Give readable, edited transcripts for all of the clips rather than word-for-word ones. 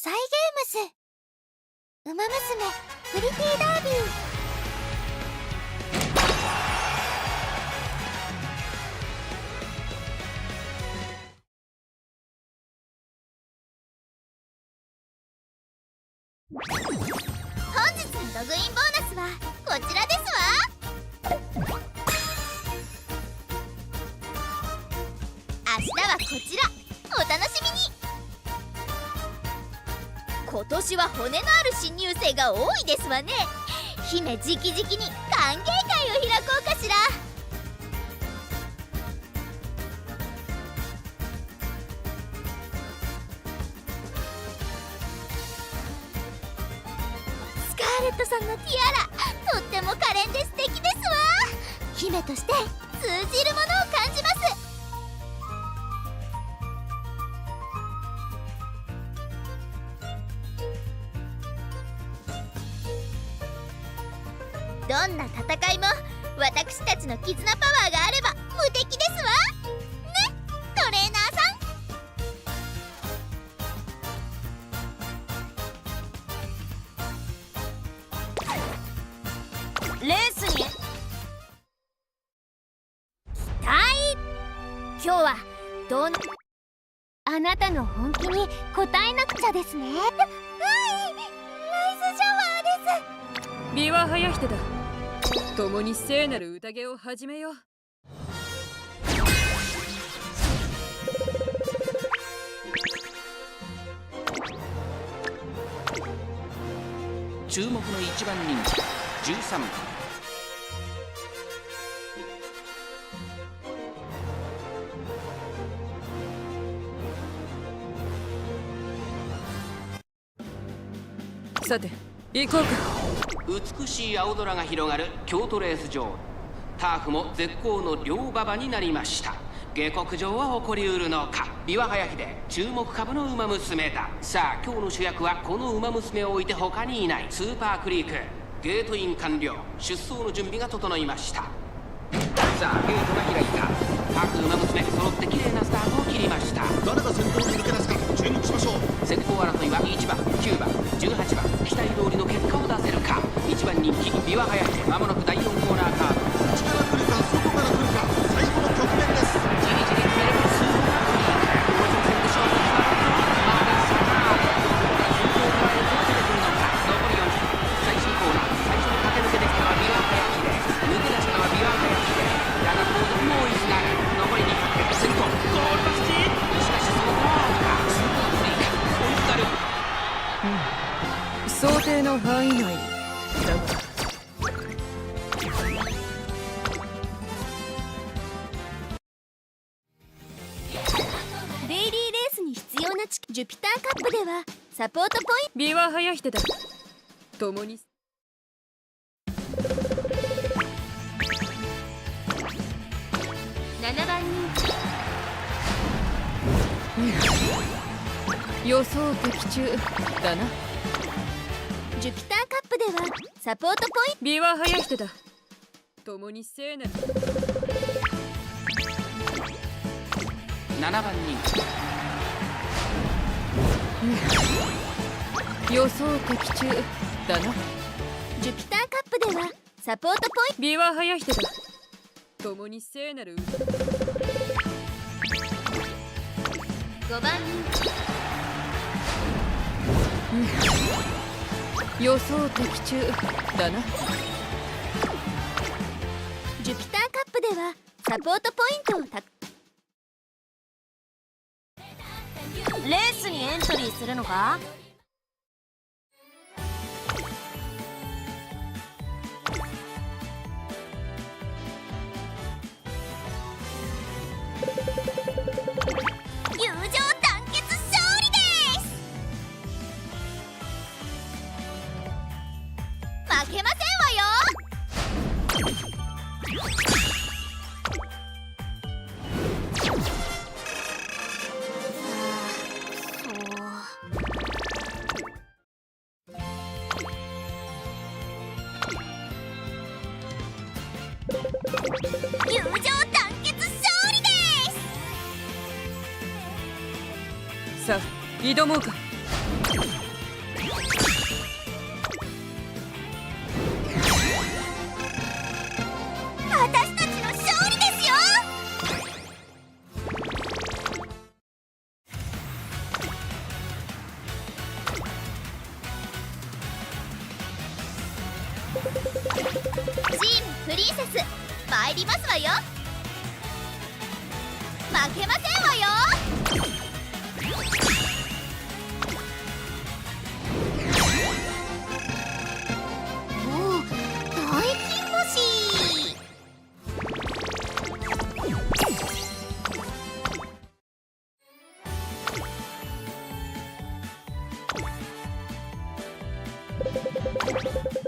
サイゲームスウマ娘プリティダービー。本日のログインボーナスはこちらですわ。明日はこちら、お楽しみに。今年は骨のある新入生が多いですわね。姫直々に歓迎会を開こうかしら。スカーレットさんのティアラ、とっても可憐で素敵ですわ。姫として通じるものを感じます。どんな戦いも私たちの絆パワーがあれば無敵ですわね、トレーナーさん。レースに期待。今日はあなたの本気に応えなくちゃですね。はい、ナイスシャワーです。ビワハヤヒテだ。共に聖なる宴を始めよう。注目の一番人気13番。さて行こうか。美しい青空が広がる京都レース場。ターフも絶好の両馬場になりました。下克上は起こりうるのか。ビワハヤヒデ注目株の馬娘だ。さあ今日の主役はこの馬娘を置いて他にいない。スーパークリークゲートイン完了。出走の準備が整いました。さあゲートが開いた。各馬娘揃って綺麗なスタートを切りました。誰が先頭に抜け出すか注目しましょう。先頭争いは1番、9番、18番、期待通りの結果を出せるか。1番人気ビワハヤヒデ、まもなく第4コーナーカーブ。内から来るか外から来るか、最後の局面です。じりじり決めればスーパークリーク。後続戦で勝負決まるか。まだスタート。先頭からどこで来るのか。残り40。最終コーナー、最初に駆け抜けてきたのはビワハヤヒデ。抜け出したのはビワハヤヒデ。だが後続も追いすがる。残り200。先頭ゴールドスティー。しかしその後はスーパークリーク追いすがる。想定の範囲内だがデイリーレースに必要なジュピターカップではサポートポイント。ビワハヤヒテだ。共に7番人予想的中だな。気ジュピターカップではサポートポイント。ビワハヤヒテだ。共に聖なる7番人気予想的中だな。ジュピターカップではサポートポイント。ビワハヤヒテだ。共に聖なる5番人予想的中だな。ジュピターカップではサポートポイントをレースにエントリーするのか。友情団結勝利です。負けませんわよ。友情団結勝利です。さあ挑もうか。チームプリンセス参りますわよ。負けませんわよ。おお、大金星。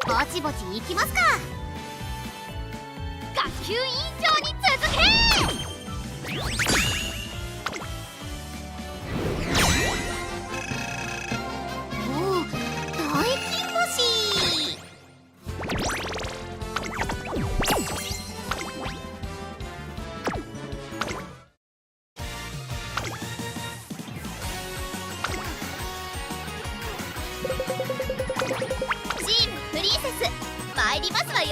ぼちぼち行きますか。学級委員長に続け。おお、大金星。チームプリンセス参りますわよ。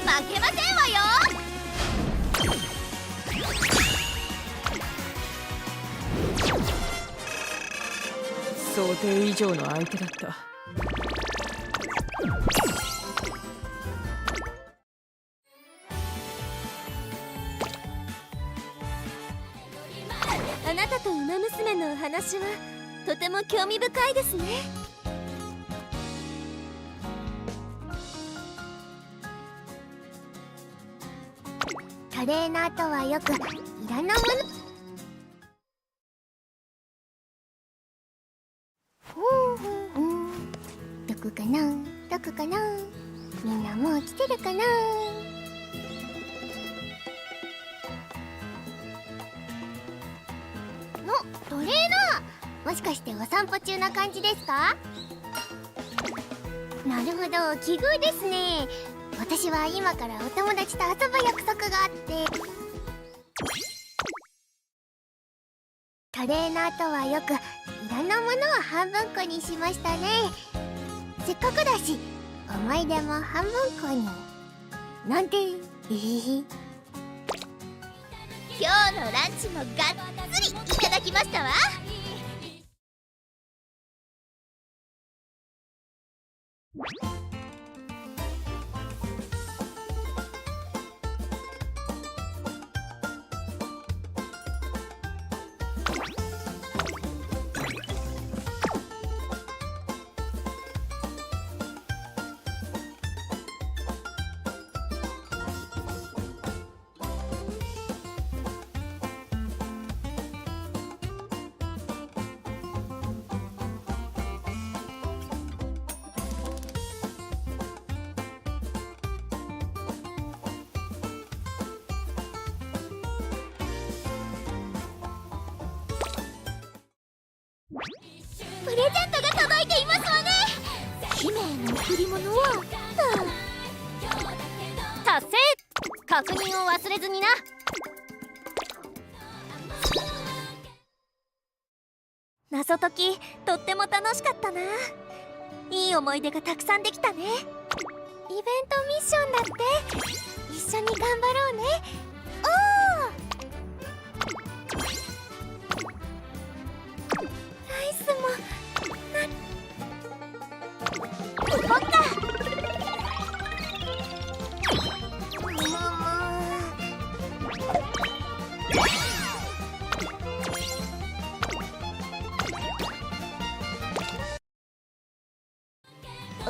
負けませんわよ。想定以上の相手だった。あなたとウマ娘のお話はとても興味深いですね。トレーナーとはよくいろんなもの。どこかなどこかな。みんなもう来てるかな。トレーナー、もしかしてお散歩中な感じですか？なるほど、奇遇ですね。私は今からお友達と遊ぶ約束があって。トレーナーとはよくいろんなものを半分こにしましたね。せっかくだし思い出も半分こになんて。今日のランチもがっつりいただきましたわ。プレゼントが届いていますわね。姫への贈り物は、達成。確認を忘れずにな。謎解きとっても楽しかったな。いい思い出がたくさんできたね。イベントミッションだって。一緒に頑張ろうね。ライスも行こっか。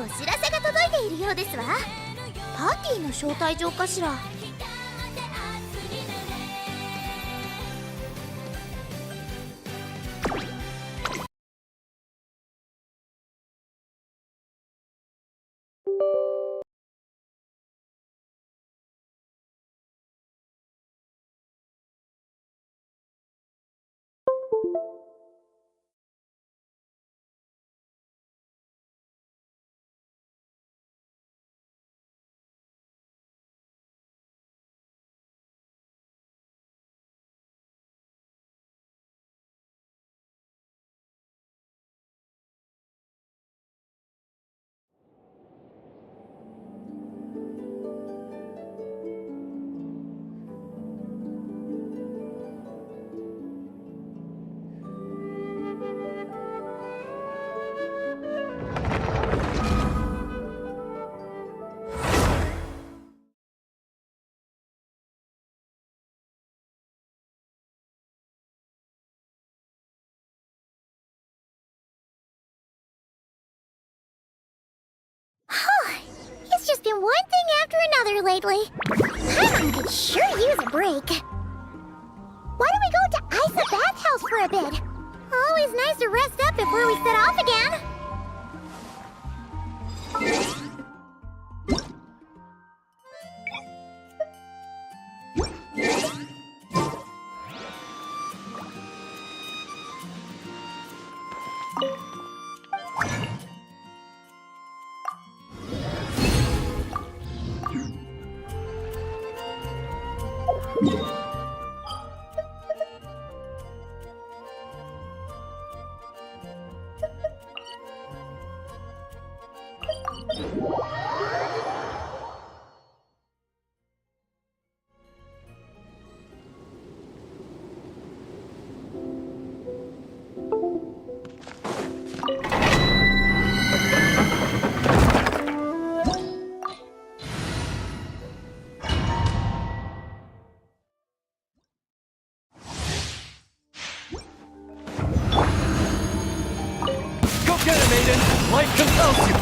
お知らせが届いているようですわ。パーティーの招待状かしら。been one thing after another lately. Paimon could sure use a break. Why don't we go to Isa Bathhouse for a bit? Always nice to rest up before we set off again. Get it, maiden! Life compels you!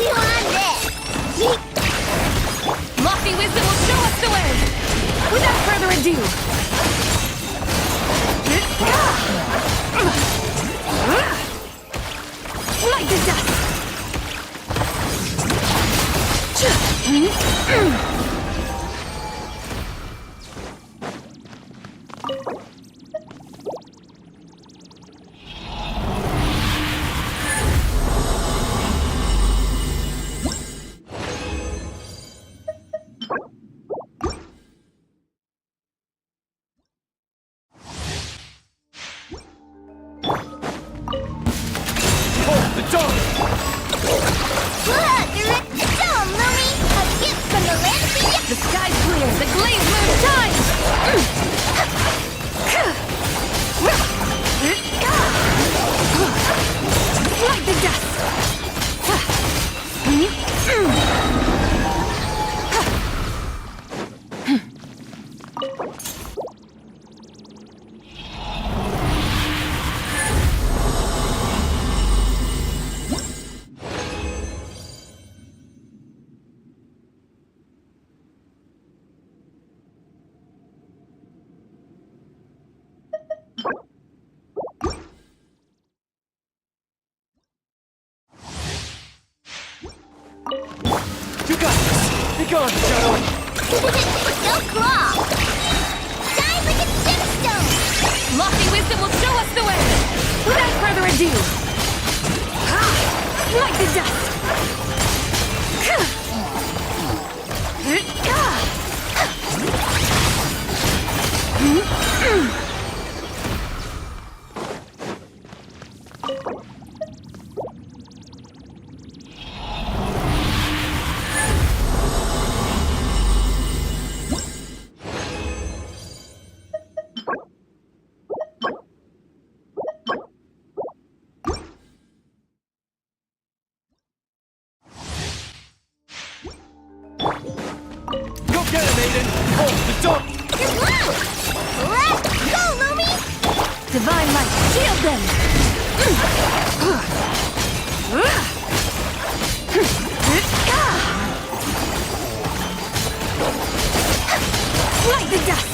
You on this! Lofty wisdom will show us the way! Without further ado! Like the dust! The sky's clear! The glaive moves time! Like the dust! You got this! Be gone, Shadow! Go claw! Die like a gemstone! Lofty wisdom will show us the way! Without further ado! Like the dust! Go get it, maiden! Hold the door! You're low! Let's go, Lumi! Divine light, shield them! Like the dust!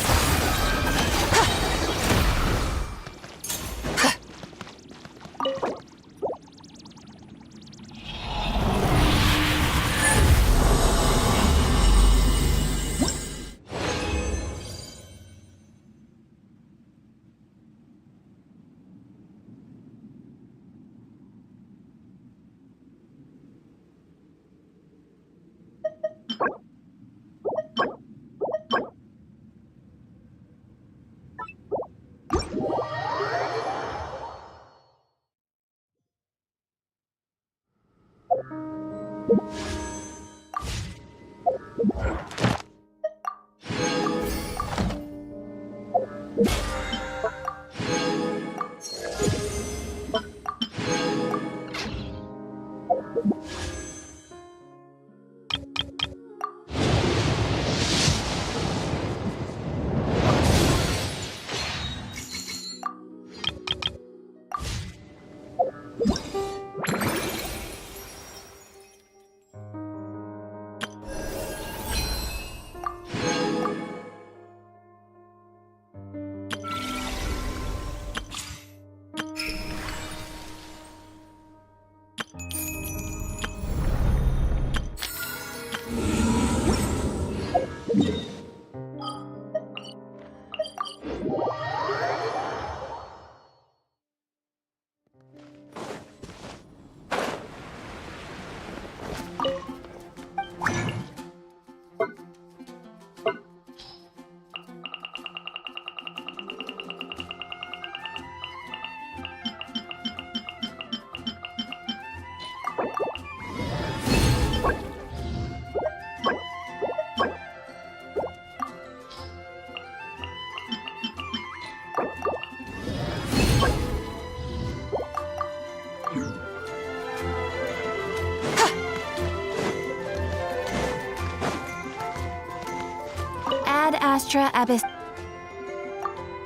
Ad Astra Abyss.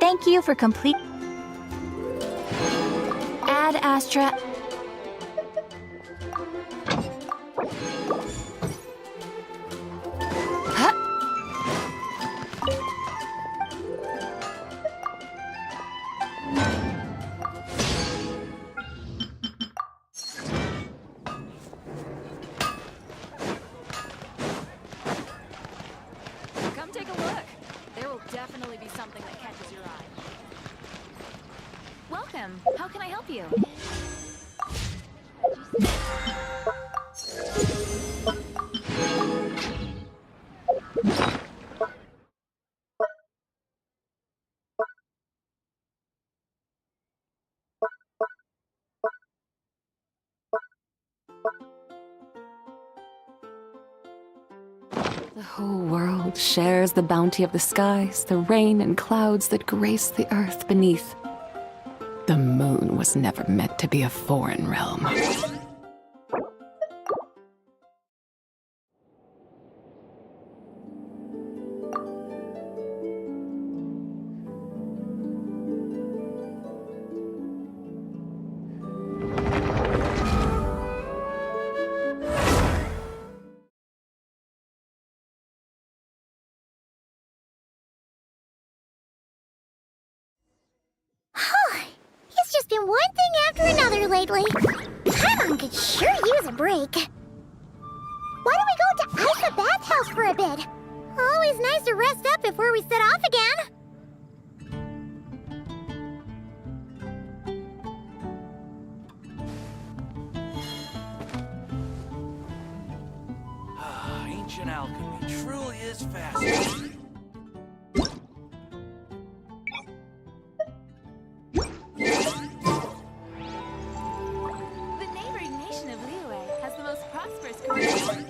Thank you for complete. Ad Astra. Huh? Come take a look. There will definitely be something that catches your eye. Welcome. How can I help you? The whole world shares the bounty of the skies, the rain and clouds that grace the earth beneath. The moon was never meant to be a foreign realm. It's just been one thing after another lately. Paimon could sure use a break. Why don't we go to Ice bathhouse for a bit? Always nice to rest up before we set off again. Ancient alchemy truly is fascinating. The neighboring nation of Liyue has the most prosperous career.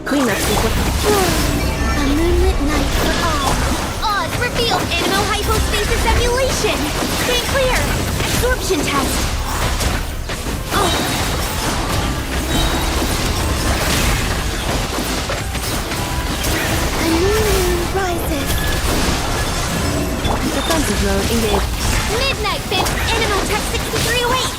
Cleanup sequence. A moonlit night for all. Odds revealed. Animo hypostasis emulation. Stay clear. Absorption test. Oh. A new moon rises. Defensive mode engaged. Midnight Fit. Animo tech 6308.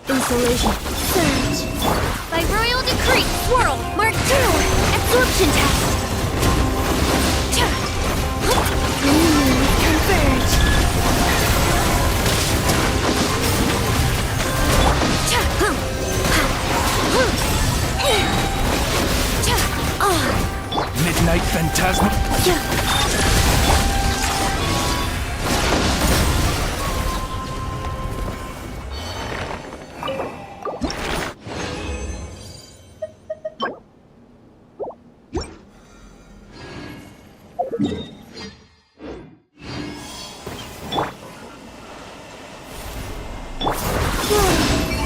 Insulation. Surge. By royal decree, swirl. Mark 2. Absorption test. Converge. Midnight Phantasma.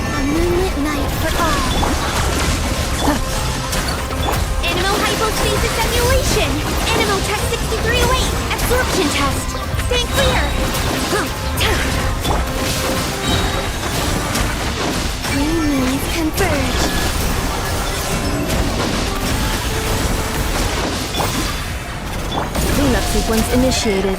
A moonlit night for all. Animo hypostasis emulation. Animo tech 6308. Absorption test. Stand clear. Three moons converge. sequence initiated.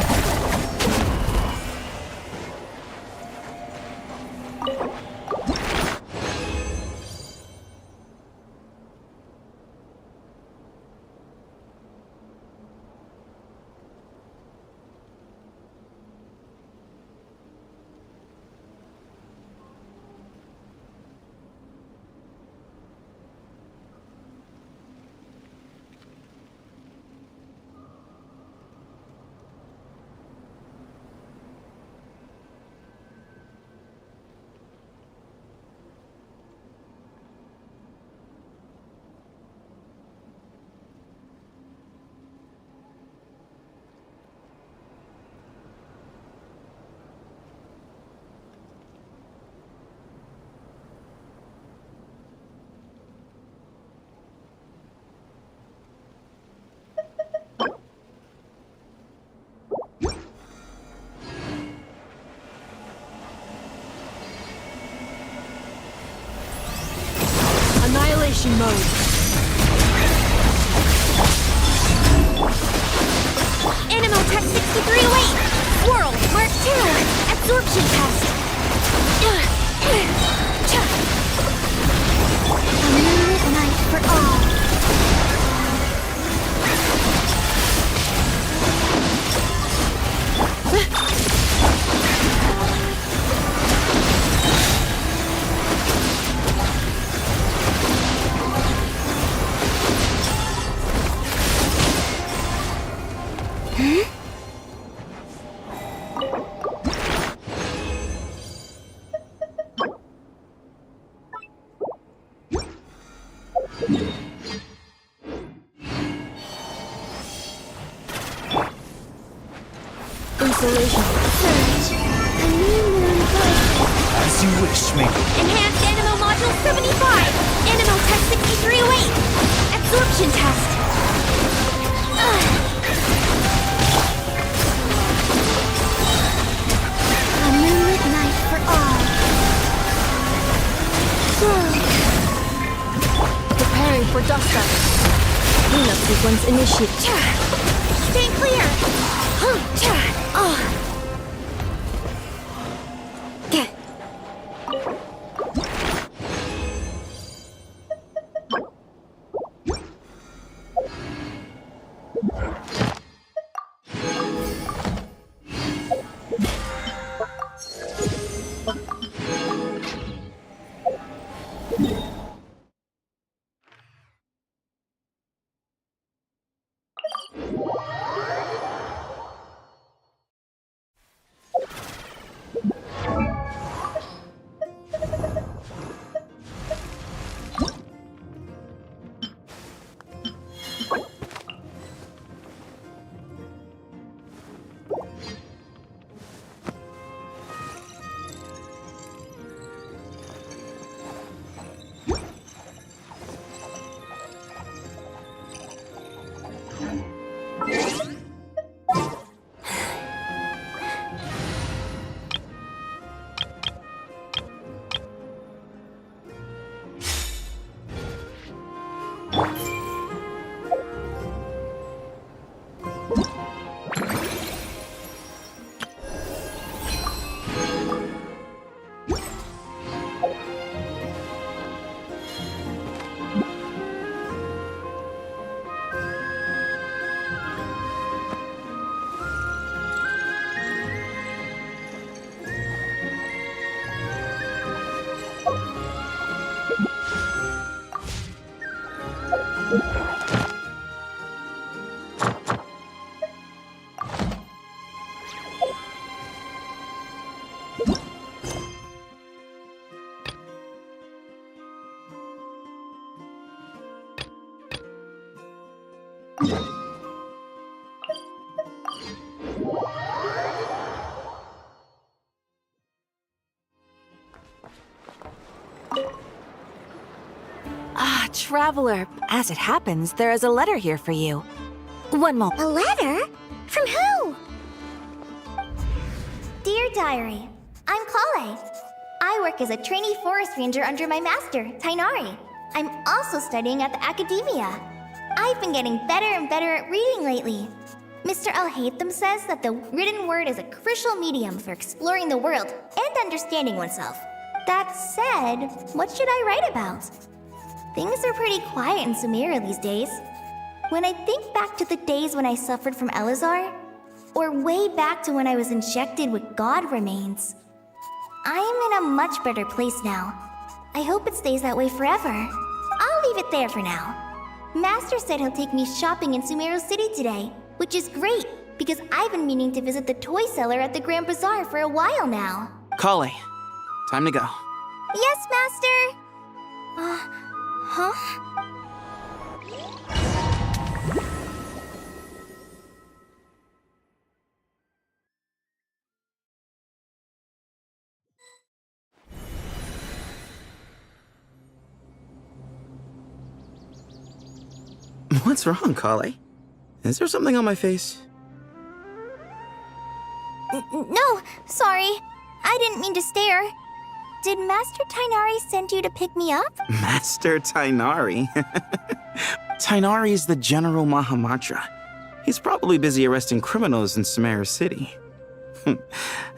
Annihilation mode. Animotech 6308! World Mark II! Absorption test! A moonlit night for all! Installation. Surge! A new moon birth! As you wish, me. Enhanced Animo Module 75! Animotech 6308! Absorption test! A moonlit night for all! Preparing for dust up. Cleanup sequence initiated. Stay clear! Ah, traveler. As it happens, there is a letter here for you. One moment. A letter? From who? Dear Diary, I'm Kale. I work as a trainee forest ranger under my master, Tainari. I'm also studying at the academia. I've been getting better and better at reading lately. Mr. Al-Haytham says that the written word is a crucial medium for exploring the world and understanding oneself. That said, what should I write about? Things are pretty quiet in Sumeru these days. When I think back to the days when I suffered from Elazar, or way back to when I was injected with god remains, I am in a much better place now. I hope it stays that way forever. I'll leave it there for now. Master said he'll take me shopping in Sumeru City today, which is great, because I've been meaning to visit the toy seller at the Grand Bazaar for a while now. Kale, time to go. Yes, Master! Huh? What's wrong, Kale? Is there something on my face? No, sorry. I didn't mean to stare. Did Master Tainari send you to pick me up? Master Tainari? Tainari is the General Mahamatra. He's probably busy arresting criminals in Sumeru City.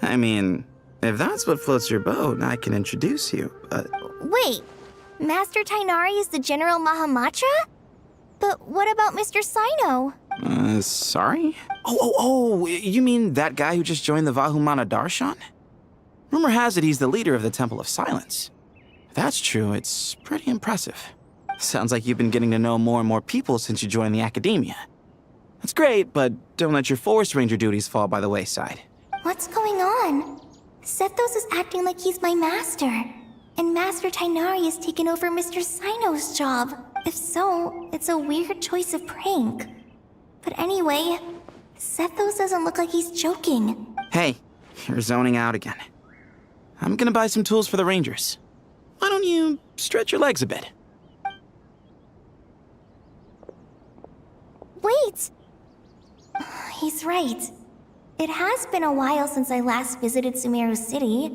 I mean, if that's what floats your boat, I can introduce you, but... Wait, Master Tainari is the General Mahamatra? But what about Mr. Sino? Sorry? Oh, you mean that guy who just joined the Vahumana Darshan? Rumor has it he's the leader of the Temple of Silence. If that's true, it's pretty impressive. Sounds like you've been getting to know more and more people since you joined the academia. That's great, but don't let your Forest Ranger duties fall by the wayside. What's going on? Sethos is acting like he's my master, and Master Tainari has taken over Mr. Sino's job. If so, it's a weird choice of prank. But anyway, Sethos doesn't look like he's joking. Hey, you're zoning out again. I'm gonna buy some tools for the Rangers. Why don't you stretch your legs a bit? Wait! He's right. It has been a while since I last visited Sumeru City.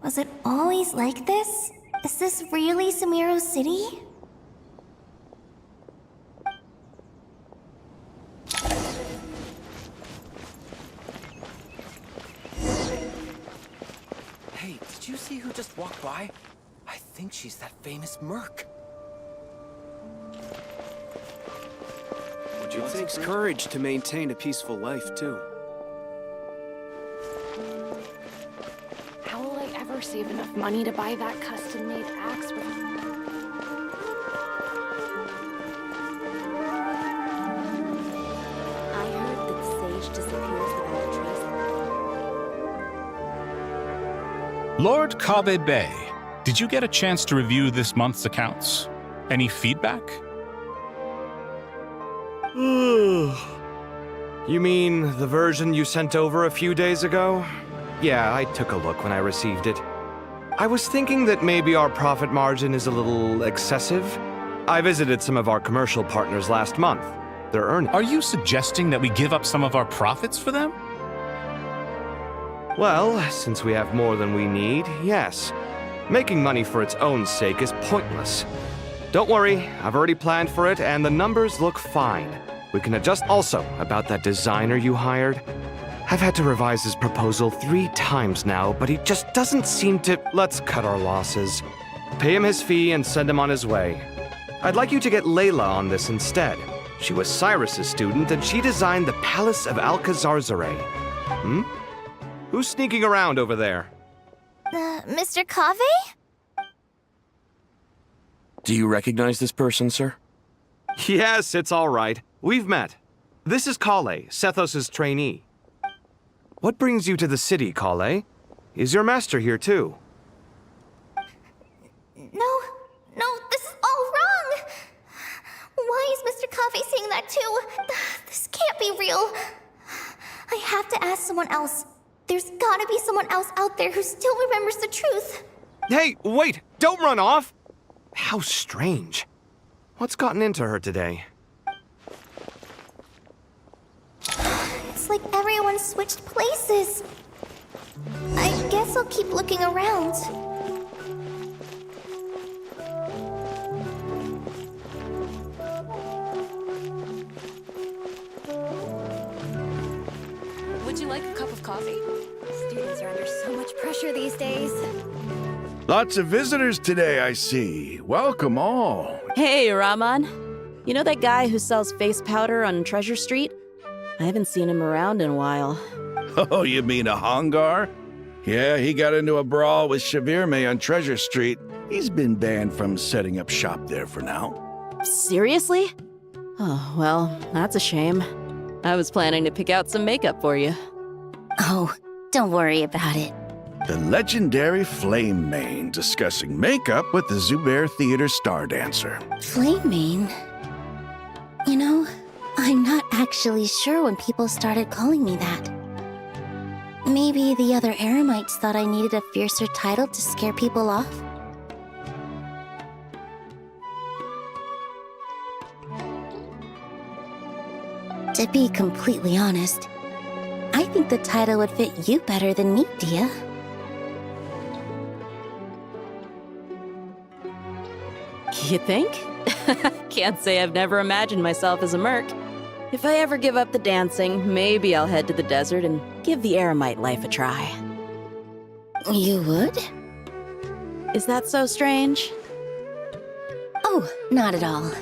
Was it always like this? Is this really Sumeru City? Hey, did you see who just walked by? I think she's that famous merc. It takes courage to maintain a peaceful life, too. How will I ever save enough money to buy that custom-made axe with... I heard that Sage disappears without a trace. Lord Kabe Bay, did you get a chance to review this month's accounts? Any feedback? You mean the version you sent over a few days ago? Yeah, I took a look when I received it. I was thinking that maybe our profit margin is a little excessive. I visited some of our commercial partners last month. They're earning. Are you suggesting that we give up some of our profits for them? Well, since we have more than we need, yes. Making money for its own sake is pointless. Don't worry, I've already planned for it, and the numbers look fine. We can adjust also about that designer you hired. I've had to revise his proposal 3 times now, but he just doesn't seem to... Let's cut our losses. Pay him his fee and send him on his way. I'd like you to get Layla on this instead. She was Cyrus's student, and she designed the Palace of Alcazarzare. Who's sneaking around over there? Mr. Cave? Do you recognize this person, sir? Yes, it's all right. We've met. This is Kale, Sethos' trainee. What brings you to the city, Kale? Is your master here too? No, this is all wrong! Why is Mr. Cave saying that too? This can't be real. I have to ask someone else. There's gotta be someone else out there who still remembers the truth. Hey, wait! Don't run off! How strange. What's gotten into her today? It's like everyone switched places. I guess I'll keep looking around. you like a cup of coffee? Students are under so much pressure these days. Lots of visitors today, I see. Welcome all. Hey, Rahman. You know that guy who sells face powder on Treasure Street? I haven't seen him around in a while. Oh, you mean a Hongar? Yeah, he got into a brawl with Shavirme on Treasure Street. He's been banned from setting up shop there for now. Seriously? Oh, well, that's a shame. I was planning to pick out some makeup for you. Oh, don't worry about it. The legendary Flame Mane discussing makeup with the Zubair Theater star dancer. Flame Mane? You know, I'm not actually sure when people started calling me that. Maybe the other Eremites thought I needed a fiercer title to scare people off? To be completely honest, I think the title would fit you better than me, Dia. You think? Can't say I've never imagined myself as a merc. If I ever give up the dancing, maybe I'll head to the desert and give the Eremite life a try. You would? Is that so strange? Oh, not at all.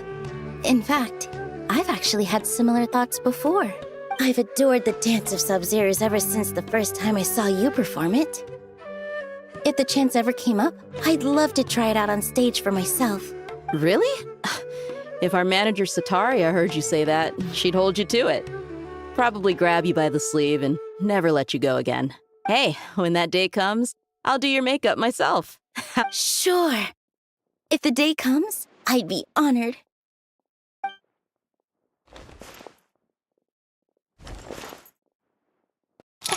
In fact, I've actually had similar thoughts before. I've adored the dance of Sub-Zeros ever since the first time I saw you perform it. If the chance ever came up, I'd love to try it out on stage for myself. Really? If our manager Sataria heard you say that, she'd hold you to it. Probably grab you by the sleeve and never let you go again. Hey, when that day comes, I'll do your makeup myself. Sure. If the day comes, I'd be honored.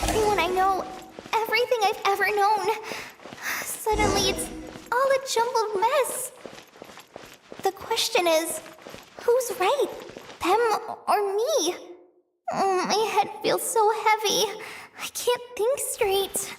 Everyone I know, everything I've ever known. Suddenly it's all a jumbled mess. The question is, who's right? Them or me? My head feels so heavy. I can't think straight.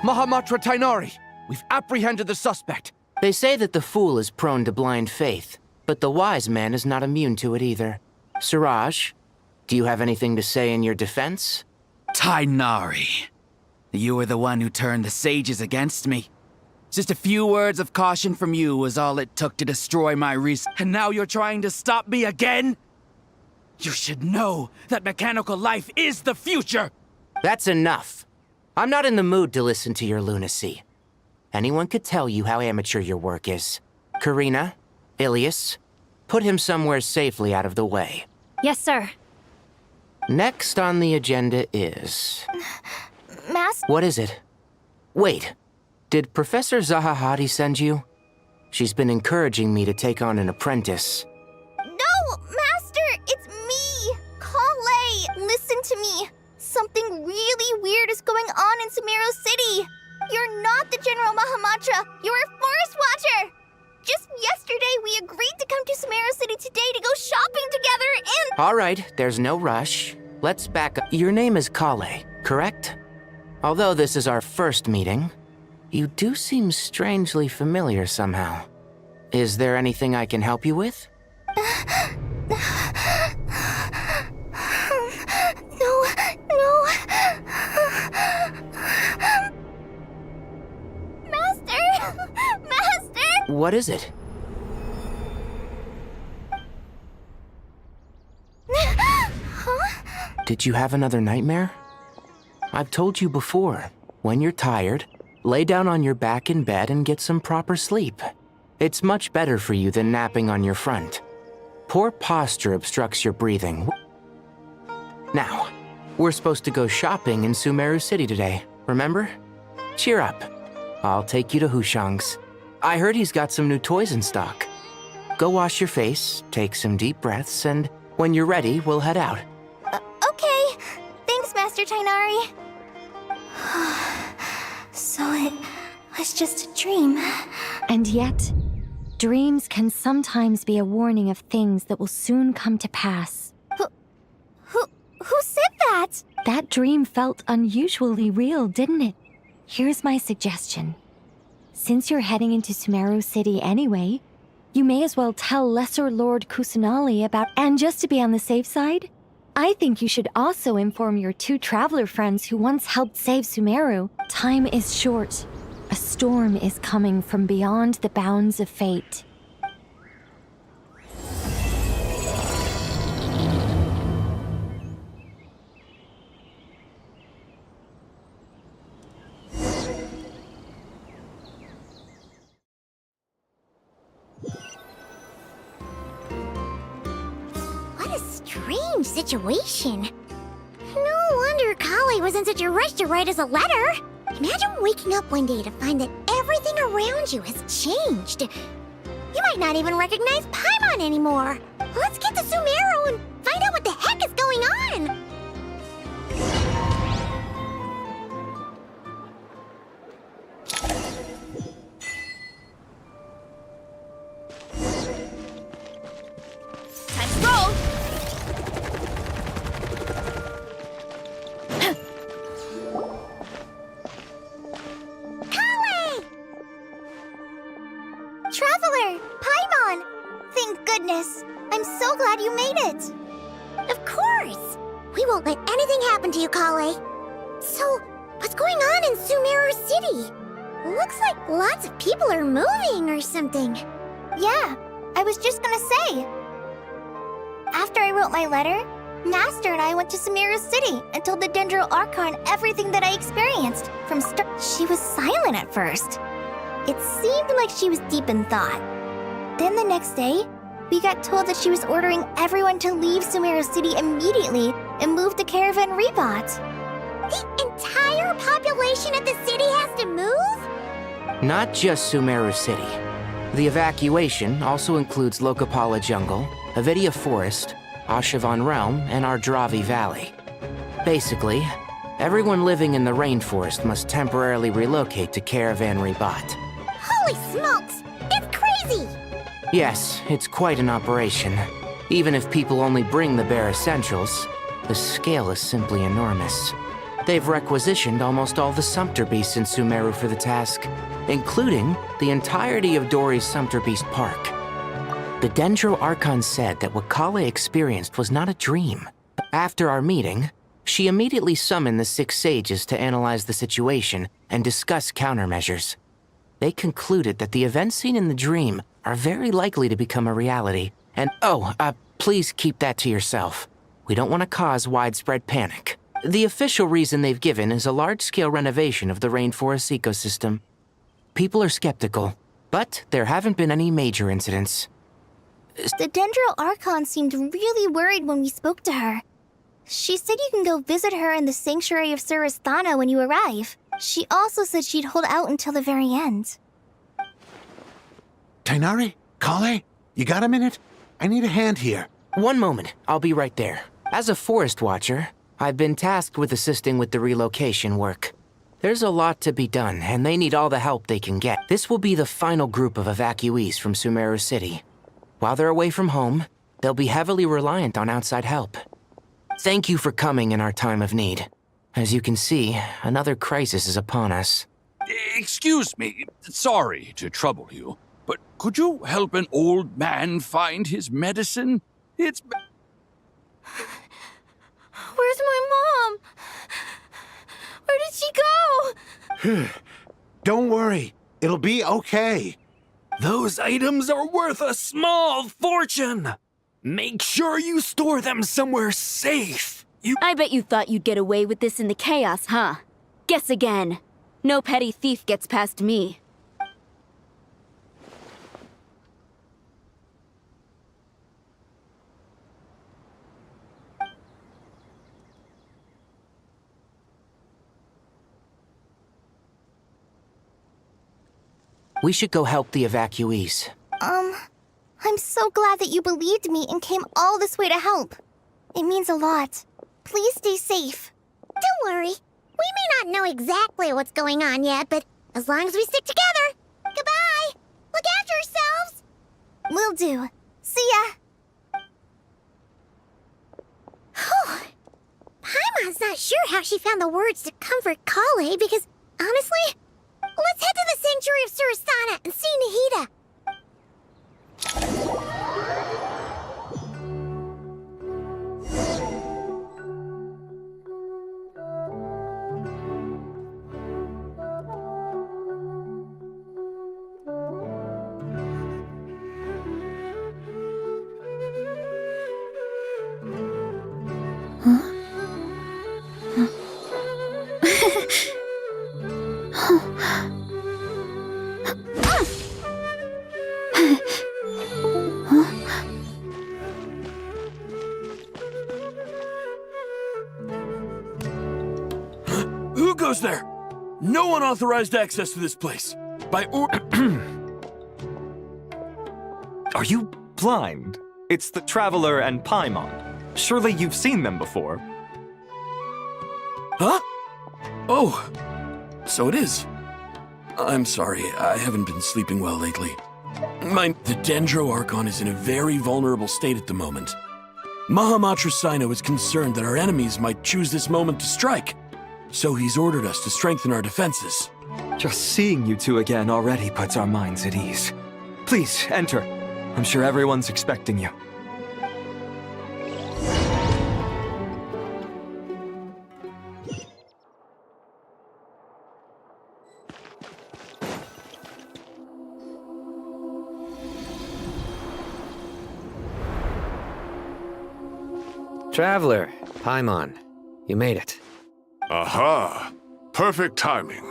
Mahamatra Tainari! We've apprehended the suspect. They say that the fool is prone to blind faith, but the wise man is not immune to it either. Suraj, do you have anything to say in your defense? Tainari, you were the one who turned the sages against me. Just a few words of caution from you was all it took to destroy my reason. And now you're trying to stop me again? You should know that mechanical life is the future! That's enough. I'm not in the mood to listen to your lunacy. Anyone could tell you how amateur your work is. Karina, Ilias, put him somewhere safely out of the way. Yes, sir. Next on the agenda is... Master? What is it? Wait, did Professor Zahahati send you? She's been encouraging me to take on an apprentice. No, Master! It's me! Kale! Listen to me! Something really weird is going on in Sumeru City! You're not the General Mahamatra! You're a Forest Watcher! Just yesterday, we agreed to come to Sumeru City today to go shopping together and— All right, there's no rush. Let's back up. Your name is Kale, correct? Although this is our first meeting, you do seem strangely familiar somehow. Is there anything I can help you with? No. Master! What is it? Huh? Did you have another nightmare? I've told you before, when you're tired, lay down on your back in bed and get some proper sleep. It's much better for you than napping on your front. Poor posture obstructs your breathing. Now, we're supposed to go shopping in Sumeru City today, remember? Cheer up. I'll take you to Hushang's. I heard he's got some new toys in stock. Go wash your face, take some deep breaths, and when you're ready, we'll head out. Okay. Thanks, Master Tainari. So was just a dream. And yet, dreams can sometimes be a warning of things that will soon come to pass. Who said that? That dream felt unusually real, didn't it? Here's my suggestion. Since you're heading into Sumeru City anyway, you may as well tell Lesser Lord Kusanali about... And just to be on the safe side, I think you should also inform your 2 traveler friends who once helped save Sumeru. Time is short. A storm is coming from beyond the bounds of fate. What a strange situation. No wonder Kale was in such a rush to write us a letter. Imagine waking up one day to find that everything around you has changed. You might not even recognize Paimon anymore. Let's get to Sumeru and find out what the heck is going on. Time to roll! Traveler! Paimon! Thank goodness. I'm so glad you made it. Of course! We won't let anything happen to you, Kale. So, what's going on in Sumeru City? Looks like lots of people are moving or something. Yeah, I was just gonna say. After I wrote my letter, Master and I went to Sumeru City and told the Dendro Archon everything that I experienced. From start, she was silent at first. It seemed like she was deep in thought. Then the next day, we got told that she was ordering everyone to leave Sumeru City immediately and move to Caravan Rebot. The entire population of the city has to move? Not just Sumeru City. The evacuation also includes Lokapala Jungle, Avidia Forest, Ashavan Realm, and Ardravi Valley. Basically, everyone living in the rainforest must temporarily relocate to Caravan Rebot. Holy smokes! It's crazy! Yes, it's quite an operation. Even if people only bring the bare essentials, the scale is simply enormous. They've requisitioned almost all the Sumpter Beasts in Sumeru for the task, including the entirety of Dori's Sumpter Beast Park. The Dendro Archon said that what Kale experienced was not a dream. After our meeting, she immediately summoned the 6 sages to analyze the situation and discuss countermeasures. They concluded that the events seen in the dream are very likely to become a reality. And please keep that to yourself. We don't want to cause widespread panic. The official reason they've given is a large-scale renovation of the rainforest ecosystem. People are skeptical, but there haven't been any major incidents. The Dendro Archon seemed really worried when we spoke to her. She said you can go visit her in the Sanctuary of Surasthana when you arrive. She also said she'd hold out until the very end. Tainari? Kale? You got a minute? I need a hand here. One moment, I'll be right there. As a forest watcher, I've been tasked with assisting with the relocation work. There's a lot to be done, and they need all the help they can get. This will be the final group of evacuees from Sumeru City. While they're away from home, they'll be heavily reliant on outside help. Thank you for coming in our time of need. As you can see, another crisis is upon us. Excuse me, sorry to trouble you, but could you help an old man find his medicine? It's... Where's my mom? Where did she go? Don't worry, it'll be okay. Those items are worth a small fortune. Make sure you store them somewhere safe. I bet you thought you'd get away with this in the chaos, huh? Guess again. No petty thief gets past me. We should go help the evacuees. I'm so glad that you believed me and came all this way to help. It means a lot. Please stay safe. Don't worry. We may not know exactly what's going on yet, but As long as we stick together. Goodbye. Look after yourselves. Will do. See ya. Paimon's not sure how she found the words to comfort Kale because, honestly, let's head to the Sanctuary of Surasana and see Nahida. Who goes there? No unauthorized access to this place. By Are you blind? It's the Traveler and Paimon. Surely you've seen them before. Huh? Oh, so it is. I'm sorry, I haven't been sleeping well lately. The Dendro Archon is in a very vulnerable state at the moment. Mahamatra Sino is concerned that our enemies might choose this moment to strike, so he's ordered us to strengthen our defenses. Just seeing you two again already puts our minds at ease. Please, enter. I'm sure everyone's expecting you. Traveler, Paimon, you made it. Aha! Perfect timing.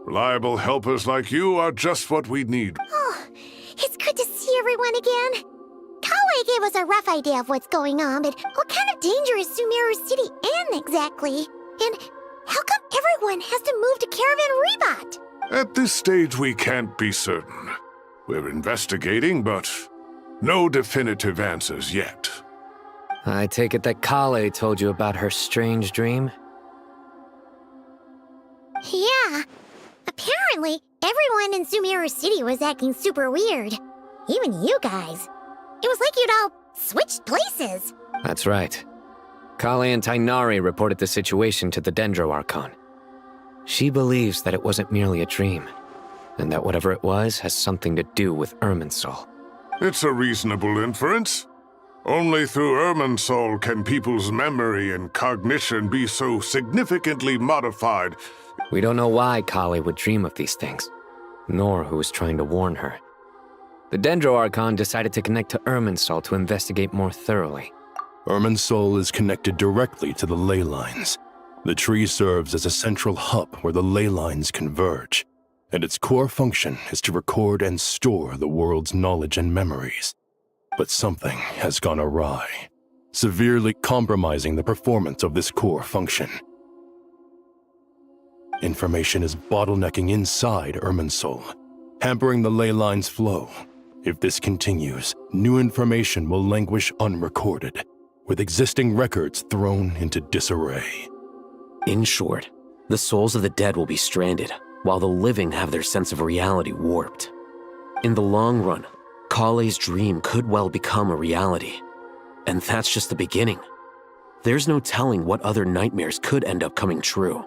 Reliable helpers like you are just what we need. Oh, it's good to see everyone again. Kale gave us a rough idea of what's going on, but what kind of danger is Sumeru City in exactly? And how come everyone has to move to Caravan Rebot? At this stage, we can't be certain. We're investigating, but no definitive answers yet. I take it that Kale told you about her strange dream? Yeah. Apparently, everyone in Sumeru City was acting super weird. Even you guys. It was like you'd all switched places. That's right. Kale and Tainari reported the situation to the Dendro Archon. She believes that it wasn't merely a dream, and that whatever it was has something to do with Irminsul. It's a reasonable inference. Only through Irminsul can people's memory and cognition be so significantly modified. We don't know why Kale would dream of these things, nor who was trying to warn her. The Dendro Archon decided to connect to Irminsul to investigate more thoroughly. Irminsul is connected directly to the ley lines. The tree serves as a central hub where the ley lines converge, and its core function is to record and store the world's knowledge and memories. But something has gone awry, severely compromising the performance of this core function. Information is bottlenecking inside Irminsul, hampering the ley line's flow. If this continues, new information will languish unrecorded, with existing records thrown into disarray. In short, the souls of the dead will be stranded, while the living have their sense of reality warped. In the long run, Kale's dream could well become a reality. And that's just the beginning. There's no telling what other nightmares could end up coming true.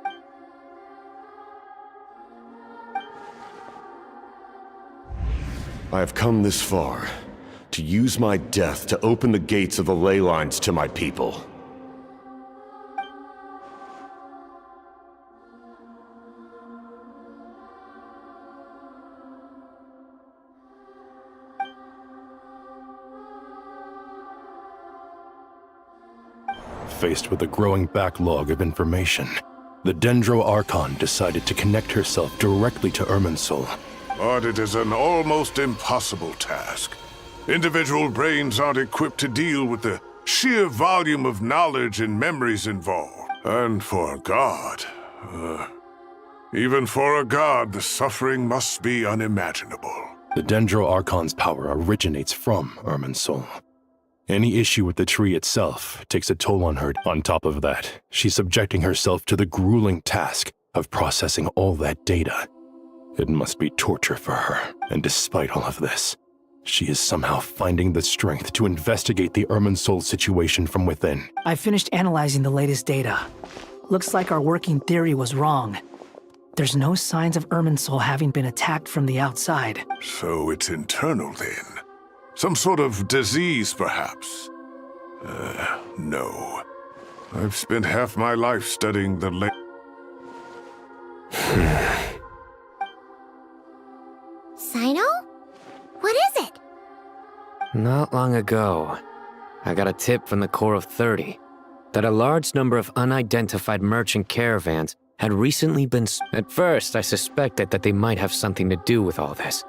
I have come this far, to use my death to open the gates of the ley lines to my people. Faced with a growing backlog of information, the Dendro Archon decided to connect herself directly to Irminsul. But it is an almost impossible task. Individual brains aren't equipped to deal with the sheer volume of knowledge and memories involved. And for a god, even for a god, the suffering must be unimaginable. The Dendro Archon's power originates from Irminsul. Any issue with the tree itself takes a toll on her. On top of that, she's subjecting herself to the grueling task of processing all that data. It must be torture for her, and despite all of this, she is somehow finding the strength to investigate the Irminsul situation from within. I finished analyzing the latest data. Looks like our working theory was wrong. There's no signs of Irminsul having been attacked from the outside. So it's internal then? Some sort of disease, perhaps? No. I've spent half my life studying the Sino? What is it? Not long ago, I got a tip from the Corps of 30 that a large number of unidentified merchant caravans had recently been... At first, I suspected that they might have something to do with all this,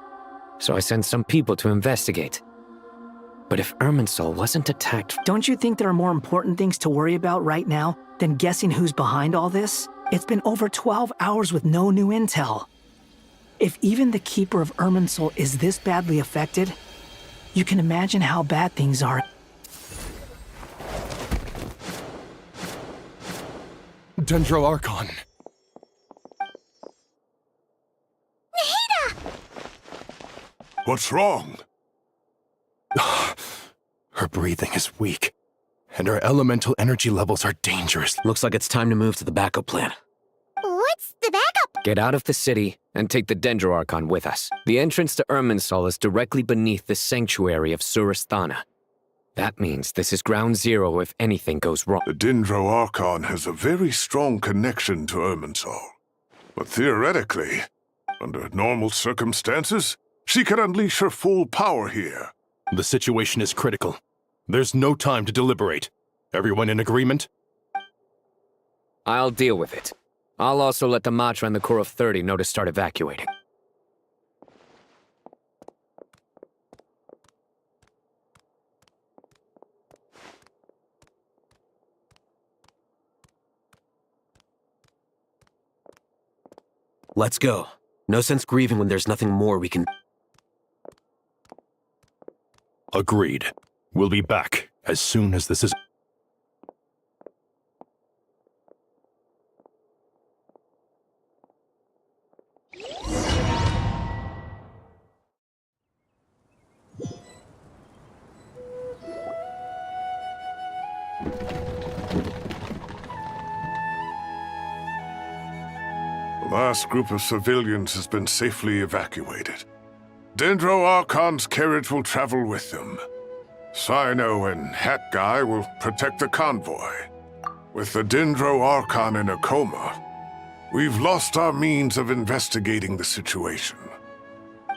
so I sent some people to investigate. But if Irminsul wasn't attacked... Don't you think there are more important things to worry about right now than guessing who's behind all this? It's been over 12 hours with no new intel. If even the Keeper of Irminsul is this badly affected, you can imagine how bad things are. Dendro Archon! Nahida! What's wrong? Her breathing is weak, and her elemental energy levels are dangerous. Looks like it's time to move to the backup plan. What's the backup? Get out of the city and take the Dendro Archon with us. The entrance to Irminsul is directly beneath the sanctuary of Surasthana. That means this is ground zero if anything goes wrong. The Dendro Archon has a very strong connection to Irminsul. But theoretically, under normal circumstances, she could unleash her full power here. The situation is critical. There's no time to deliberate. Everyone in agreement? I'll deal with it. I'll also let the Matra and the Corps of 30 know to start evacuating. Let's go. No sense grieving when there's nothing more we can... Agreed. We'll be back as soon as this is... The last group of civilians has been safely evacuated. Dendro Archon's carriage will travel with them. Sino and Hat Guy will protect the convoy. With the Dendro Archon in a coma, we've lost our means of investigating the situation.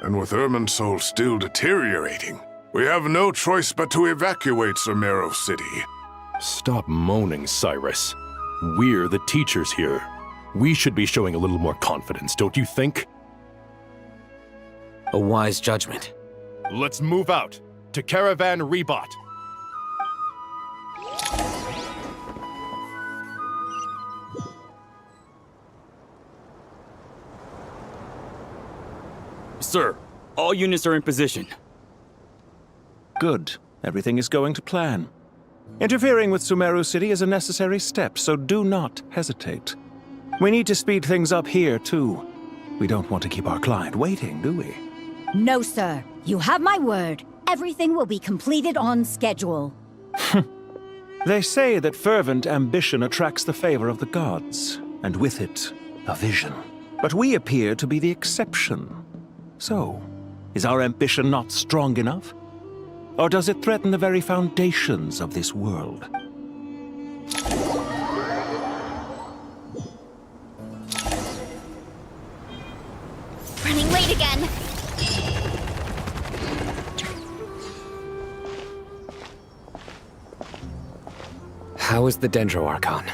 And with Irminsul still deteriorating, we have no choice but to evacuate Sumeru City. Stop moaning, Cyrus. We're the teachers here. We should be showing a little more confidence, don't you think? A wise judgment. Let's move out to Caravan Rebot. Sir, all units are in position. Good. Everything is going to plan. Interfering with Sumeru City is a necessary step, so do not hesitate. We need to speed things up here, too. We don't want to keep our client waiting, do we? No, sir. You have my word. Everything will be completed on schedule. They say that fervent ambition attracts the favor of the gods, and with it, a vision. But we appear to be the exception. So, is our ambition not strong enough? Or does it threaten the very foundations of this world? Running late again. How is the Dendro Archon?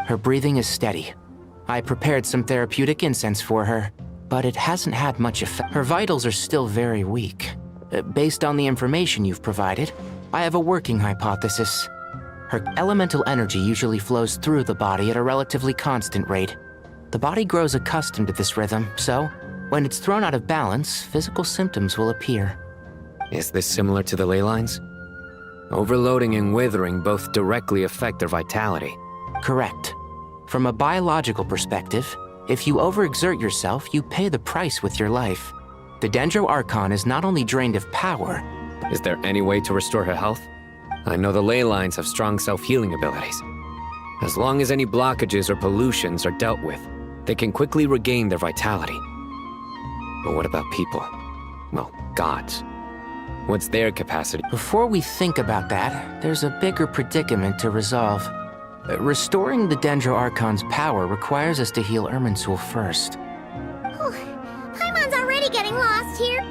Her breathing is steady. I prepared some therapeutic incense for her, but it hasn't had much effect. Her vitals are still very weak. Based on the information you've provided, I have a working hypothesis. Her elemental energy usually flows through the body at a relatively constant rate. The body grows accustomed to this rhythm, so when it's thrown out of balance, physical symptoms will appear. Is this similar to the ley lines? Overloading and withering both directly affect their vitality. Correct. From a biological perspective, If you overexert yourself, you pay the price with your life. The Dendro Archon is not only drained of power. Is there any way to restore her health? I know the ley lines have strong self-healing abilities. As long as any blockages or pollutions are dealt with, they can quickly regain their vitality. But what about people? Well, gods. What's their capacity? Before we think about that, there's a bigger predicament to resolve. Restoring the Dendro Archon's power requires us to heal Irminsul first. Paimon's already getting lost here.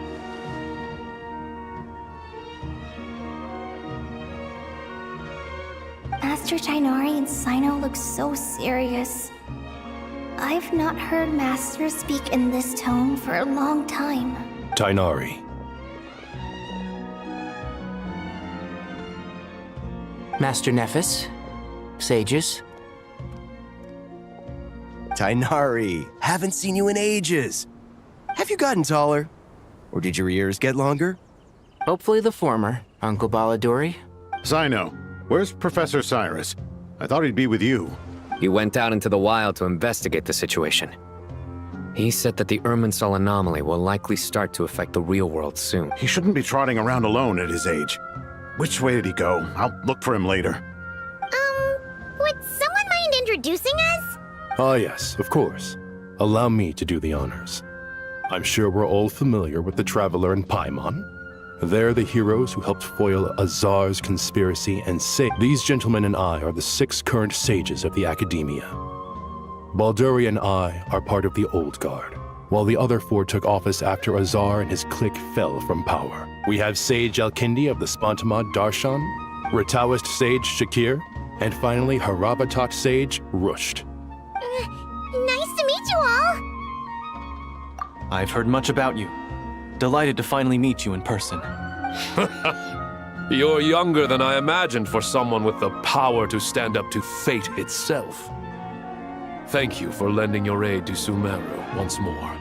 Master Tighnari and Sino look so serious. I've not heard Master speak in this tone for a long time. Tighnari. Master Nephis, sages. Tighnari, haven't seen you in ages. Have you gotten taller? Or did your ears get longer? Hopefully the former, Uncle Baladuri. Sino, where's Professor Cyrus? I thought he'd be with you. He went out into the wild to investigate the situation. He said that the Irminsul anomaly will likely start to affect the real world soon. He shouldn't be trotting around alone at his age. Which way did he go? I'll look for him later. Would someone mind introducing us? Ah, yes, of course. Allow me to do the honors. I'm sure we're all familiar with the Traveler and Paimon. They're the heroes who helped foil Azar's conspiracy and save. These gentlemen and I are the 6 current sages of the Academia. Balduri and I are part of the Old Guard, while the other 4 took office after Azar and his clique fell from power. We have Sage Alkindi of the Spantamad Darshan, Rataoist Sage Shakir, and finally Harabatot Sage Rusht. Nice to meet you all. I've heard much about you. Delighted to finally meet you in person. You're younger than I imagined for someone with the power to stand up to fate itself. Thank you for lending your aid to Sumeru once more.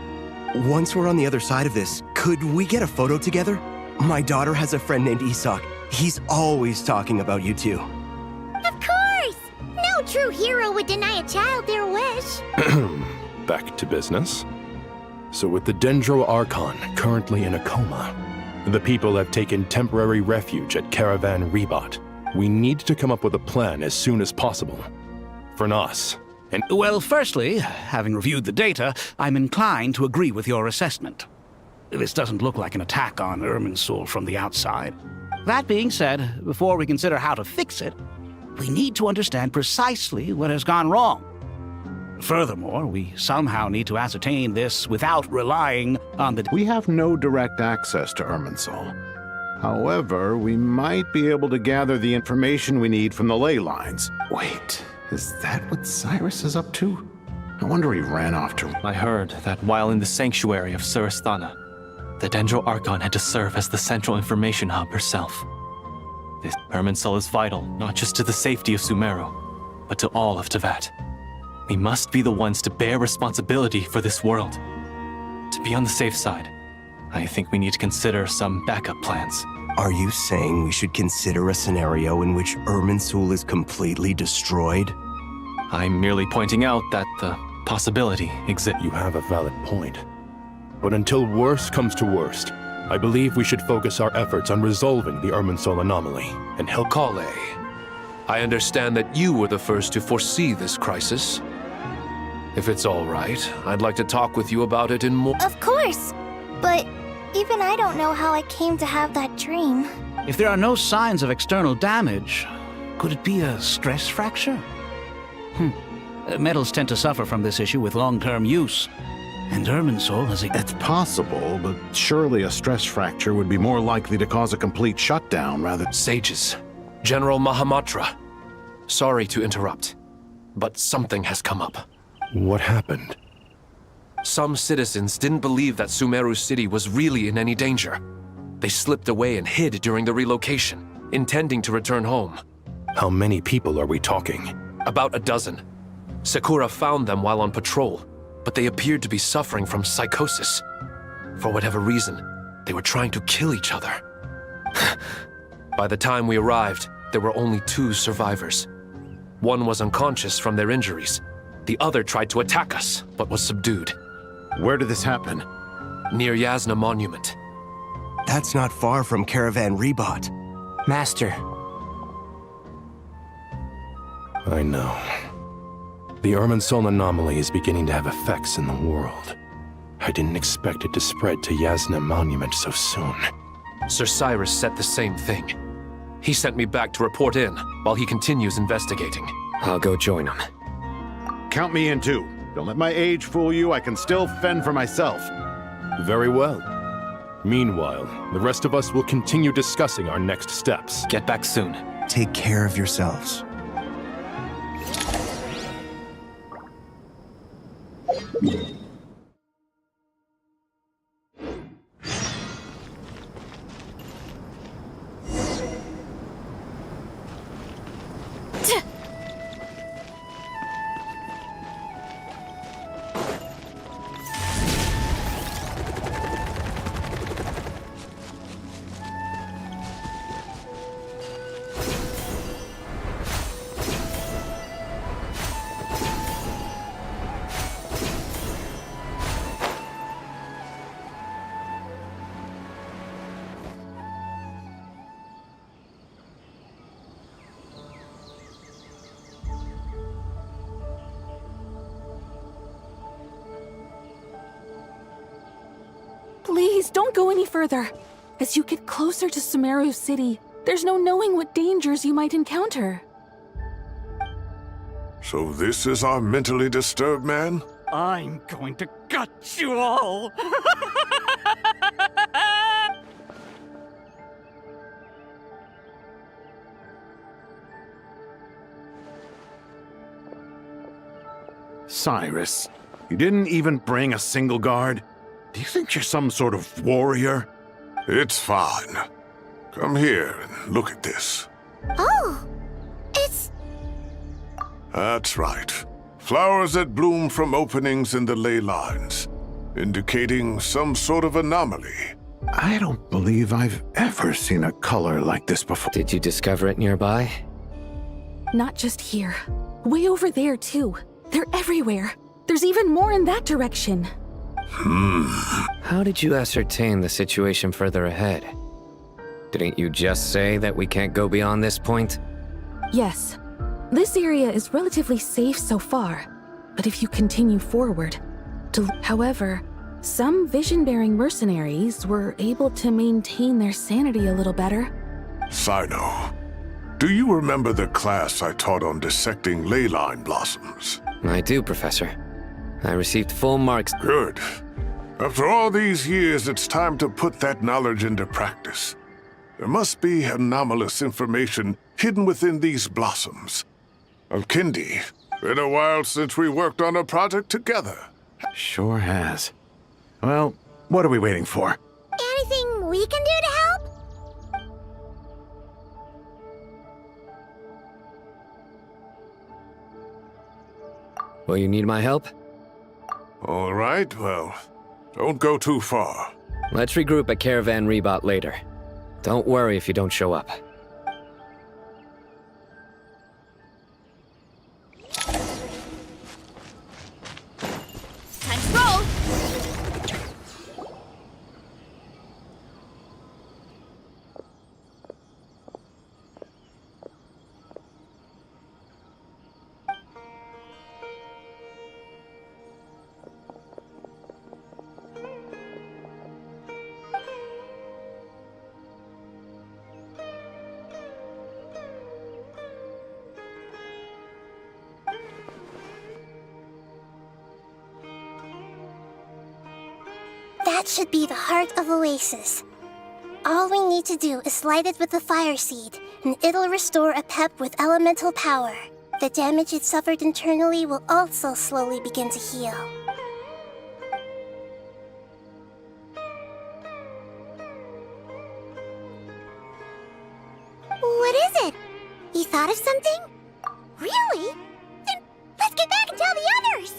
Once we're on the other side of this, could we get a photo together? My daughter has a friend named Isak. He's always talking about you two. Of course! No true hero would deny a child their wish. Back to business. So with the Dendro Archon currently in a coma, the people have taken temporary refuge at Caravan Rebot. We need to come up with a plan as soon as possible. For Nas. And well, firstly, having reviewed the data, I'm inclined to agree with your assessment. This doesn't look like an attack on Irminsul from the outside. That being said, before we consider how to fix it, we need to understand precisely what has gone wrong. Furthermore, we somehow need to ascertain this without relying on the... We have no direct access to Irminsul. However, we might be able to gather the information we need from the ley lines. Wait, is that what Cyrus is up to? No wonder he ran off to... I heard that while in the sanctuary of Surasthana, the Dendro Archon had to serve as the central information hub herself. This Irminsul is vital, not just to the safety of Sumeru, but to all of Teyvat. We must be the ones to bear responsibility for this world. To be on the safe side, I think we need to consider some backup plans. Are you saying we should consider a scenario in which Irminsul is completely destroyed? I'm merely pointing out that the possibility exists. You have a valid point. But until worst comes to worst, I believe we should focus our efforts on resolving the Irminsul anomaly and help... Kale, I understand that you were the first to foresee this crisis. If it's all right, I'd like to talk with you about it in more... Of course! But even I don't know how I came to have that dream. If there are no signs of external damage, could it be a stress fracture? Metals tend to suffer from this issue with long-term use. And Irminsul has a... It's possible, but surely a stress fracture would be more likely to cause a complete shutdown rather... Sages. General Mahamatra. Sorry to interrupt, but something has come up. What happened? Some citizens didn't believe that Sumeru City was really in any danger. They slipped away and hid during the relocation, intending to return home. How many people are we talking? About a dozen. Sakura found them while on patrol, but they appeared to be suffering from psychosis. For whatever reason, they were trying to kill each other. By the time we arrived, there were only 2 survivors. One was unconscious from their injuries, The other tried to attack us, but was subdued. Where did this happen? Near Yasna Monument. That's not far from Caravan Rebot. Master. I know. The Irminsul anomaly is beginning to have effects in the world. I didn't expect it to spread to Yasna Monument so soon. Sir Cyrus said the same thing. He sent me back to report in, while he continues investigating. I'll go join him. Count me in too. Don't let my age fool you, I can still fend for myself. Very well. Meanwhile, the rest of us will continue discussing our next steps. Get back soon. Take care of yourselves. Please, don't go any further. As you get closer to Sumeru City, there's no knowing what dangers you might encounter. So this is our mentally disturbed man? I'm going to gut you all! Cyrus, you didn't even bring a single guard? Do you think you're some sort of warrior? It's fine. Come here and look at this. Oh, it's... That's right. Flowers that bloom from openings in the ley lines, indicating some sort of anomaly. I don't believe I've ever seen a color like this before. Did you discover it nearby? Not just here. Way over there, too. They're everywhere. There's even more in that direction. How did you ascertain the situation further ahead? Didn't you just say that we can't go beyond this point? Yes. This area is relatively safe so far, but if you continue forward... However, some vision-bearing mercenaries were able to maintain their sanity a little better. Sino, do you remember the class I taught on dissecting ley line blossoms? I do, Professor. I received full marks. Good. After all these years, it's time to put that knowledge into practice. There must be anomalous information hidden within these blossoms. Alkindi, been a while since we worked on a project together. Sure has. Well, what are we waiting for? Anything we can do to help? Will you need my help? All right, well, don't go too far. Let's regroup at Caravan Rebot later. Don't worry if you don't show up. Time to roll! That should be the heart of Oasis. All we need to do is light it with the fire seed, and it'll restore a pep with elemental power. The damage it suffered internally will also slowly begin to heal. What is it? You thought of something? Really? Then let's get back and tell the others!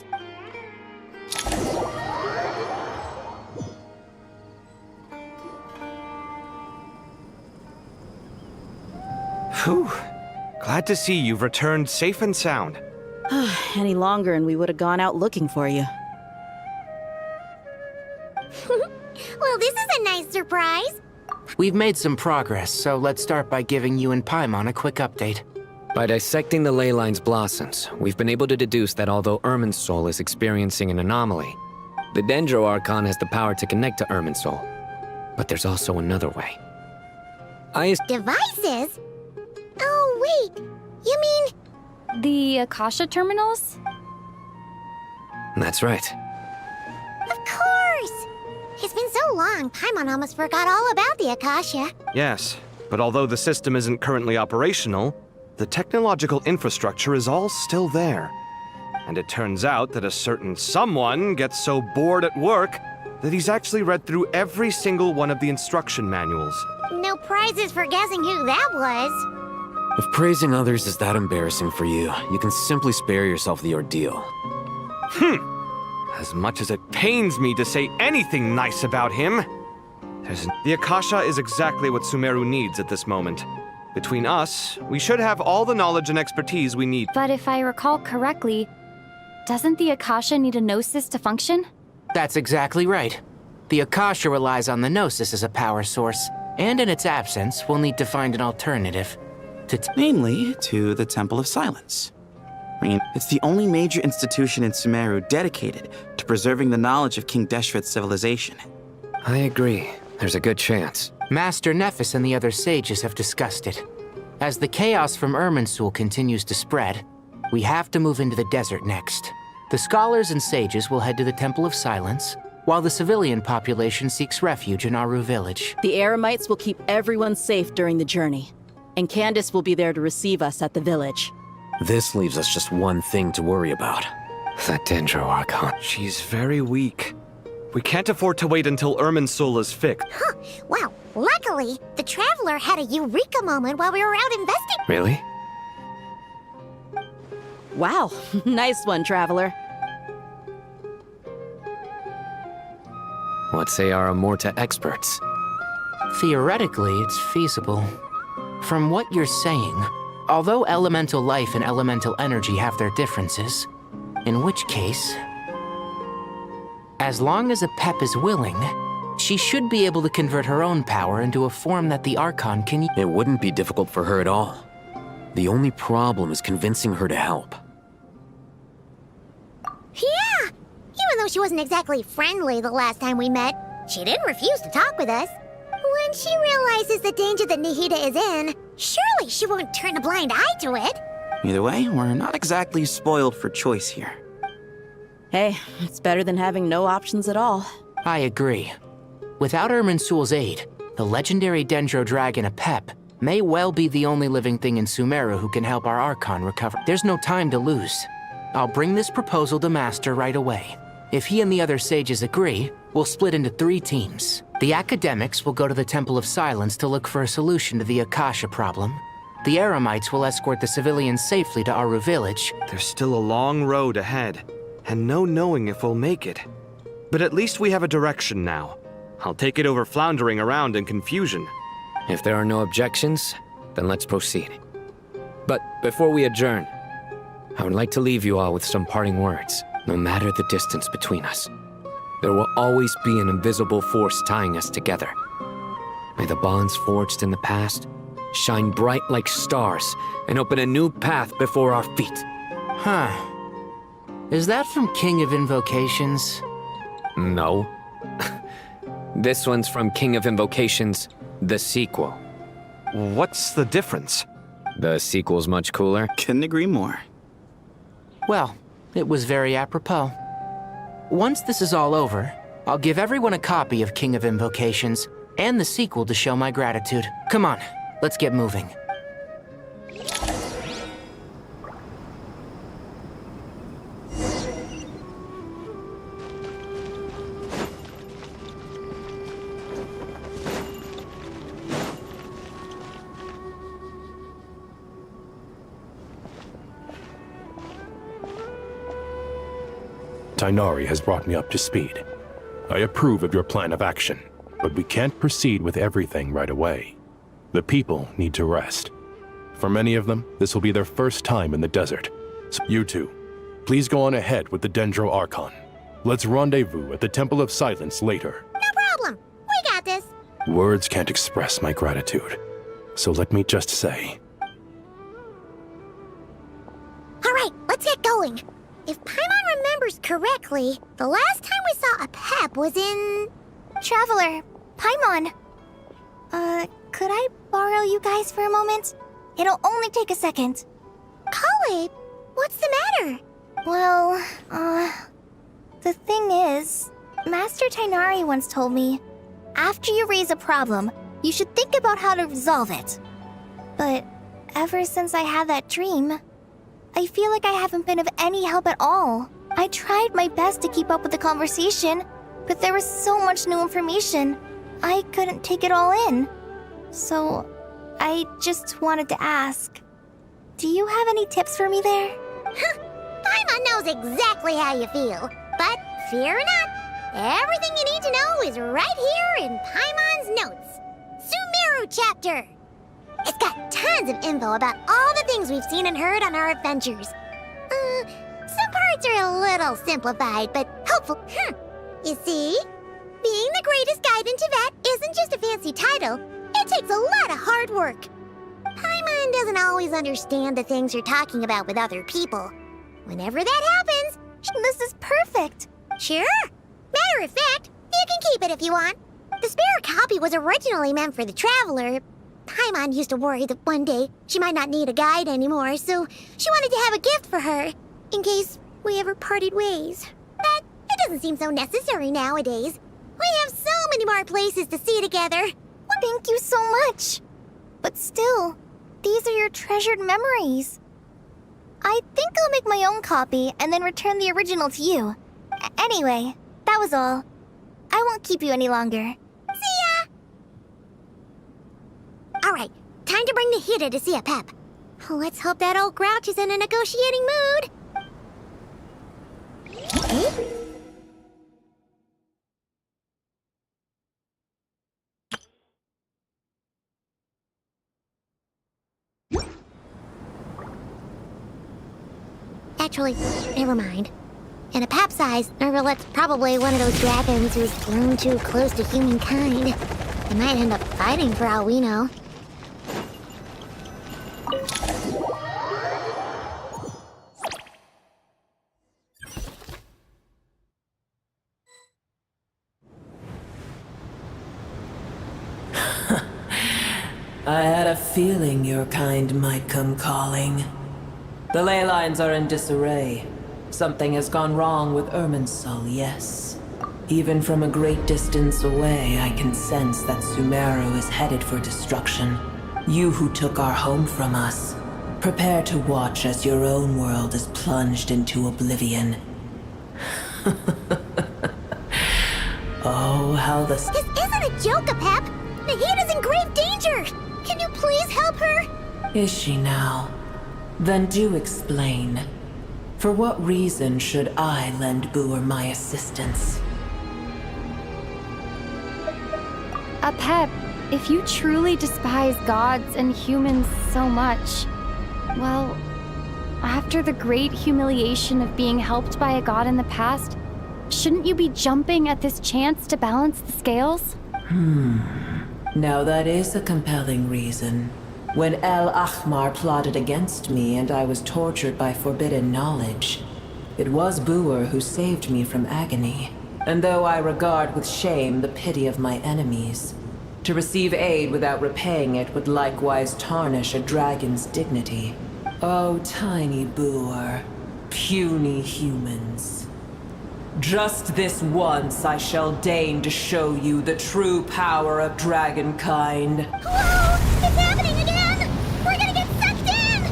Whew. Glad to see you've returned safe and sound. Any longer and we would have gone out looking for you. Well, this is a nice surprise. We've made some progress, so let's start by giving you and Paimon a quick update. By dissecting the ley line's blossoms, we've been able to deduce that although Irminsul is experiencing an anomaly, the Dendro Archon has the power to connect to Irminsul. But there's also another way. Devices? Oh, wait. You mean... The Akasha terminals? That's right. Of course! It's been so long, Paimon almost forgot all about the Akasha. Yes, but although the system isn't currently operational, the technological infrastructure is all still there. And it turns out that a certain someone gets so bored at work that he's actually read through every single one of the instruction manuals. No prizes for guessing who that was. If praising others is that embarrassing for you, you can simply spare yourself the ordeal. As much as it pains me to say anything nice about him, the Akasha is exactly what Sumeru needs at this moment. Between us, we should have all the knowledge and expertise we need. But if I recall correctly, doesn't the Akasha need a gnosis to function? That's exactly right. The Akasha relies on the gnosis as a power source, and in its absence, we'll need to find an alternative. Namely, to the Temple of Silence. I mean, it's the only major institution in Sumeru dedicated to preserving the knowledge of King Deshret's civilization. I agree. There's a good chance. Master Nephis and the other sages have discussed it. As the chaos from Irminsul continues to spread, we have to move into the desert next. The scholars and sages will head to the Temple of Silence, while the civilian population seeks refuge in Aru village. The Eremites will keep everyone safe during the journey, and Candace will be there to receive us at the village. This leaves us just one thing to worry about. That Dendro Archon. She's very weak. We can't afford to wait until Irminsul is fixed. Huh. Well, luckily, the Traveler had a eureka moment while we were out investigating. Really? Wow, nice one, Traveler. What say our Amorta experts? Theoretically, it's feasible. From what you're saying, although elemental life and elemental energy have their differences, in which case, as long as Apep is willing, she should be able to convert her own power into a form that the Archon can use. It wouldn't be difficult for her at all. The only problem is convincing her to help. Yeah! Even though she wasn't exactly friendly the last time we met, she didn't refuse to talk with us. When she realizes the danger that Nihida is in, surely she won't turn a blind eye to it. Either way, we're not exactly spoiled for choice here. Hey, it's better than having no options at all. I agree. Without Irminsul's aid, the legendary Dendro Dragon Apep may well be the only living thing in Sumeru who can help our Archon recover. There's no time to lose. I'll bring this proposal to Master right away. If he and the other sages agree, we'll split into 3 teams. The academics will go to the Temple of Silence to look for a solution to the Akasha problem. The Eremites will escort the civilians safely to Aru village. There's still a long road ahead, and no knowing if we'll make it. But at least we have a direction now. I'll take it over floundering around in confusion. If there are no objections, then let's proceed. But before we adjourn, I would like to leave you all with some parting words. No matter the distance between us, there will always be an invisible force tying us together. May the bonds forged in the past shine bright like stars and open a new path before our feet. Huh. Is that from King of Invocations? No. This one's from King of Invocations, the sequel. What's the difference? The sequel's much cooler. Couldn't agree more. Well, it was very apropos. Once this is all over, I'll give everyone a copy of King of Invocations and the sequel to show my gratitude. Come on, let's get moving. Tighnari has brought me up to speed. I approve of your plan of action, but we can't proceed with everything right away. The people need to rest. For many of them, this will be their first time in the desert. So you two, Please go on ahead with the Dendro Archon. Let's rendezvous at the Temple of Silence later. No problem. We got this. Words can't express my gratitude. So let me just say... Alright, let's get going. If Paimon remembers correctly, the last time we saw a Pep was in... Traveler, Paimon. Could I borrow you guys for a moment? It'll only take a second. Kale, what's the matter? Well, the thing is, Master Tainari once told me, after you raise a problem, you should think about how to resolve it. But ever since I had that dream, I feel like I haven't been of any help at all. I tried my best to keep up with the conversation, but there was so much new information, I couldn't take it all in. So, I just wanted to ask, do you have any tips for me there? Paimon knows exactly how you feel, but fear not, everything you need to know is right here in Paimon's notes. Sumeru chapter! It's got tons of info about all the things we've seen and heard on our adventures. Some parts are a little simplified, but helpful. You see? Being the greatest guide in Tibet isn't just a fancy title. It takes a lot of hard work. Paimon doesn't always understand the things you're talking about with other people. Whenever that happens, this is perfect. Sure. Matter of fact, you can keep it if you want. The spare copy was originally meant for the Traveler. Paimon used to worry that one day she might not need a guide anymore, so she wanted to have a gift for her, in case we ever parted ways. But it doesn't seem so necessary nowadays. We have so many more places to see together. Well, thank you so much. But still, these are your treasured memories. I think I'll make my own copy and then return the original to you. Anyway, that was all. I won't keep you any longer. See ya! Alright, time to bring the Hida to see a Pep. Let's hope that old grouch is in a negotiating mood. Actually, never mind. In a Pep size, Nervalet's probably one of those dragons who's grown too close to humankind. They might end up fighting for all we know. I had a feeling your kind might come calling. The ley lines are in disarray. Something has gone wrong with Irminsul, yes. Even from a great distance away, I can sense that Sumeru is headed for destruction. You who took our home from us, prepare to watch as your own world is plunged into oblivion. Oh, how the... This isn't a joke, Pep! Nahida's in grave danger! Can you please help her? Is she now? Then do explain. For what reason should I lend Boer my assistance? Pep, if you truly despise gods and humans so much, well, after the great humiliation of being helped by a god in the past, shouldn't you be jumping at this chance to balance the scales? Now that is a compelling reason. When El Ahmar plotted against me and I was tortured by forbidden knowledge, it was Boer who saved me from agony. And though I regard with shame the pity of my enemies, to receive aid without repaying it would likewise tarnish a dragon's dignity. Oh, tiny Boer, puny humans. Just this once I shall deign to show you the true power of dragonkind. Whoa! It's happening again! We're gonna get sucked in!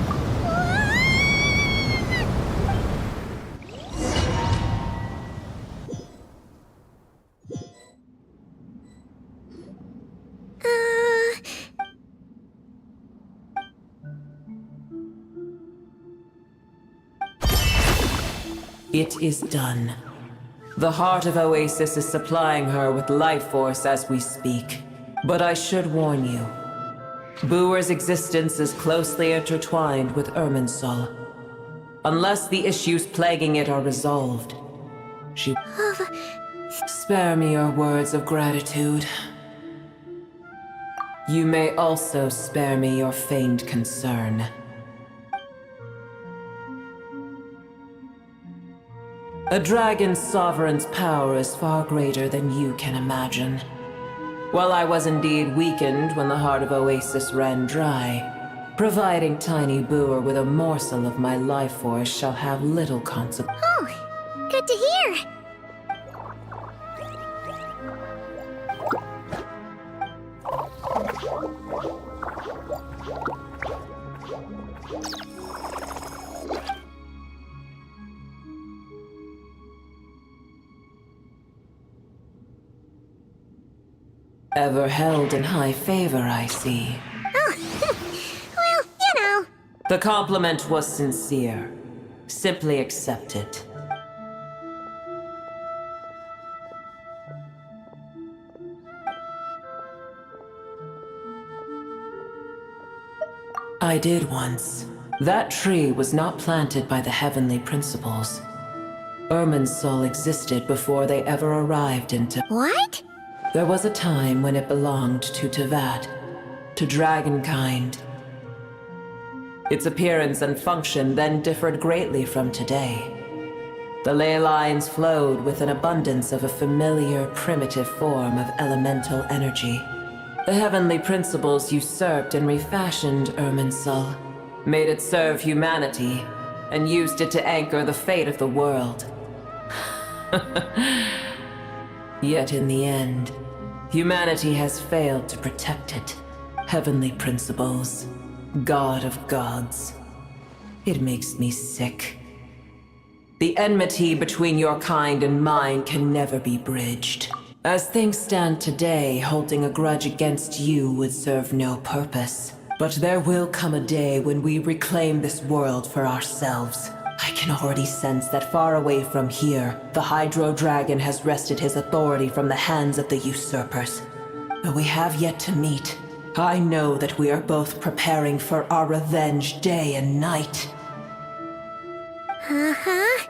It is done. The heart of Oasis is supplying her with life force as we speak. But I should warn you. Boer's existence is closely intertwined with Irminsul. Unless the issues plaguing it are resolved. Spare me your words of gratitude. You may also spare me your feigned concern. A dragon's sovereign's power is far greater than you can imagine. While I was indeed weakened when the heart of Oasis ran dry, providing Tiny Booer with a morsel of my life force shall have little consequence. Oh, good to hear. Ever held in high favor, I see. Oh, well, you know. The compliment was sincere. Simply accept it. I did once. That tree was not planted by the heavenly principles. Irminsul existed before they ever arrived into— What? There was a time when it belonged to Tevat, to dragonkind. Its appearance and function then differed greatly from today. The ley lines flowed with an abundance of a familiar, primitive form of elemental energy. The heavenly principles usurped and refashioned Irminsul, made it serve humanity, and used it to anchor the fate of the world. Yet in the end, humanity has failed to protect it. Heavenly principles, God of gods. It makes me sick. The enmity between your kind and mine can never be bridged. As things stand today, holding a grudge against you would serve no purpose. But there will come a day when we reclaim this world for ourselves. I can already sense that far away from here, the Hydro Dragon has wrested his authority from the hands of the usurpers. But we have yet to meet. I know that we are both preparing for our revenge day and night. Uh-huh.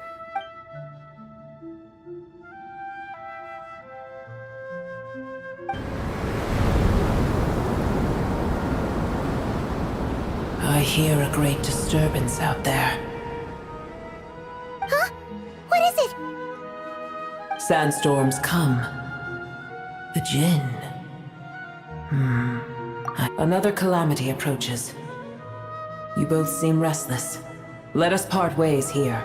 I hear a great disturbance out there. Huh? What is it? Sandstorms come. The Jinn. Another calamity approaches. You both seem restless. Let us part ways here.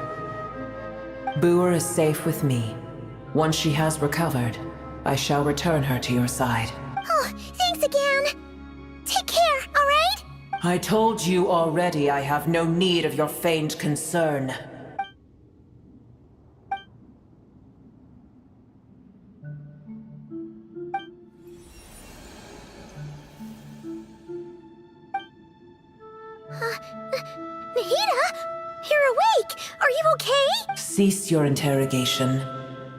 Booer is safe with me. Once she has recovered, I shall return her to your side. Oh, thanks again. Take care, all right? I told you already I have no need of your feigned concern. Nahida? You're awake! Are you okay? Cease your interrogation.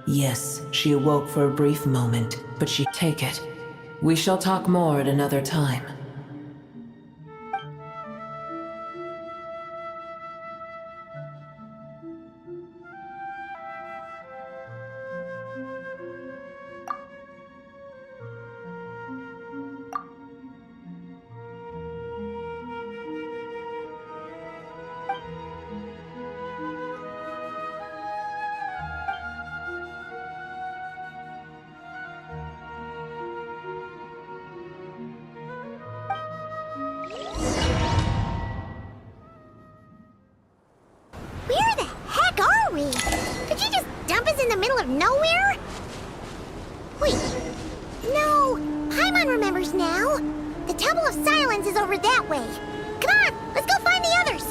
Yes, she awoke for a brief moment, but take it. We shall talk more at another time. Where the heck are we? Did you just dump us in the middle of nowhere? Wait. No, Paimon remembers now. The Temple of Silence is over that way. Come on, let's go find the others.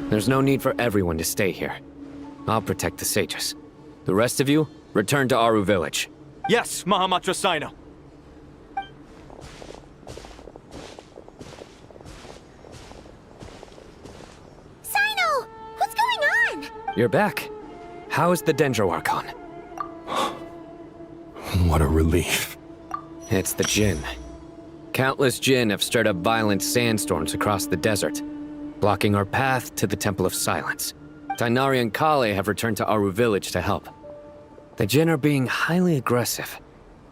There's no need for everyone to stay here. I'll protect the sages. The rest of you, return to Aru village. Yes, Mahamatra Sino. Sino! What's going on? You're back. How is the Dendro Archon? What a relief. It's the Jinn. Countless Jinn have stirred up violent sandstorms across the desert, blocking our path to the Temple of Silence. Tainari and Kale have returned to Aru village to help. The Jinn are being highly aggressive,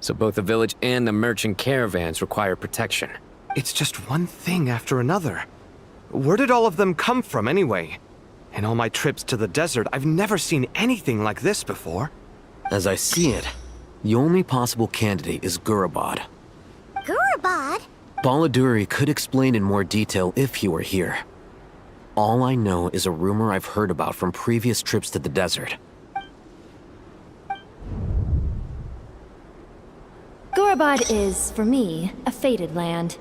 so both the village and the merchant caravans require protection. It's just one thing after another. Where did all of them come from anyway? In all my trips to the desert, I've never seen anything like this before. As I see it, the only possible candidate is Gurabad. Gurabad? Baladuri could explain in more detail if he were here. All I know is a rumor I've heard about from previous trips to the desert. Gurabad is, for me, a fated land.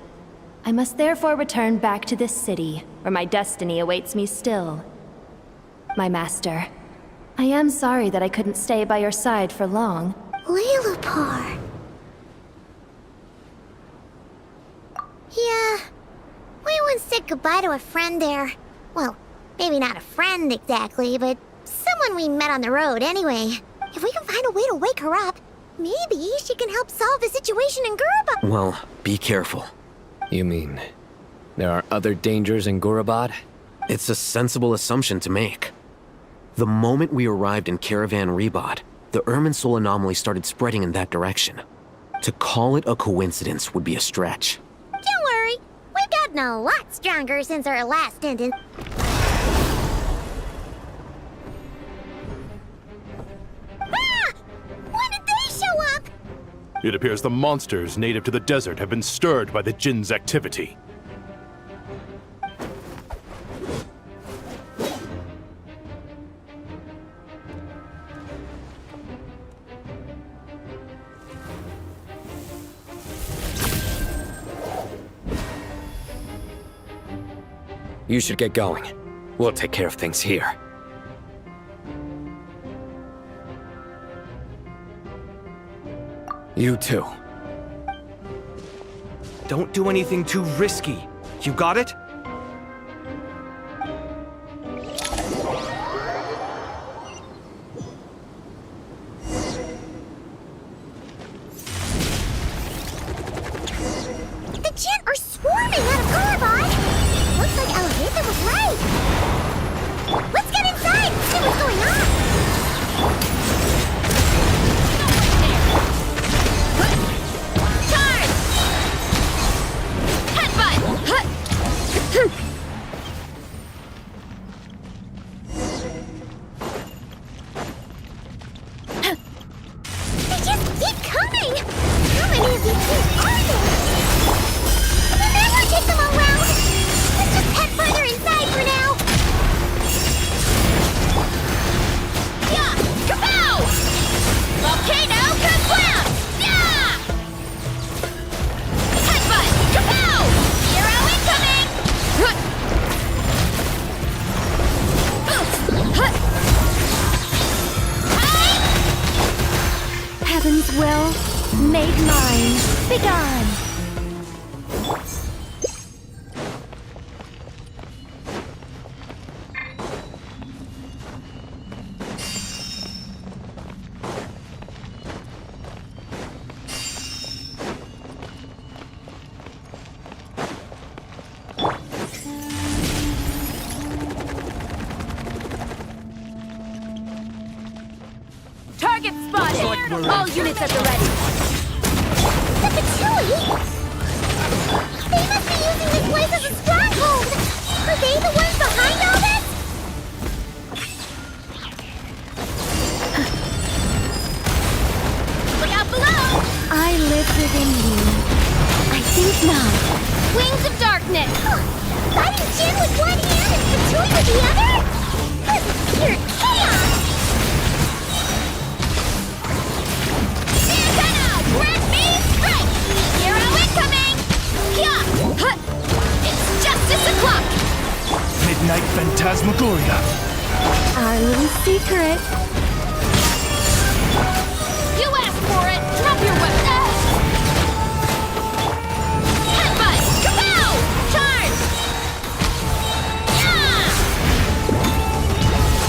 I must therefore return back to this city, where my destiny awaits me still. My master, I am sorry that I couldn't stay by your side for long. Lilipar. Yeah, we once said goodbye to a friend there. Well, maybe not a friend exactly, but someone we met on the road anyway. If we can find a way to wake her up, maybe she can help solve the situation in Gurabad. Well, be careful. You mean, there are other dangers in Gurabad? It's a sensible assumption to make. The moment we arrived in Caravan Rebod, the Irminsul anomaly started spreading in that direction. To call it a coincidence would be a stretch. Don't worry, we've gotten a lot stronger since our last stint. Ah! When did they show up? It appears the monsters native to the desert have been stirred by the Jinn's activity. You should get going. We'll take care of things here. You too. Don't do anything too risky. You got it? The Jinn are swarming out of Gurabad! Looks like Alhita was right. Let's get inside and see what's going on. Charge! Headbutt! They just keep coming! How many of these things are there? We'll never take them all round! Let's just head further inside for now! Yeah! Kapow! Volcano Kablam! Yeah! Headbutt! Kapow! Hero incoming! Heaven's will, made mine, begone! Target spotted! All units at the ready. The Patchouli! They must be using this place as a stronghold! Are they the ones behind all this? Look out below! I live within you. I think not. Wings of darkness! Fighting Jin with one hand and Patchouli with the other? This is pure chaos! Grant me strike! Hero incoming! Yeah! It's justice o'clock! Midnight Phantasmagoria! Our little secret. You asked for it! Drop your weapon! Headbutt! Kapow! Charge! Yeah!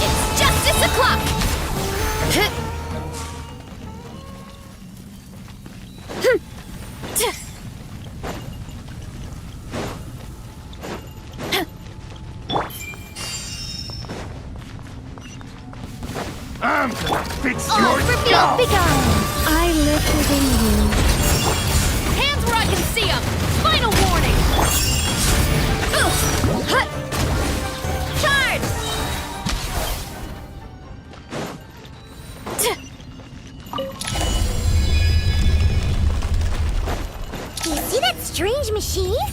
It's justice o'clock! I'm gonna fix Oh, your reveal, skull! begone! I live within you. Hands where I can see them! Final warning! Oof! Hut! Charge! You see that strange machine?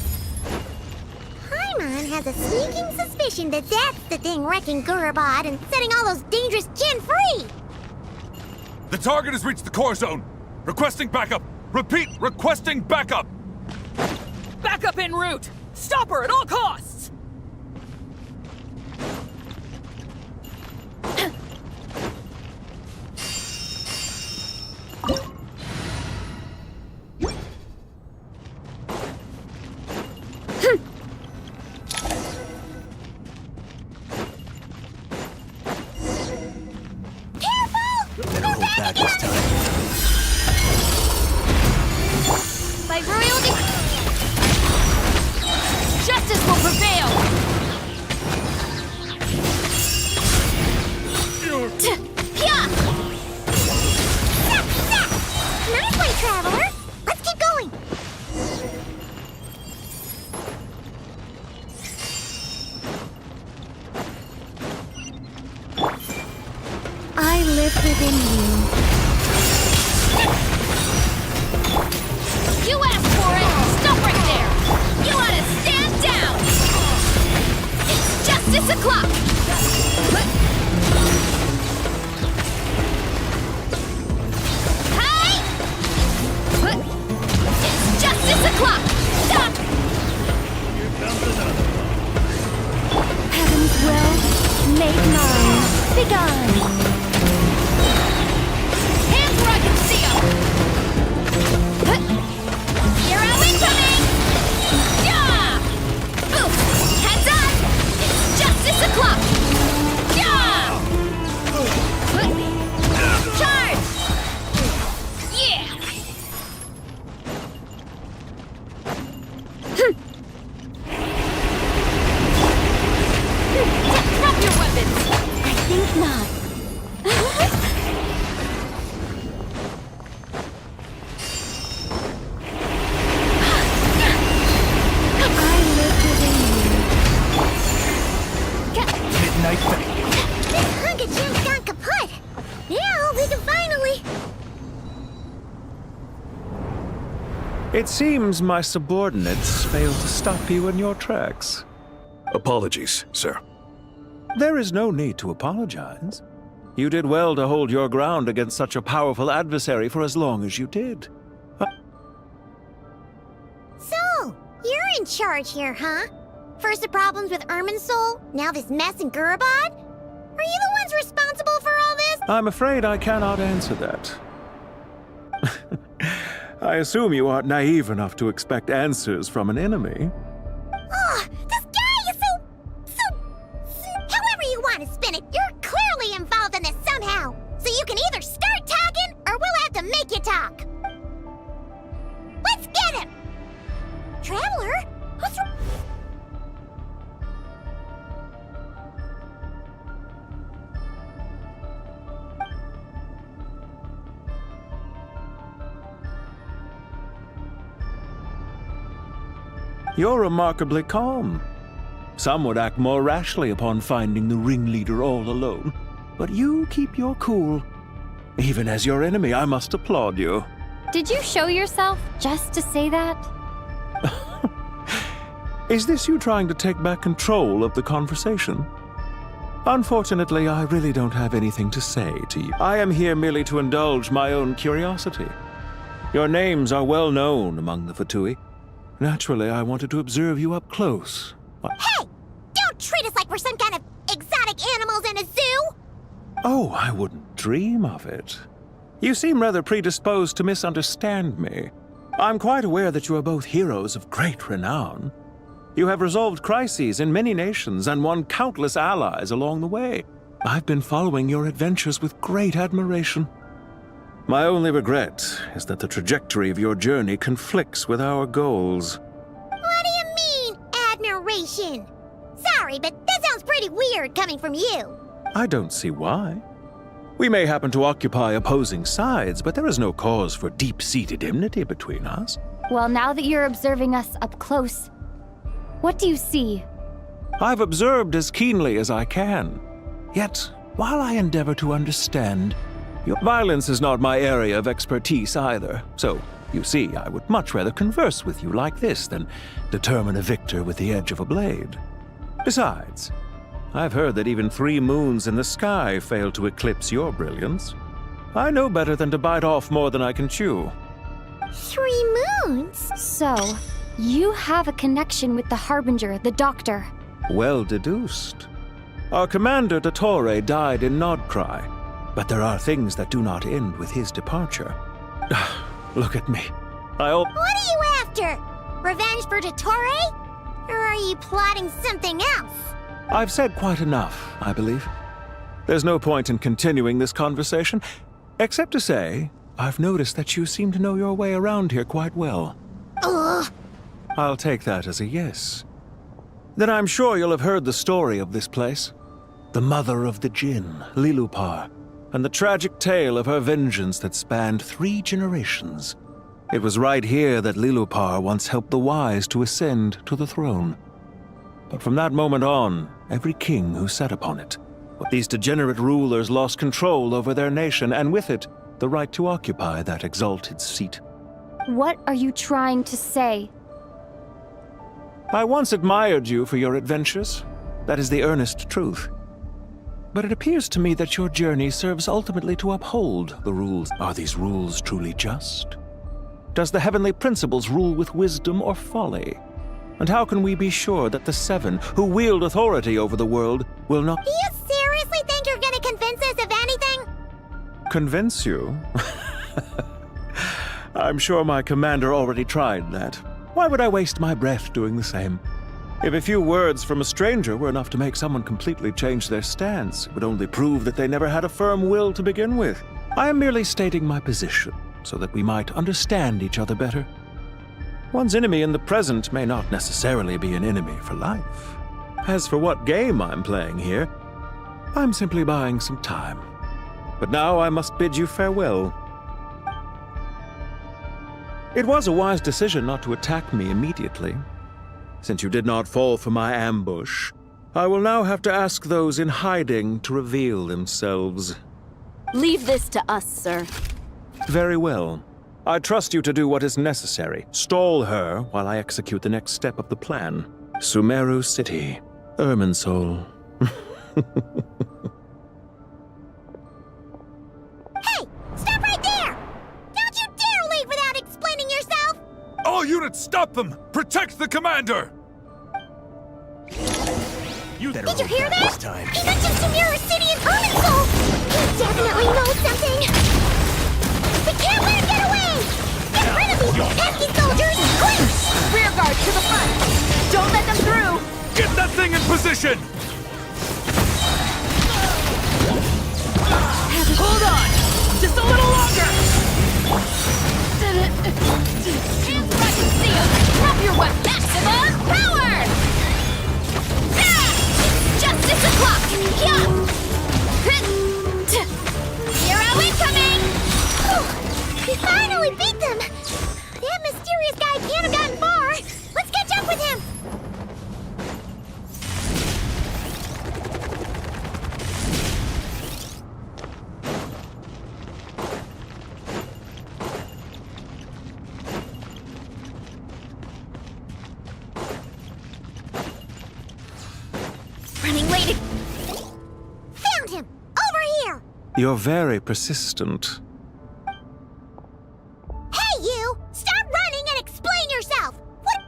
Paimon has a sneaking suspicion that that's the thing wrecking Gurabad and setting all those dangerous Jinn free! The target has reached the core zone. Requesting backup. Repeat, requesting backup. Backup en route! Stop her at all costs! Better hold back this time. By royal justice will prevail! Yeah! Nice way, Traveler! Let's keep going! I live within you. You asked for it! Stop right there! You ought to stand down! It's justice o'clock! Hi! It's justice o'clock! Stop! Heaven's will, make mine. Begone! Hands where I can see them! Hero incoming! Yeah! Oof! Heads up! It's justice o'clock! Yeah! Charge! Yeah! Drop your weapons! I think not. Midnight thing. This hunk of Jinn's gone kaput! Now we can finally... It seems my subordinates failed to stop you in your tracks. Apologies, sir. There is no need to apologize. You did well to hold your ground against such a powerful adversary for as long as you did. So, you're in charge here, huh? First the problems with Irminsul, now this mess in Gurabad? Are you the ones responsible for all this? I'm afraid I cannot answer that. I assume you aren't naive enough to expect answers from an enemy. Oh, this guy is so... However you want to spin it, you're clearly involved in this somehow. So you can either start talking, or we'll have to make you talk. Let's get him! Traveler? What's wrong? You're remarkably calm. Some would act more rashly upon finding the ringleader all alone, but you keep your cool. Even as your enemy, I must applaud you. Did you show yourself just to say that? Is this you trying to take back control of the conversation? Unfortunately, I really don't have anything to say to you. I am here merely to indulge my own curiosity. Your names are well known among the Fatui. Naturally, I wanted to observe you up close. Hey! Don't treat us like we're some kind of exotic animals in a zoo! Oh, I wouldn't dream of it. You seem rather predisposed to misunderstand me. I'm quite aware that you are both heroes of great renown. You have resolved crises in many nations and won countless allies along the way. I've been following your adventures with great admiration. My only regret is that the trajectory of your journey conflicts with our goals. What do you mean, admiration? Sorry, but that sounds pretty weird coming from you. I don't see why. We may happen to occupy opposing sides, but there is no cause for deep-seated enmity between us. Well, now that you're observing us up close, what do you see? I've observed as keenly as I can. Yet, while I endeavor to understand, your violence is not my area of expertise either. So, you see, I would much rather converse with you like this than determine a victor with the edge of a blade. Besides, I've heard that even 3 moons in the sky fail to eclipse your brilliance. I know better than to bite off more than I can chew. 3 moons? So, you have a connection with the Harbinger, the Doctor. Well deduced. Our commander, Dottore, died in Nodcry, but there are things that do not end with his departure. Look at me. What are you after? Revenge for Dottore? Or are you plotting something else? I've said quite enough, I believe. There's no point in continuing this conversation, except to say, I've noticed that you seem to know your way around here quite well. Ugh. I'll take that as a yes. Then I'm sure you'll have heard the story of this place. The mother of the Jinn, Lilupar, and the tragic tale of her vengeance that spanned 3 generations. It was right here that Lilupar once helped the wise to ascend to the throne. But from that moment on, every king who sat upon it, these degenerate rulers lost control over their nation, and with it, the right to occupy that exalted seat. What are you trying to say? I once admired you for your adventures. That is the earnest truth. But it appears to me that your journey serves ultimately to uphold the rules. Are these rules truly just? Does the heavenly principles rule with wisdom or folly? And how can we be sure that the 7 who wield authority over the world will not— Do you seriously think you're gonna convince us of anything? Convince you? I'm sure my commander already tried that. Why would I waste my breath doing the same? If a few words from a stranger were enough to make someone completely change their stance, it would only prove that they never had a firm will to begin with. I am merely stating my position, so that we might understand each other better. One's enemy in the present may not necessarily be an enemy for life. As for what game I'm playing here, I'm simply buying some time. But now I must bid you farewell. It was a wise decision not to attack me immediately. Since you did not fall for my ambush, I will now have to ask those in hiding to reveal themselves. Leave this to us, sir. Very well. I trust you to do what is necessary. Stall her while I execute the next step of the plan. Sumeru City, Irminsul. Hey! Stop right there! Don't you dare leave without explaining yourself! All units, stop them! Protect the commander! Did you hear that? He mentioned Sumeru City and Irminsul! He definitely knows something! We can't let him get away! Get rid of these pesky soldiers! Quick! Rear guard to the front! Don't let them through! Get that thing in position! Hold on! Just a little longer! Hands where I can see 'em! Drop your weapon! Maximum power! Justice o'clock! Hero incoming! We finally beat them! That mysterious guy can't have gotten far! Let's catch up with him! Running late! Found him! Over here! You're very persistent. Hey, you! Stop running and explain yourself! What?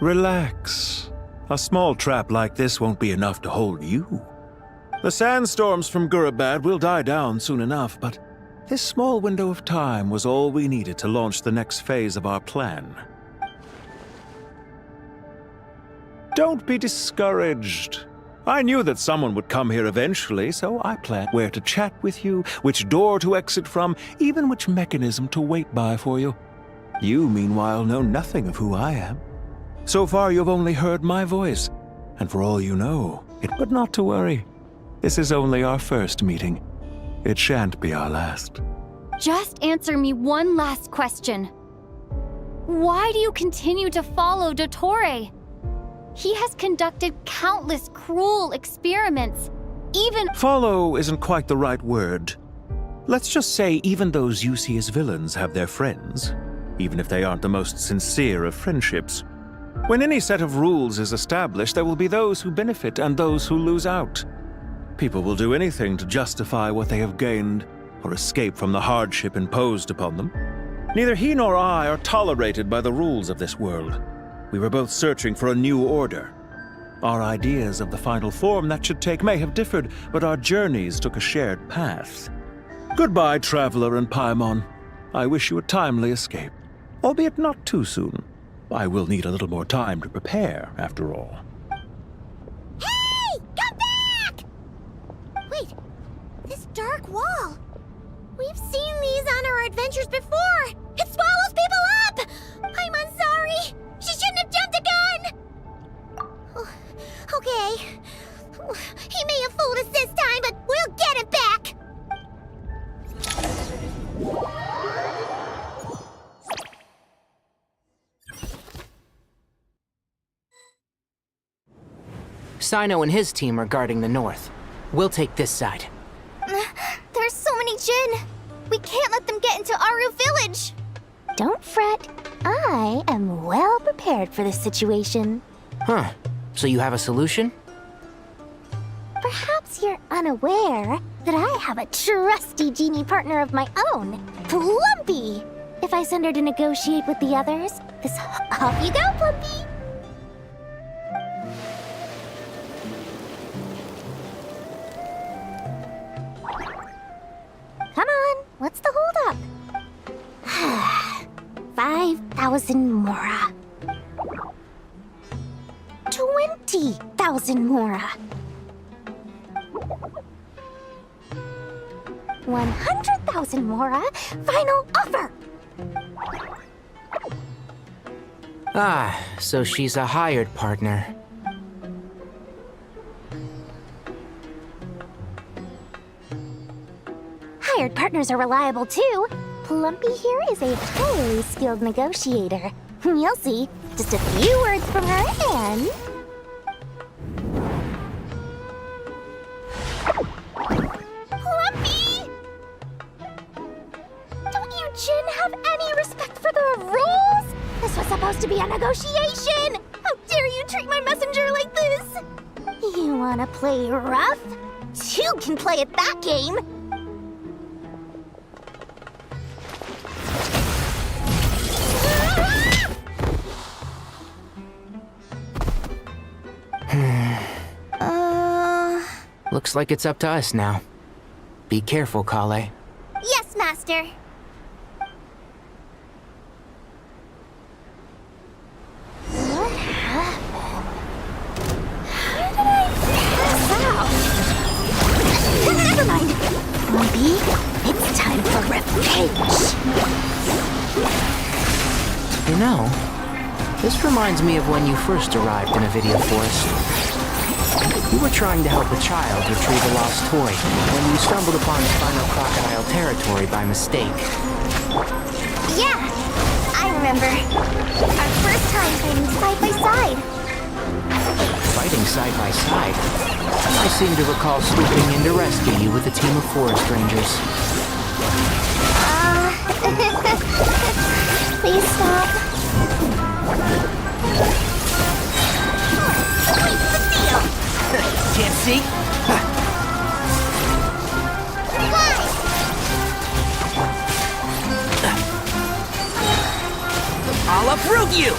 Relax. A small trap like this won't be enough to hold you. The sandstorms from Gurabad will die down soon enough, but this small window of time was all we needed to launch the next phase of our plan. Don't be discouraged. I knew that someone would come here eventually, so I planned where to chat with you, which door to exit from, even which mechanism to wait by for you. You, meanwhile, know nothing of who I am. So far, you've only heard my voice, and for all you know, but not to worry. This is only our first meeting. It shan't be our last. Just answer me one last question. Why do you continue to follow Dottore? He has conducted countless cruel experiments, even— Follow isn't quite the right word. Let's just say even those you see as villains have their friends, even if they aren't the most sincere of friendships. When any set of rules is established, there will be those who benefit and those who lose out. People will do anything to justify what they have gained or escape from the hardship imposed upon them. Neither he nor I are tolerated by the rules of this world. We were both searching for a new order. Our ideas of the final form that should take may have differed, but our journeys took a shared path. Goodbye, Traveler and Paimon. I wish you a timely escape, albeit not too soon. I will need a little more time to prepare, after all. Hey! Come back! Wait, this dark wall. We've seen these on our adventures before. It swallows people up! I'm sorry. She shouldn't have jumped the gun! Oh, okay. He may have fooled us this time, but we'll get it back! Sino and his team are guarding the north. We'll take this side. There's so many Jin. We can't let them get into Aru Village. Don't fret. I am well prepared for this situation. Huh. So you have a solution? Perhaps you're unaware that I have a trusty genie partner of my own, Plumpy. If I send her to negotiate with the others, off you go, Plumpy. Come on, what's the holdup? 5,000 mora. 20,000 mora. 100,000 mora. Final offer. Ah, so she's a hired partner. Hired partners are reliable too. Plumpy here is a highly skilled negotiator. You'll see. Just a few words from her and... Plumpy! Don't you Jin have any respect for the rules? This was supposed to be a negotiation! How dare you treat my messenger like this? You wanna play rough? Two can play at that game! Looks like it's up to us now. Be careful, Kale. Yes, Master. What happened? How did I pass out? Never mind. Maybe it's time for revenge. You know, this reminds me of when you first arrived in a video forest. You were trying to help a child retrieve a lost toy when you stumbled upon Spinal Crocodile territory by mistake. Yeah, I remember. Our first time fighting side by side. Fighting side by side? I seem to recall swooping in to rescue you with a team of forest rangers. Please stop. Can't see? I'll uproot you!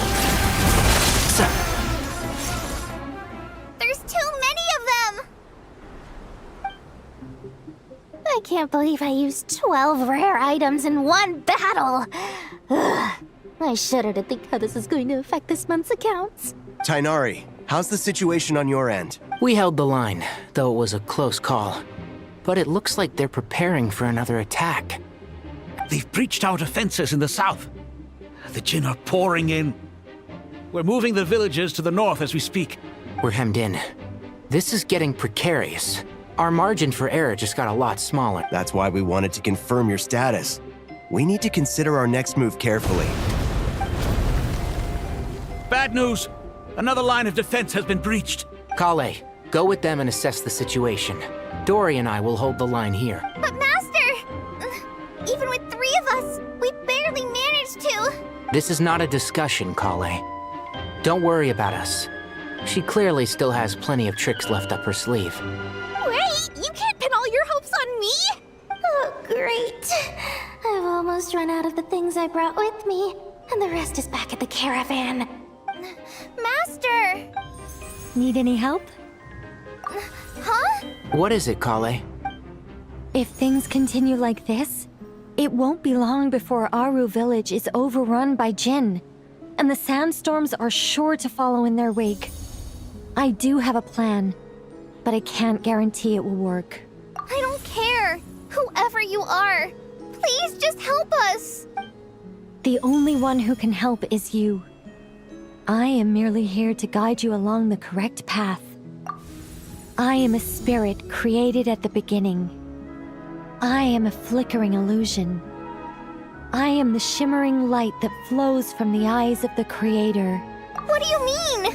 can't believe I used 12 rare items in one battle. Ugh. I shudder to think how this is going to affect this month's accounts. Tainari, how's the situation on your end? We held the line, though it was a close call. But it looks like they're preparing for another attack. They've breached our defenses in the south. The Jinn are pouring in. We're moving the villagers to the north as we speak. We're hemmed in. This is getting precarious. Our margin for error just got a lot smaller. That's why we wanted to confirm your status. We need to consider our next move carefully. Bad news! Another line of defense has been breached. Kale, go with them and assess the situation. Dory and I will hold the line here. But Master! Even with 3 of us, we barely managed to. This is not a discussion, Kale. Don't worry about us. She clearly still has plenty of tricks left up her sleeve. Wait, you can't pin all your hopes on me? Oh, great. I've almost run out of the things I brought with me, and the rest is back at the caravan. Master! Need any help? Huh? What is it, Kale? If things continue like this, it won't be long before Aru village is overrun by Jinn, and the sandstorms are sure to follow in their wake. I do have a plan, but I can't guarantee it will work. I don't care. Whoever you are, please just help us. The only one who can help is you. I am merely here to guide you along the correct path. I am a spirit created at the beginning. I am a flickering illusion. I am the shimmering light that flows from the eyes of the Creator. What do you mean?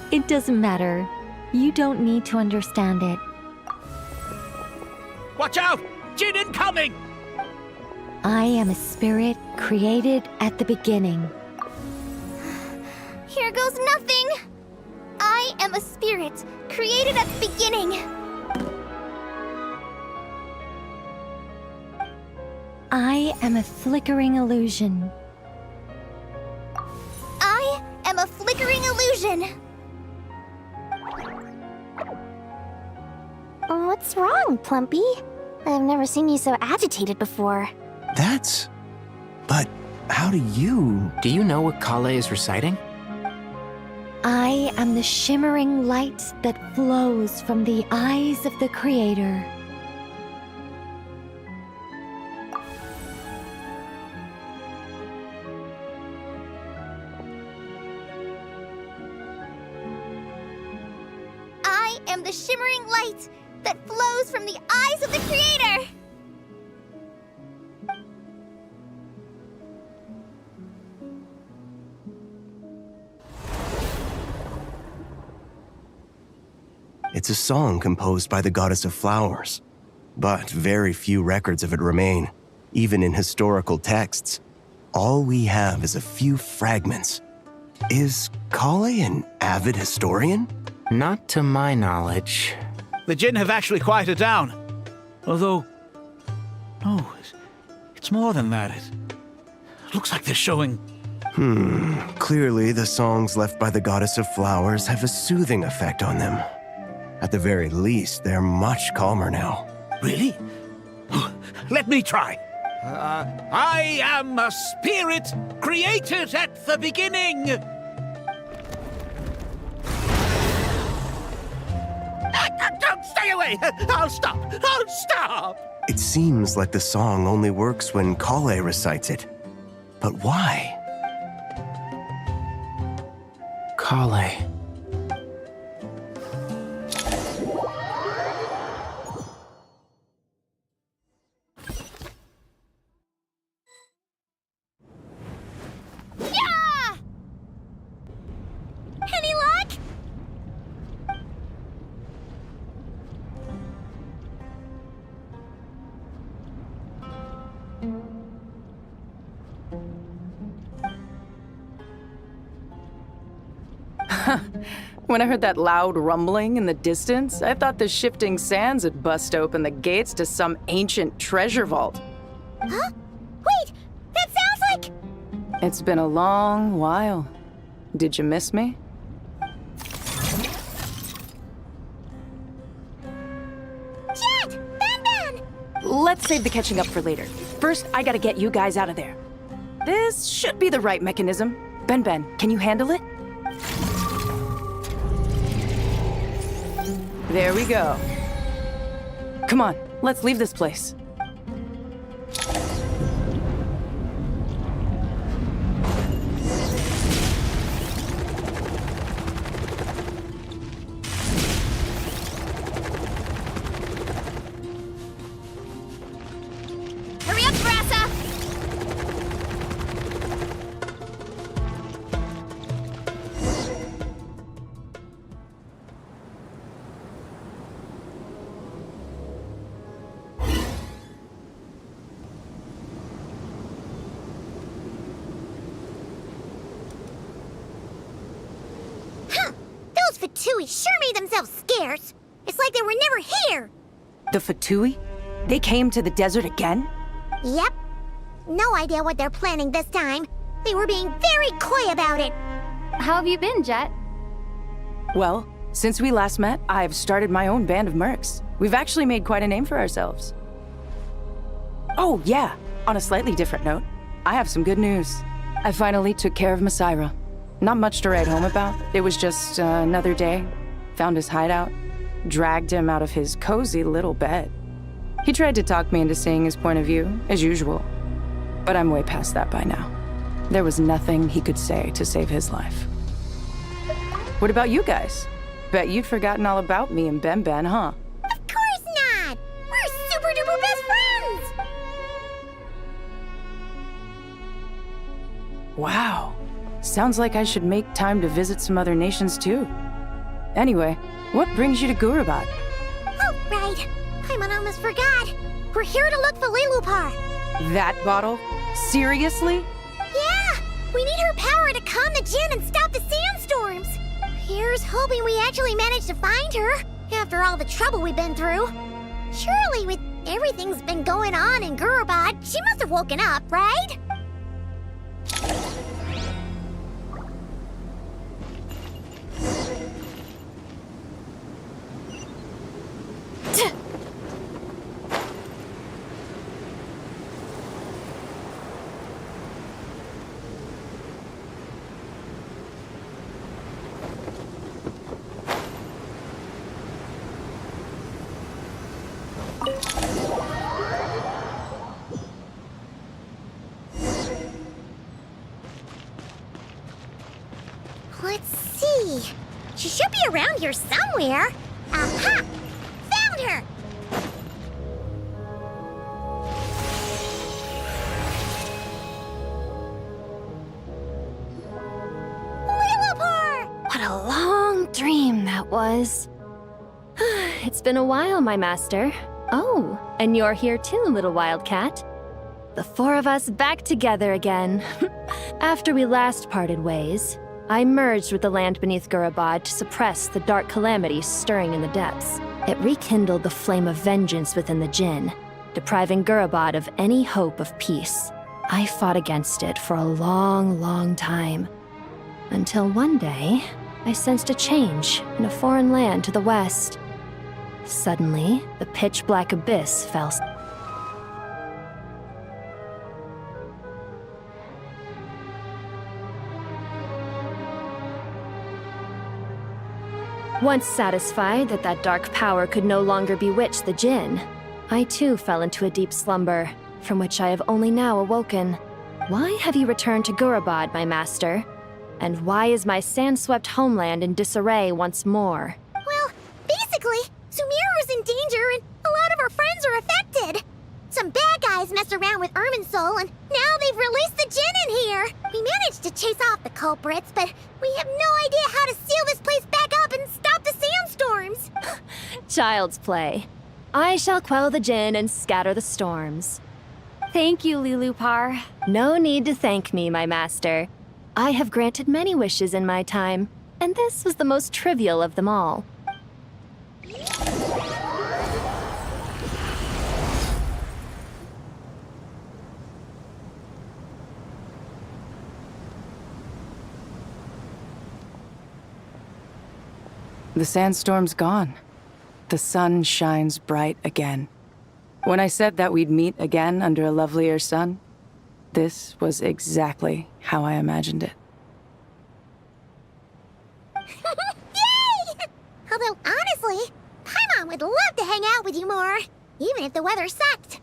It doesn't matter. You don't need to understand it. Watch out! Jinn incoming! I am a spirit created at the beginning. Here goes nothing. I am a spirit created at the beginning. I am a flickering illusion. I am a flickering illusion. What's wrong, Plumpy? I've never seen you so agitated before. But how do you... Do you know what Kale is reciting? I am the shimmering light that flows from the eyes of the Creator. I am the shimmering light that flows from the eyes of the Creator! It's a song composed by the goddess of flowers, but very few records of it remain, even in historical texts. All we have is a few fragments. Is Kale an avid historian? Not to my knowledge. The Jinn have actually quieted down. Although... no, it's more than that. It looks like they're showing... Clearly the songs left by the goddess of flowers have a soothing effect on them. At the very least, they're much calmer now. Really? Let me try. I am a spirit created at the beginning. Don't stay away! I'll stop! I'll stop! It seems like the song only works when Kale recites it. But why? Kale. Any luck? When I heard that loud rumbling in the distance, I thought the shifting sands had bust open the gates to some ancient treasure vault. Huh? Wait! That sounds like... It's been a long while. Did you miss me? let's save the catching up for later. First, I gotta get you guys out of there. This should be the right mechanism. Ben, can you handle it? There we go. Come on, let's leave this place. Hurry up, Brassa! Those Fatui sure made themselves scarce. It's like they were never here. The Fatui? They came to the desert again? Yep. No idea what they're planning this time. They were being very coy about it. How have you been, Jet? Well, since we last met, I've started my own band of mercs. We've actually made quite a name for ourselves. Oh, yeah. On a slightly different note, I have some good news. I finally took care of Masaira. Not much to write home about. It was just another day. Found his hideout. Dragged him out of his cozy little bed. He tried to talk me into seeing his point of view, as usual. But I'm way past that by now. There was nothing he could say to save his life. What about you guys? Bet you'd forgotten all about me and Ben, huh? Of course not! We're super duper best friends! Wow. Sounds like I should make time to visit some other nations too. Anyway, what brings you to Gurabad? Oh, right. I almost forgot. We're here to look for Lilupar. That bottle? Seriously? Yeah! We need her power to calm the Jinn and stop the sandstorms. Here's hoping we actually manage to find her, after all the trouble we've been through. Surely, with everything's been going on in Gurabad, she must have woken up, right? Let's see. She should be around here somewhere. Aha! Found her! Lilupar! What a long dream that was. It's been a while, my master. Oh, and you're here too, little wildcat. The four of us back together again. After we last parted ways, I merged with the land beneath Gurabad to suppress the dark calamities stirring in the depths. It rekindled the flame of vengeance within the Jinn, depriving Gurabad of any hope of peace. I fought against it for a long, long time. Until one day, I sensed a change in a foreign land to the west. Suddenly, the pitch-black abyss fell. Once satisfied that that dark power could no longer bewitch the Jinn, I too fell into a deep slumber, from which I have only now awoken. Why have you returned to Gurabad, my master? And why is my sand-swept homeland in disarray once more? Well, basically, Sumeru's in danger and a lot of our friends are affected. Some bad guys messed around with Irminsul and now they've released the Jinn in here. We managed to chase off the culprits, but we have no idea how to seal this place back up and stop the sandstorms. Child's play. I shall quell the Jinn and scatter the storms. Thank you, Lilupar. No need to thank me, my master. I have granted many wishes in my time, and this was the most trivial of them all. The sandstorm's gone. The sun shines bright again. When I said that we'd meet again under a lovelier sun, this was exactly how I imagined it. Yay! Although, honestly, Paimon would love to hang out with you more, even if the weather sucked.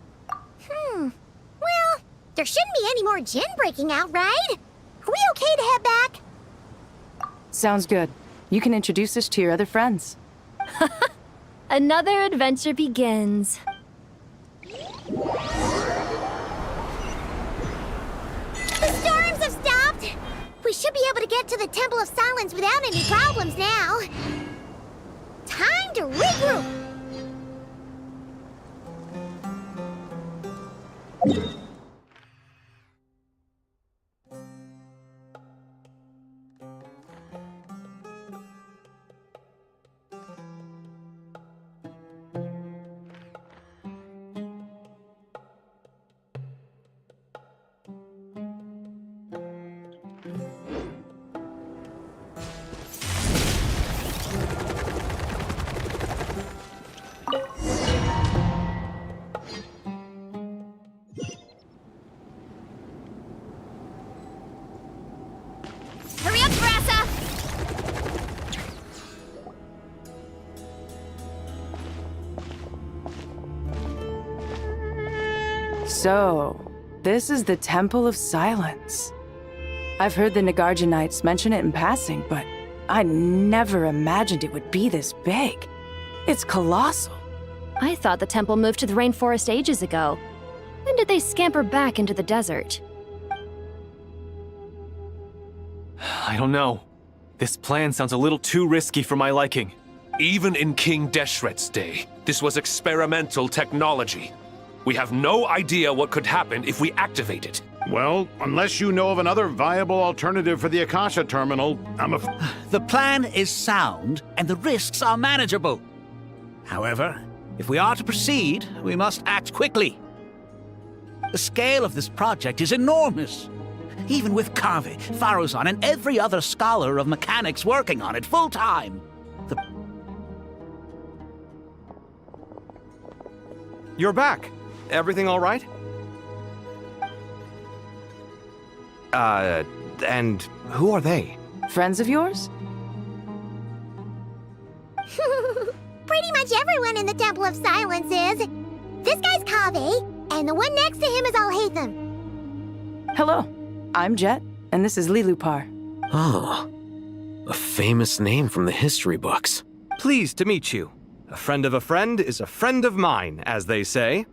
Well, there shouldn't be any more gin breaking out, right? Are we okay to head back? Sounds good. You can introduce us to your other friends. Another adventure begins. The storms have stopped! We should be able to get to the Temple of Silence without any problems now. Time to regroup! Hurry up, Brassa! So, this is the Temple of Silence. I've heard the Nagarjanites mention it in passing, but I never imagined it would be this big. It's colossal. I thought the temple moved to the rainforest ages ago. When did they scamper back into the desert? I don't know. This plan sounds a little too risky for my liking. Even in King Deshret's day, this was experimental technology. We have no idea what could happen if we activate it. Well, unless you know of another viable alternative for the Akasha terminal, The plan is sound, and the risks are manageable. However, if we are to proceed, we must act quickly. The scale of this project is enormous. Even with Kave, Faruzan, and every other scholar of mechanics working on it full-time. You're back. Everything all right? And who are they? Friends of yours? Pretty much everyone in the Temple of Silence is. This guy's Kave, and the one next to him is Alhaitham. Hello, I'm Jet, and this is Lilupar. Oh, a famous name from the history books. Pleased to meet you. A friend of a friend is a friend of mine, as they say.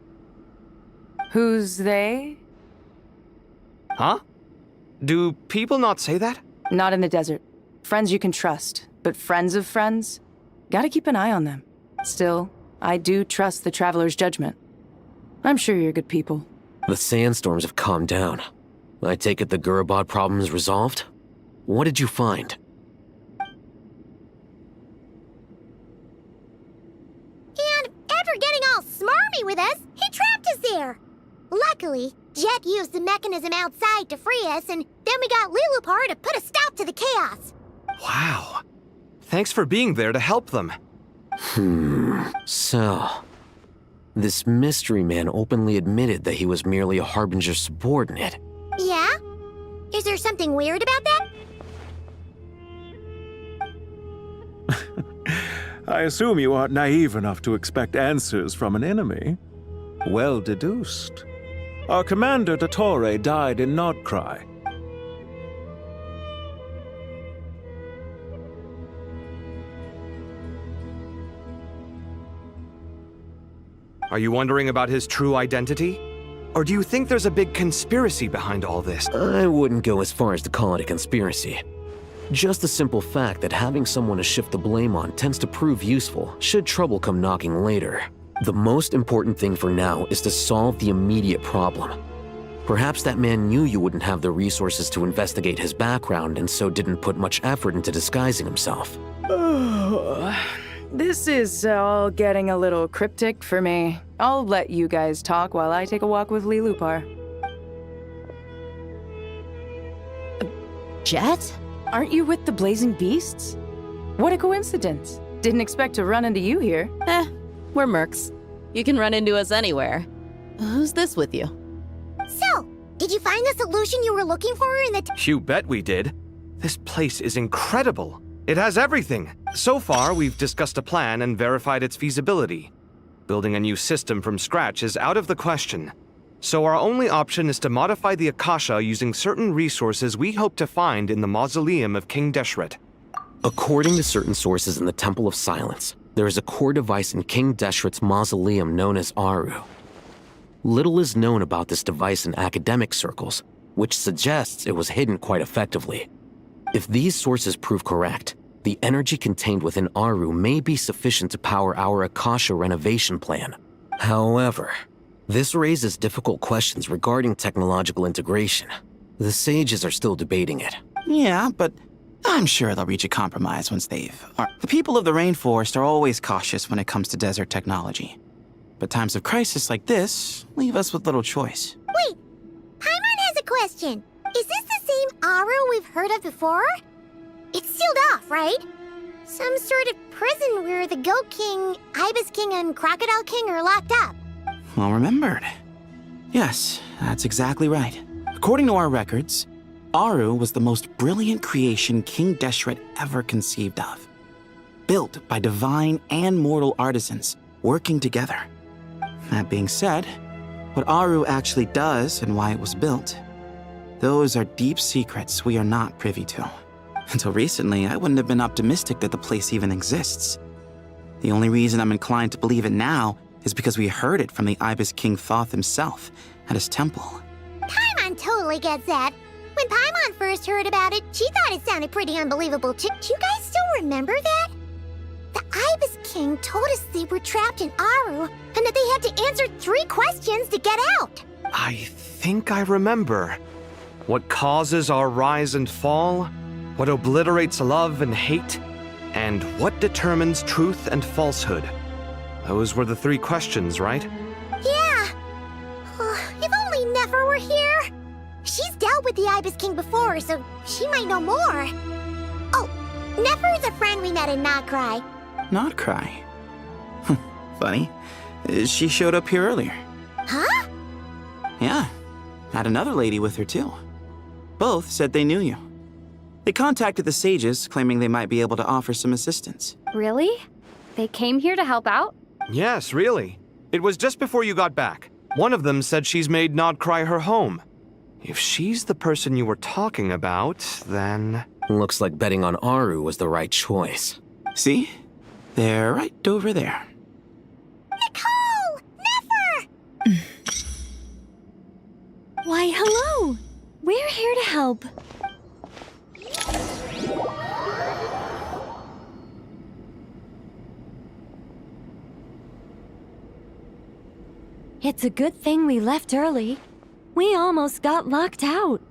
Who's they? Huh? Do people not say that? Not in the desert. Friends you can trust, but friends of friends? Gotta keep an eye on them. Still, I do trust the Traveler's judgment. I'm sure you're good people. The sandstorms have calmed down. I take it the Gurubad problem is resolved? What did you find? And after getting all smarmy with us, he trapped us there. Luckily, Jet used the mechanism outside to free us, and then we got Lilupar to put a stop to the chaos. Wow. Thanks for being there to help them. So... this mystery man openly admitted that he was merely a Harbinger subordinate. Yeah? Is there something weird about that? I assume you aren't naive enough to expect answers from an enemy. Well deduced. Our commander, Dottore, died in Nodcry. Are you wondering about his true identity? Or do you think there's a big conspiracy behind all this? I wouldn't go as far as to call it a conspiracy. Just the simple fact that having someone to shift the blame on tends to prove useful should trouble come knocking later. The most important thing for now is to solve the immediate problem. Perhaps that man knew you wouldn't have the resources to investigate his background and so didn't put much effort into disguising himself. This is all getting a little cryptic for me. I'll let you guys talk while I take a walk with Lilupar. Jet? Aren't you with the Blazing Beasts? What a coincidence. Didn't expect to run into you here. We're mercs. You can run into us anywhere. Who's this with you? So, did you find the solution you were looking for in the... You bet we did. This place is incredible. It has everything. So far, we've discussed a plan and verified its feasibility. Building a new system from scratch is out of the question. So our only option is to modify the Akasha using certain resources we hope to find in the mausoleum of King Deshret. According to certain sources in the Temple of Silence, there is a core device in King Deshret's mausoleum known as Aru. Little is known about this device in academic circles, which suggests it was hidden quite effectively. If these sources prove correct, the energy contained within Aru may be sufficient to power our Akasha renovation plan. However, this raises difficult questions regarding technological integration. The sages are still debating it. Yeah, but I'm sure they'll reach a compromise once they've... The people of the rainforest are always cautious when it comes to desert technology. But times of crisis like this leave us with little choice. Wait, Paimon has a question. Is this the same Aru we've heard of before? It's sealed off, right? Some sort of prison where the Goat King, Ibis King, and Crocodile King are locked up. Well remembered. Yes, that's exactly right. According to our records, Aru was the most brilliant creation King Deshret ever conceived of. Built by divine and mortal artisans working together. That being said, what Aru actually does and why it was built, those are deep secrets we are not privy to. Until recently, I wouldn't have been optimistic that the place even exists. The only reason I'm inclined to believe it now is because we heard it from the Ibis King Thoth himself at his temple. Paimon totally gets that. When Paimon first heard about it, she thought it sounded pretty unbelievable too. Do you guys still remember that? The Ibis King told us they were trapped in Aru and that they had to answer 3 questions to get out. I think I remember. What causes our rise and fall? What obliterates love and hate? And what determines truth and falsehood? Those were the 3 questions, right? Yeah. If only Nefer were here. She's dealt with the Ibis King before, so she might know more. Oh, Nefer is a friend we met in Notcry. Notcry? Funny. She showed up here earlier. Huh? Yeah. Had another lady with her too. Both said they knew you. They contacted the sages, claiming they might be able to offer some assistance. Really? They came here to help out? Yes, really. It was just before you got back. One of them said she's made Notcry her home. If she's the person you were talking about, then... Looks like betting on Aru was the right choice. See? They're right over there. Nicole! Nefer! Why, hello! We're here to help. It's a good thing we left early. We almost got locked out.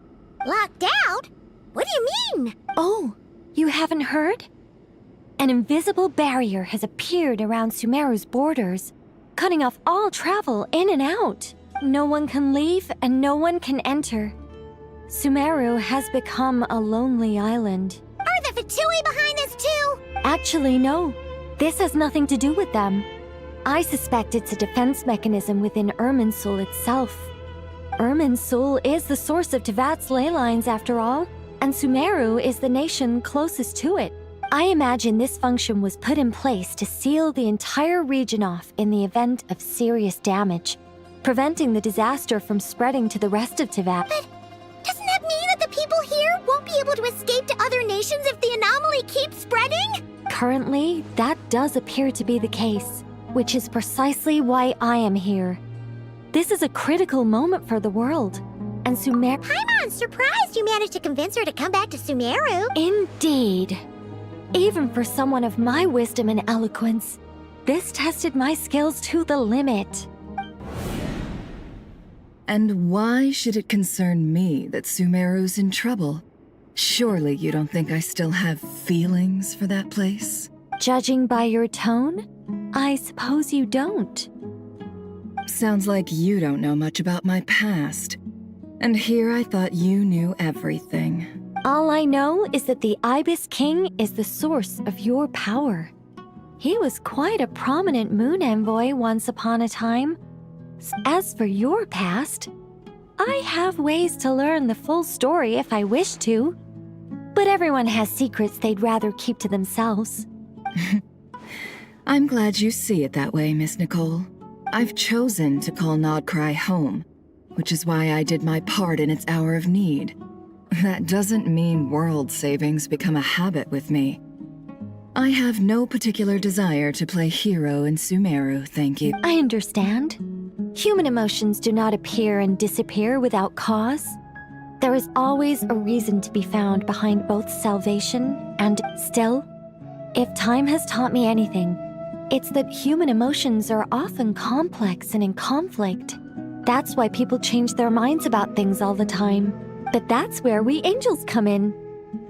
Locked out? What do you mean? Oh, you haven't heard? An invisible barrier has appeared around Sumeru's borders, cutting off all travel in and out. No one can leave and no one can enter. Sumeru has become a lonely island. Are the Fatui behind this too? Actually, no. This has nothing to do with them. I suspect it's a defense mechanism within Irminsul itself. Irminsul is the source of Tevat's ley lines after all, and Sumeru is the nation closest to it. I imagine this function was put in place to seal the entire region off in the event of serious damage, preventing the disaster from spreading to the rest of Tevat. But doesn't that mean that the people here won't be able to escape to other nations if the anomaly keeps spreading? Currently, that does appear to be the case, which is precisely why I am here. This is a critical moment for the world, and Sumeru... Paimon's surprised you managed to convince her to come back to Sumeru. Indeed. Even for someone of my wisdom and eloquence, this tested my skills to the limit. And why should it concern me that Sumeru's in trouble? Surely you don't think I still have feelings for that place? Judging by your tone, I suppose you don't. Sounds like you don't know much about my past. And here I thought you knew everything. All I know is that the Ibis King is the source of your power. He was quite a prominent moon envoy once upon a time. As for your past, I have ways to learn the full story if I wish to. But everyone has secrets they'd rather keep to themselves. I'm glad you see it that way, Miss Nicole. I've chosen to call Nodcry home, which is why I did my part in its hour of need. That doesn't mean world savings become a habit with me. I have no particular desire to play hero in Sumeru, thank you. I understand. Human emotions do not appear and disappear without cause. There is always a reason to be found behind both salvation and still. If time has taught me anything, it's that human emotions are often complex and in conflict. That's why people change their minds about things all the time. But that's where we angels come in.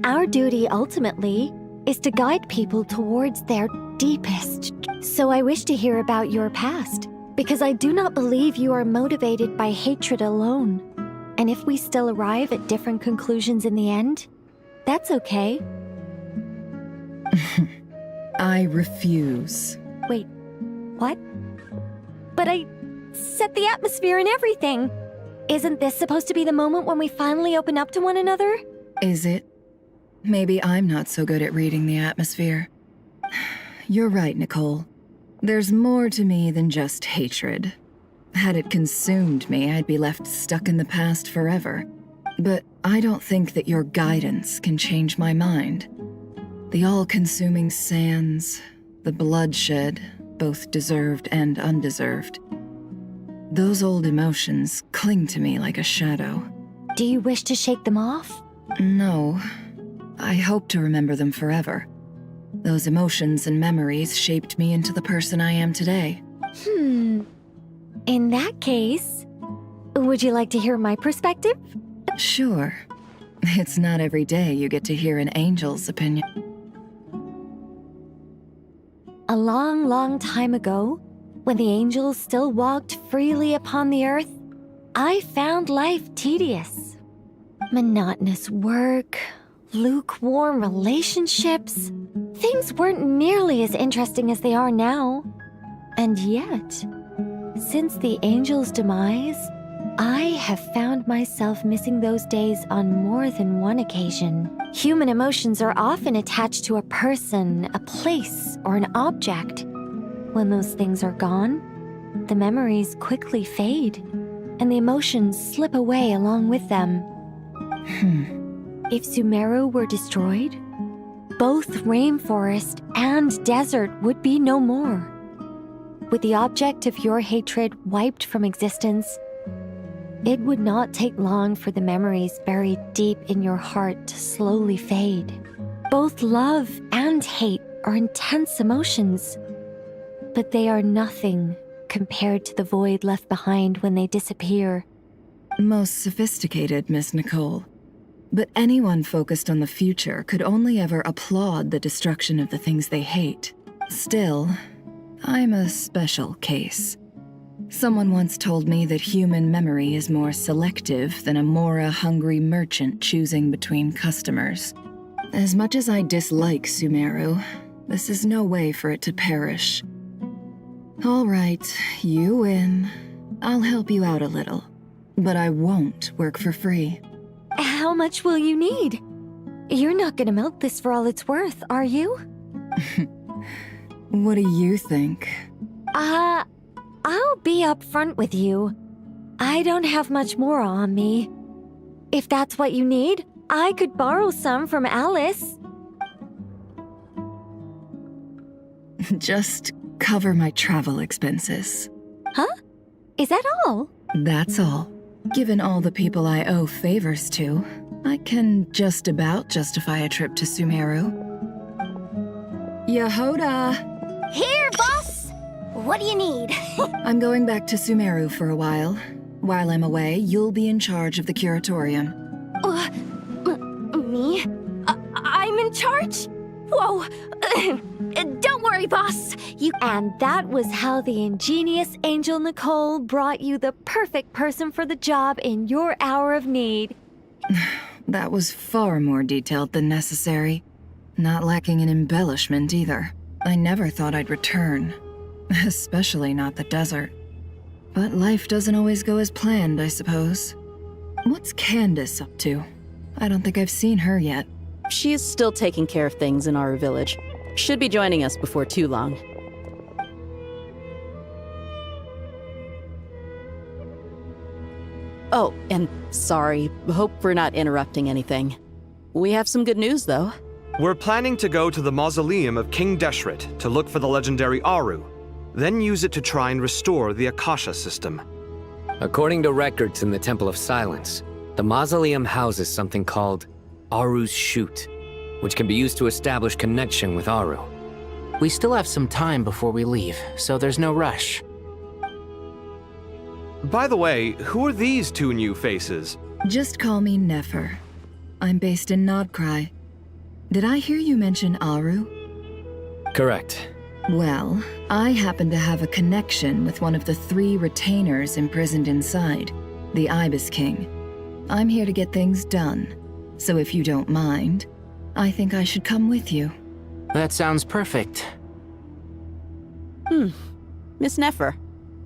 Our duty, ultimately, is to guide people towards their deepest. So I wish to hear about your past, because I do not believe you are motivated by hatred alone. And if we still arrive at different conclusions in the end, that's okay. I refuse. Wait, what? But I set the atmosphere and everything. Isn't this supposed to be the moment when we finally open up to one another? Is it? Maybe I'm not so good at reading the atmosphere. You're right, Nicole. There's more to me than just hatred. Had it consumed me, I'd be left stuck in the past forever. But I don't think that your guidance can change my mind. The all-consuming sands, the bloodshed, both deserved and undeserved. Those old emotions cling to me like a shadow. Do you wish to shake them off? No. I hope to remember them forever. Those emotions and memories shaped me into the person I am today. In that case, would you like to hear my perspective? Sure. It's not every day you get to hear an angel's opinion. A long, long time ago, when the angels still walked freely upon the earth, I found life tedious. Monotonous work, lukewarm relationships. Things weren't nearly as interesting as they are now. And yet, since the angels' demise, I have found myself missing those days on more than one occasion. Human emotions are often attached to a person, a place, or an object. When those things are gone, the memories quickly fade, and the emotions slip away along with them. If Sumeru were destroyed, both rainforest and desert would be no more. With the object of your hatred wiped from existence, it would not take long for the memories buried deep in your heart to slowly fade. Both love and hate are intense emotions, but they are nothing compared to the void left behind when they disappear. Most sophisticated, Miss Nicole. But anyone focused on the future could only ever applaud the destruction of the things they hate. Still, I'm a special case. Someone once told me that human memory is more selective than a Mora-hungry merchant choosing between customers. As much as I dislike Sumeru, this is no way for it to perish. All right, you win. I'll help you out a little. But I won't work for free. How much will you need? You're not gonna milk this for all it's worth, are you? What do you think? I'll be upfront with you. I don't have much more on me. If that's what you need, I could borrow some from Alice. Just cover my travel expenses. Huh? Is that all? That's all. Given all the people I owe favors to, I can just about justify a trip to Sumeru. Yehoda! Here, boss! What do you need? I'm going back to Sumeru for a while. While I'm away, you'll be in charge of the curatorium. Me? I'm in charge? Whoa! Don't worry, boss. And that was how the ingenious Angel Nicole brought you the perfect person for the job in your hour of need. That was far more detailed than necessary. Not lacking in embellishment either. I never thought I'd return, especially not the desert. But life doesn't always go as planned, I suppose. What's Candace up to? I don't think I've seen her yet. She is still taking care of things in our village. Should be joining us before too long. Oh, and sorry, hope we're not interrupting anything. We have some good news, though. We're planning to go to the mausoleum of King Deshret to look for the legendary Aru, then use it to try and restore the Akasha system. According to records in the Temple of Silence, the mausoleum houses something called Aru's Chute, which can be used to establish connection with Aru. We still have some time before we leave, so there's no rush. By the way, who are these two new faces? Just call me Nefer. I'm based in Nodcry. Did I hear you mention Aru? Correct. Well, I happen to have a connection with one of the 3 retainers imprisoned inside, the Ibis King. I'm here to get things done, so if you don't mind, I think I should come with you. That sounds perfect. Miss Nefer,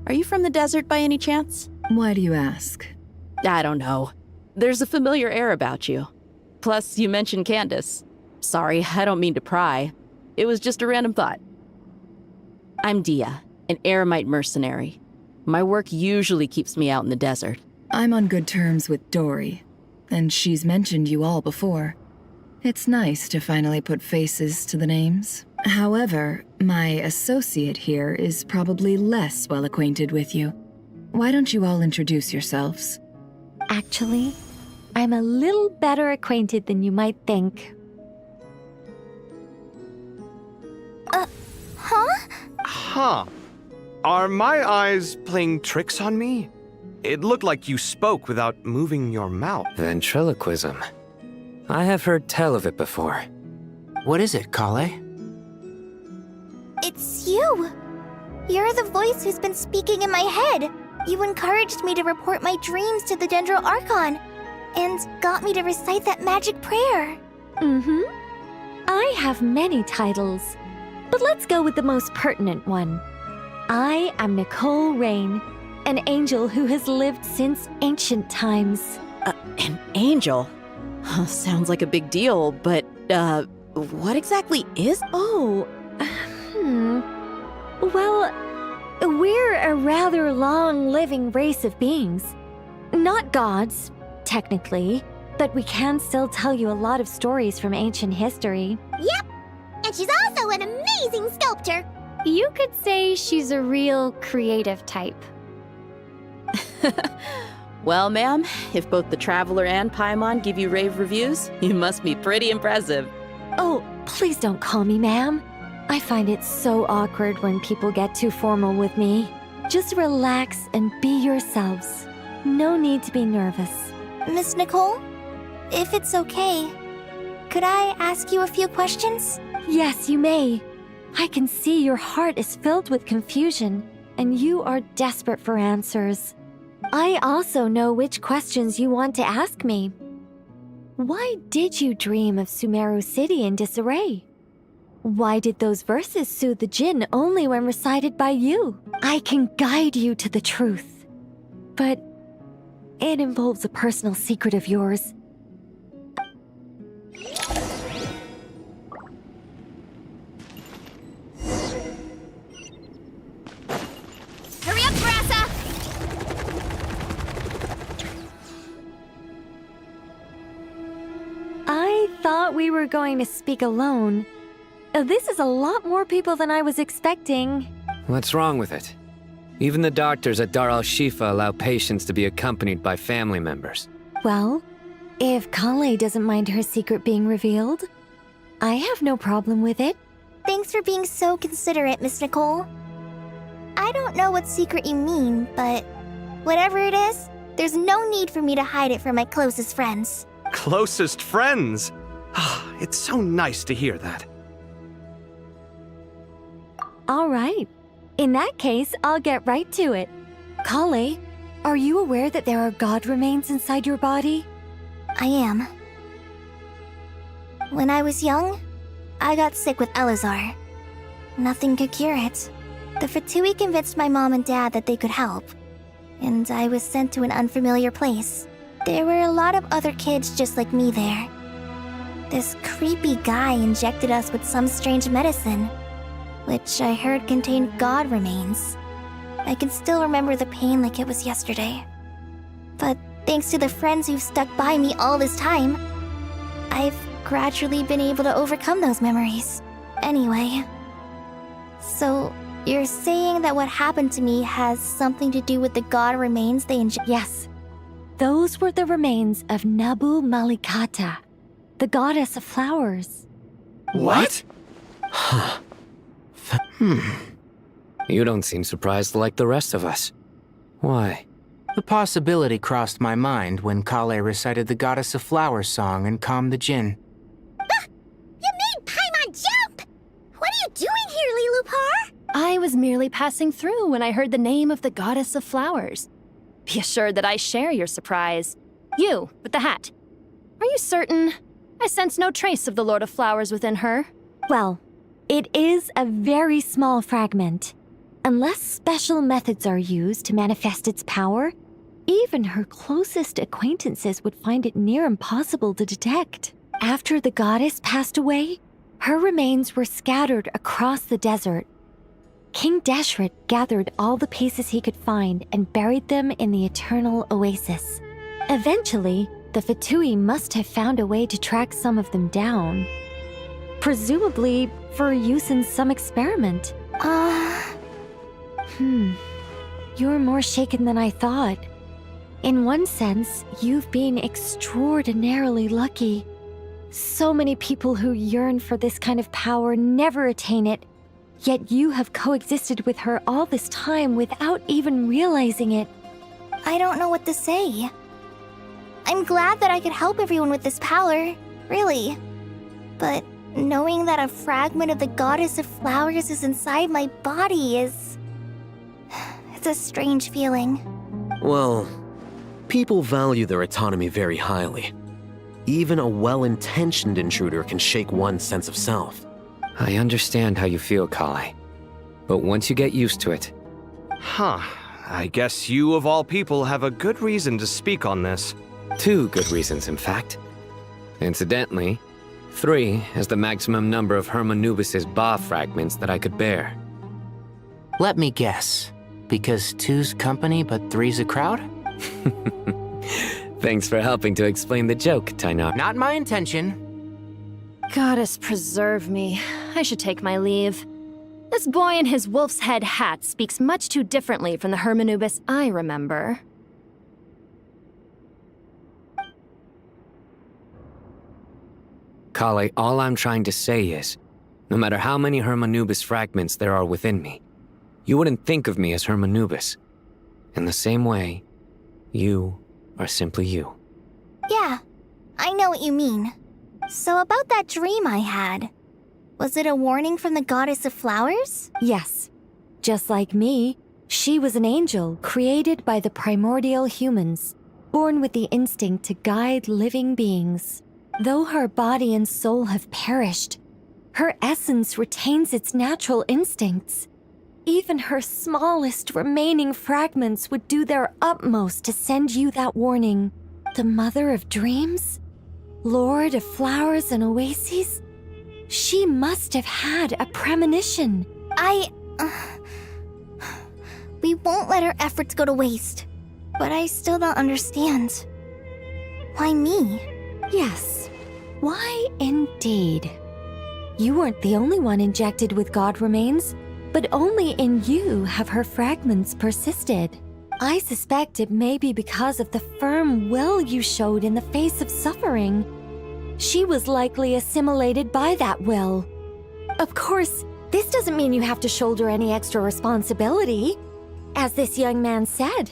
are you from the desert by any chance? Why do you ask? I don't know. There's a familiar air about you. Plus, you mentioned Candace. Sorry, I don't mean to pry. It was just a random thought. I'm Dia, an eremite mercenary. My work usually keeps me out in the desert. I'm on good terms with Dory, and she's mentioned you all before. It's nice to finally put faces to the names. However, my associate here is probably less well acquainted with you. Why don't you all introduce yourselves? Actually, I'm a little better acquainted than you might think. Huh. Are my eyes playing tricks on me? It looked like you spoke without moving your mouth. Ventriloquism. I have heard tell of it before. What is it, Kale? It's you! You're the voice who's been speaking in my head. You encouraged me to report my dreams to the Dendro Archon, and got me to recite that magic prayer. I have many titles, but let's go with the most pertinent one. I am Nicole Rain, an angel who has lived since ancient times. An angel? Sounds like a big deal, but, what exactly is... Well, we're a rather long-living race of beings. Not gods, technically, but we can still tell you a lot of stories from ancient history. Yep! And she's also an amazing sculptor! You could say she's a real creative type. Well, ma'am, if both the Traveler and Paimon give you rave reviews, you must be pretty impressive. Oh, please don't call me ma'am. I find it so awkward when people get too formal with me. Just relax and be yourselves. No need to be nervous. Miss Nicole, if it's okay, could I ask you a few questions? Yes, you may. I can see your heart is filled with confusion, and you are desperate for answers. I also know which questions you want to ask me. Why did you dream of Sumeru City in disarray? Why did those verses soothe the Jinn only when recited by you? I can guide you to the truth, but it involves a personal secret of yours. Hurry up, Grassa! I thought we were going to speak alone. This is a lot more people than I was expecting. What's wrong with it? Even the doctors at Dar al-Shifa allow patients to be accompanied by family members. Well, if Kale doesn't mind her secret being revealed, I have no problem with it. Thanks for being so considerate, Miss Nicole. I don't know what secret you mean, but whatever it is, there's no need for me to hide it from my closest friends. Closest friends? It's so nice to hear that. All right. In that case, I'll get right to it. Kale, are you aware that there are god remains inside your body? I am. When I was young, I got sick with Elazar. nothing could cure it. The Fatui convinced my mom and dad that they could help, and I was sent to an unfamiliar place. There were a lot of other kids just like me there. This creepy guy injected us with some strange medicine, which I heard contained god remains. I can still remember the pain like it was yesterday. But thanks to the friends who've stuck by me all this time, I've gradually been able to overcome those memories. Anyway, so you're saying that what happened to me has something to do with the god remains they injected? Yes. Those were the remains of Nabu Malikata, the goddess of flowers. What? Huh. You don't seem surprised like the rest of us. Why? The possibility crossed my mind when Kale recited the Goddess of Flowers song and calmed the Jinn. You made Paimon jump! What are you doing here, Lilupar? I was merely passing through when I heard the name of the Goddess of Flowers. Be assured that I share your surprise. You, with the hat. Are you certain? I sense no trace of the Lord of Flowers within her. Well, it is a very small fragment. Unless special methods are used to manifest its power, even her closest acquaintances would find it near impossible to detect. After the goddess passed away, her remains were scattered across the desert. King Deshret gathered all the pieces he could find and buried them in the Eternal Oasis. Eventually, the Fatui must have found a way to track some of them down. Presumably for use in some experiment. You're more shaken than I thought. In one sense, you've been extraordinarily lucky. So many people who yearn for this kind of power never attain it, yet you have coexisted with her all this time without even realizing it. I don't know what to say. I'm glad that I could help everyone with this power, really. But knowing that a fragment of the Goddess of Flowers is inside my body is... it's a strange feeling. Well, people value their autonomy very highly. Even a well-intentioned intruder can shake one's sense of self. I understand how you feel, Kale. But once you get used to it... I guess you of all people have a good reason to speak on this. 2 good reasons, in fact. Incidentally, 3 is the maximum number of Hermanubis' Ba fragments that I could bear. Let me guess. Because 2's company but 3's a crowd? Thanks for helping to explain the joke, Tainar. Not my intention. Goddess preserve me. I should take my leave. This boy in his wolf's head hat speaks much too differently from the Hermanubis I remember. Kale, all I'm trying to say is, no matter how many Hermanubis fragments there are within me, you wouldn't think of me as Hermanubis. In the same way, you are simply you. Yeah, I know what you mean. So about that dream I had, was it a warning from the Goddess of Flowers? Yes. Just like me, she was an angel created by the primordial humans, born with the instinct to guide living beings. Though her body and soul have perished, her essence retains its natural instincts. Even her smallest remaining fragments would do their utmost to send you that warning. The Mother of Dreams? Lord of Flowers and Oases? She must have had a premonition. We won't let her efforts go to waste. But I still don't understand. Why me? Yes. Why indeed? You weren't the only one injected with god remains, but only in you have her fragments persisted. I suspect it may be because of the firm will you showed in the face of suffering. She was likely assimilated by that will. Of course, this doesn't mean you have to shoulder any extra responsibility. As this young man said,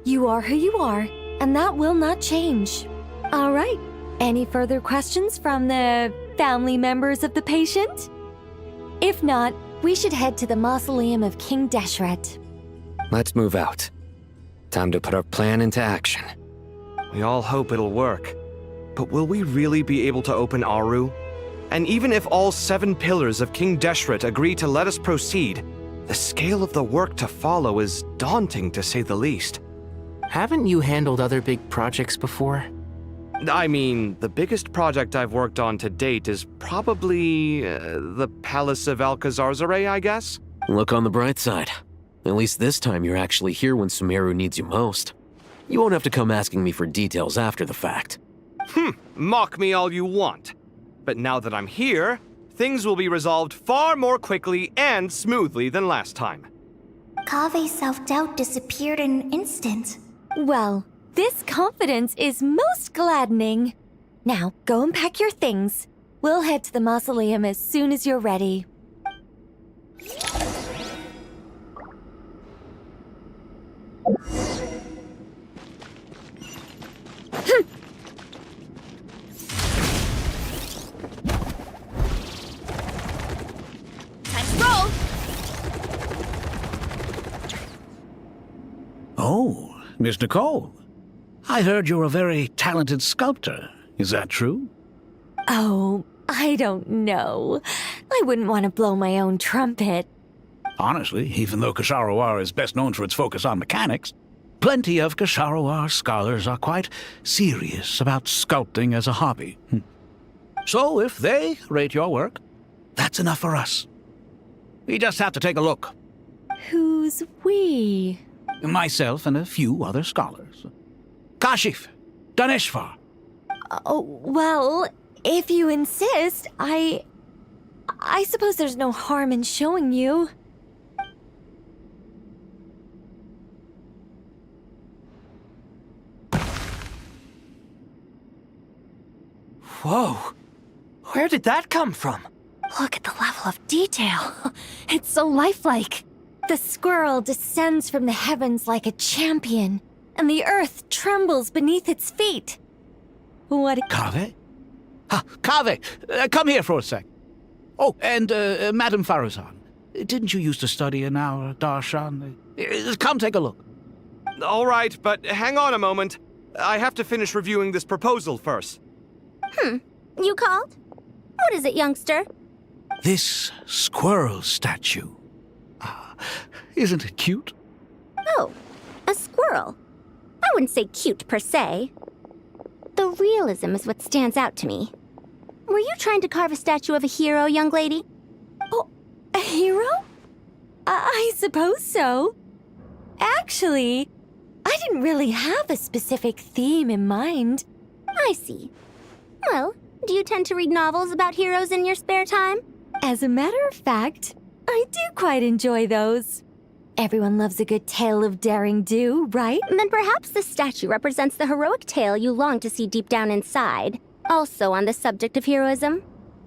you are who you are, and that will not change. All right, any further questions from the family members of the patient? If not, we should head to the mausoleum of King Deshret. Let's move out. Time to put our plan into action. We all hope it'll work. But will we really be able to open Aru? And even if all 7 pillars of King Deshret agree to let us proceed, the scale of the work to follow is daunting to say the least. Haven't you handled other big projects before? I mean, the biggest project I've worked on to date is probably the Palace of Alcazarzaray, I guess? Look on the bright side. At least this time you're actually here when Sumeru needs you most. You won't have to come asking me for details after the fact. Mock me all you want. But now that I'm here, things will be resolved far more quickly and smoothly than last time. Kave's self-doubt disappeared in an instant. Well, this confidence is most gladdening. Now, go and pack your things. We'll head to the mausoleum as soon as you're ready. Oh, Miss Nicole. I heard you're a very talented sculptor. Is that true? Oh, I don't know. I wouldn't want to blow my own trumpet. Honestly, even though Kasharawar is best known for its focus on mechanics, plenty of Kasharawar scholars are quite serious about sculpting as a hobby. So if they rate your work, that's enough for us. We just have to take a look. Who's we? Myself and a few other scholars. Kashif, Daneshvar. Oh, well, if you insist, I suppose there's no harm in showing you. Whoa! Where did that come from? Look at the level of detail. It's so lifelike. The squirrel descends from the heavens like a champion, and the earth trembles beneath its feet. What? Kave? Kave, come here for a sec. Oh, and Madame Faruzan, didn't you used to study in our darshan? Come take a look. All right, but hang on a moment. I have to finish reviewing this proposal first. You called? What is it, youngster? This squirrel statue. Isn't it cute? Oh, a squirrel. I wouldn't say cute per se. The realism is what stands out to me. Were you trying to carve a statue of a hero, young lady? Oh, a hero? I suppose so. Actually, I didn't really have a specific theme in mind. I see. Well, do you tend to read novels about heroes in your spare time? As a matter of fact, I do quite enjoy those. Everyone loves a good tale of daring do, right? Then perhaps this statue represents the heroic tale you long to see deep down inside. Also on the subject of heroism,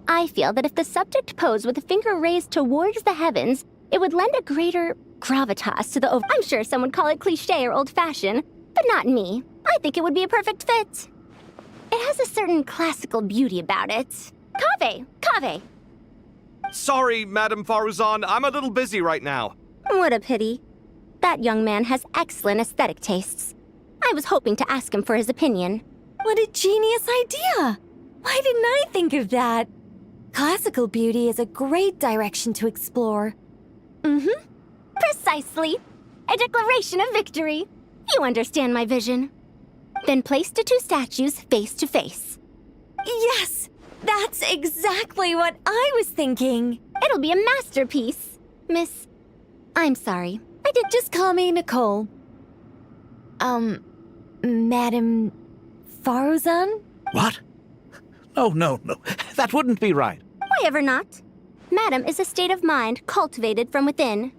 I feel that if the subject posed with a finger raised towards the heavens, it would lend a greater gravitas to the I'm sure some would call it cliché or old-fashioned, but not me. I think it would be a perfect fit. It has a certain classical beauty about it. Kave! Sorry, Madame Faruzan, I'm a little busy right now. What a pity. That young man has excellent aesthetic tastes. I was hoping to ask him for his opinion. What a genius idea! Why didn't I think of that? Classical beauty is a great direction to explore. Precisely. A declaration of victory. You understand my vision. Then place the 2 statues face to face. Yes! That's exactly what I was thinking. It'll be a masterpiece. Miss... I'm sorry. I did just call me Nicole. Madame Faruzan? What? No. That wouldn't be right. Why ever not? Madam is a state of mind cultivated from within.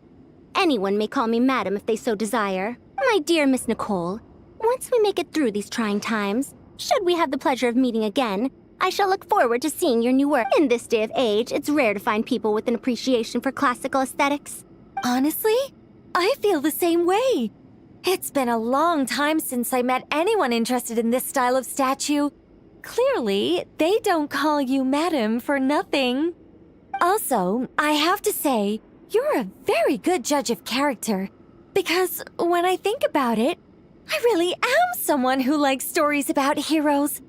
Anyone may call me Madam if they so desire. My dear Miss Nicole, once we make it through these trying times, should we have the pleasure of meeting again, I shall look forward to seeing your new work. In this day of age, it's rare to find people with an appreciation for classical aesthetics. Honestly, I feel the same way. It's been a long time since I met anyone interested in this style of statue. Clearly, they don't call you Madam for nothing. Also, I have to say, you're a very good judge of character. Because when I think about it, I really am someone who likes stories about heroes.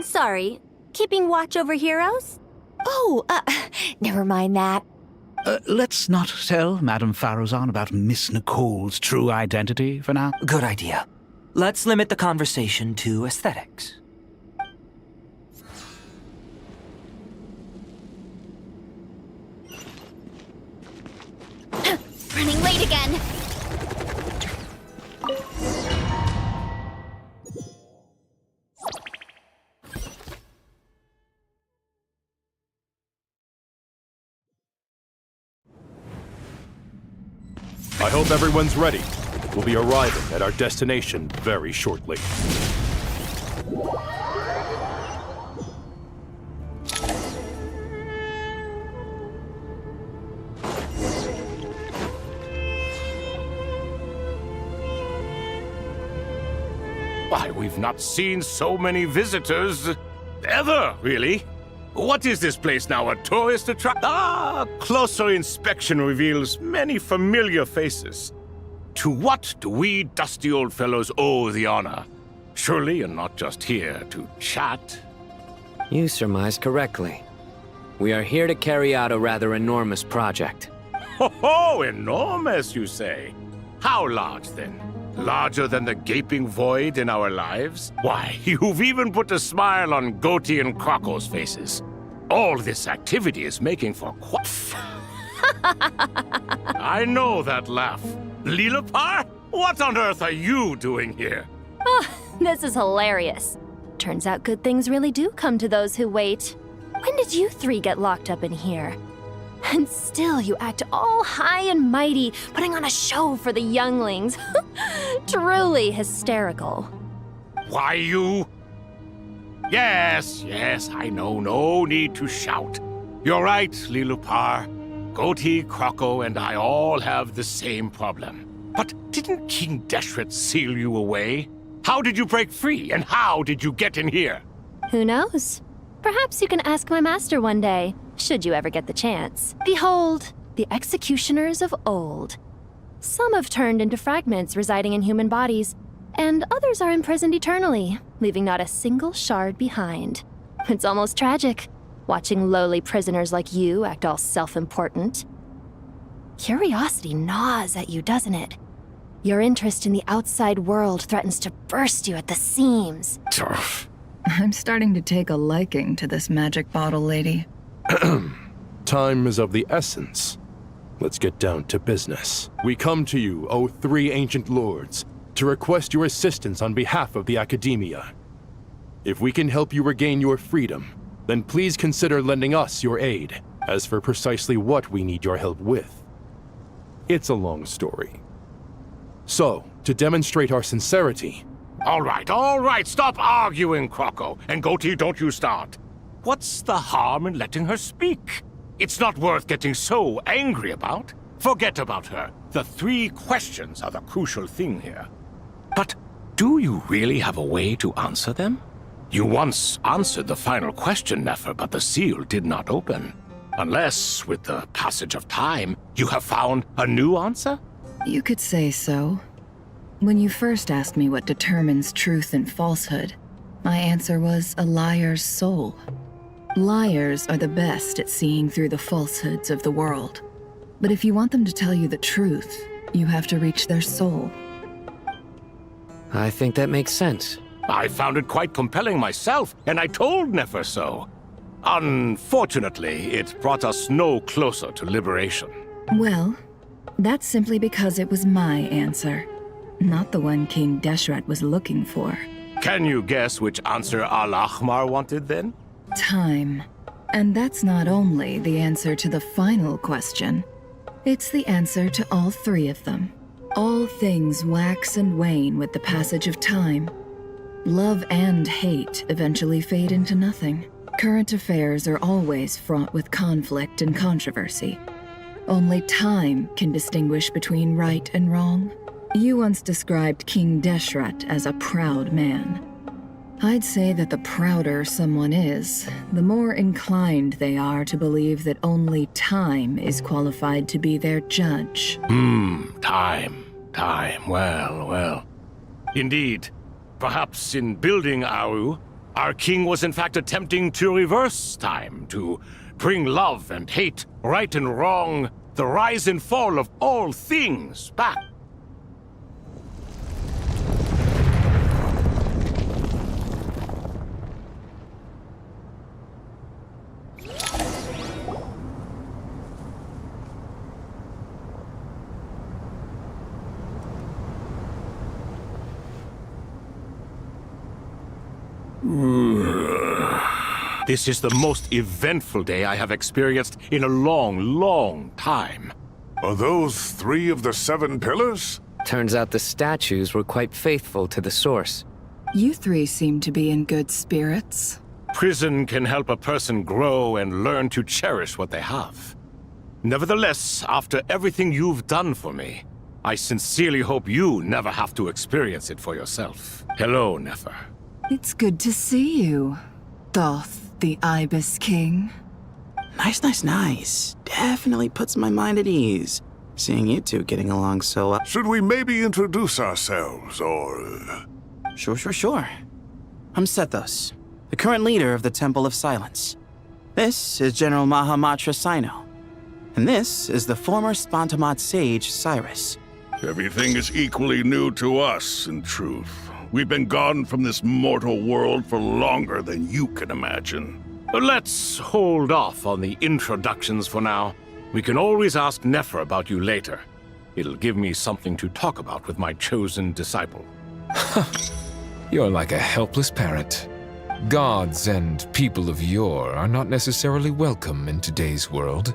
Sorry, keeping watch over heroes? Oh, never mind that. Let's not tell Madame Farrozan about Miss Nicole's true identity for now. Good idea. Let's limit the conversation to aesthetics. Running late again. I hope everyone's ready. We'll be arriving at our destination very shortly. Why, we've not seen so many visitors ever, really. What is this place now, a tourist attraction? Closer inspection reveals many familiar faces. To what do we dusty old fellows owe the honor? Surely you're not just here to chat. You surmise correctly. We are here to carry out a rather enormous project. Ho, enormous, you say? How large, then? Larger than the gaping void in our lives? Why, you've even put a smile on Goatee and Crocco's faces. All this activity is making for quaff. I know that laugh. Lilipar? What on earth are you doing here? Oh, this is hilarious. Turns out good things really do come to those who wait. When did you three get locked up in here? And still you act all high and mighty, putting on a show for the younglings. Truly hysterical. Why, you... Yes, I know. No need to shout. You're right, Lilipar. Goatee, Crocco, and I all have the same problem. But didn't King Deshret seal you away? How did you break free, and how did you get in here? Who knows? Perhaps you can ask my master one day, should you ever get the chance. Behold, the executioners of old. Some have turned into fragments residing in human bodies, and others are imprisoned eternally, leaving not a single shard behind. It's almost tragic, watching lowly prisoners like you act all self-important. Curiosity gnaws at you, doesn't it? Your interest in the outside world threatens to burst you at the seams. I'm starting to take a liking to this magic bottle lady. Time is of the essence. Let's get down to business. We come to you, O three ancient lords, to request your assistance on behalf of the Academia. If we can help you regain your freedom, then please consider lending us your aid. As for precisely what we need your help with, it's a long story. So, to demonstrate our sincerity... All right, stop arguing, Crocco. And Goatee, don't you start. What's the harm in letting her speak? It's not worth getting so angry about. Forget about her. The 3 questions are the crucial thing here. But do you really have a way to answer them? You once answered the final question, Nefer, but the seal did not open. Unless, with the passage of time, you have found a new answer? You could say so. When you first asked me what determines truth and falsehood, my answer was a liar's soul. Liars are the best at seeing through the falsehoods of the world. But if you want them to tell you the truth, you have to reach their soul. I think that makes sense. I found it quite compelling myself, and I told Nefer so. Unfortunately, it brought us no closer to liberation. Well, that's simply because it was my answer, not the one King Deshret was looking for. Can you guess which answer Al-Ahmar wanted then? Time. And that's not only the answer to the final question, it's the answer to all 3 of them. All things wax and wane with the passage of time. Love and hate eventually fade into nothing. Current affairs are always fraught with conflict and controversy. Only time can distinguish between right and wrong. You once described King Deshret as a proud man. I'd say that the prouder someone is, the more inclined they are to believe that only time is qualified to be their judge. Time. Well. Indeed. Perhaps in building Aru, our king was in fact attempting to reverse time, to bring love and hate, right and wrong, the rise and fall of all things back. This is the most eventful day I have experienced in a long, long time. Are those 3 of the 7 pillars? Turns out the statues were quite faithful to the source. You 3 seem to be in good spirits. Prison can help a person grow and learn to cherish what they have. Nevertheless, after everything you've done for me, I sincerely hope you never have to experience it for yourself. Hello, Nefer. It's good to see you, Thoth, the Ibis King. Nice. Definitely puts my mind at ease. Seeing you two getting along so well. Should we maybe introduce ourselves, or... Sure. I'm Sethos, the current leader of the Temple of Silence. This is General Mahamatra Sino. And this is the former Spantamat sage, Cyrus. Everything is equally new to us, in truth. We've been gone from this mortal world for longer than you can imagine. Let's hold off on the introductions for now. We can always ask Nefer about you later. It'll give me something to talk about with my chosen disciple. You're like a helpless parrot. Gods and people of yore are not necessarily welcome in today's world.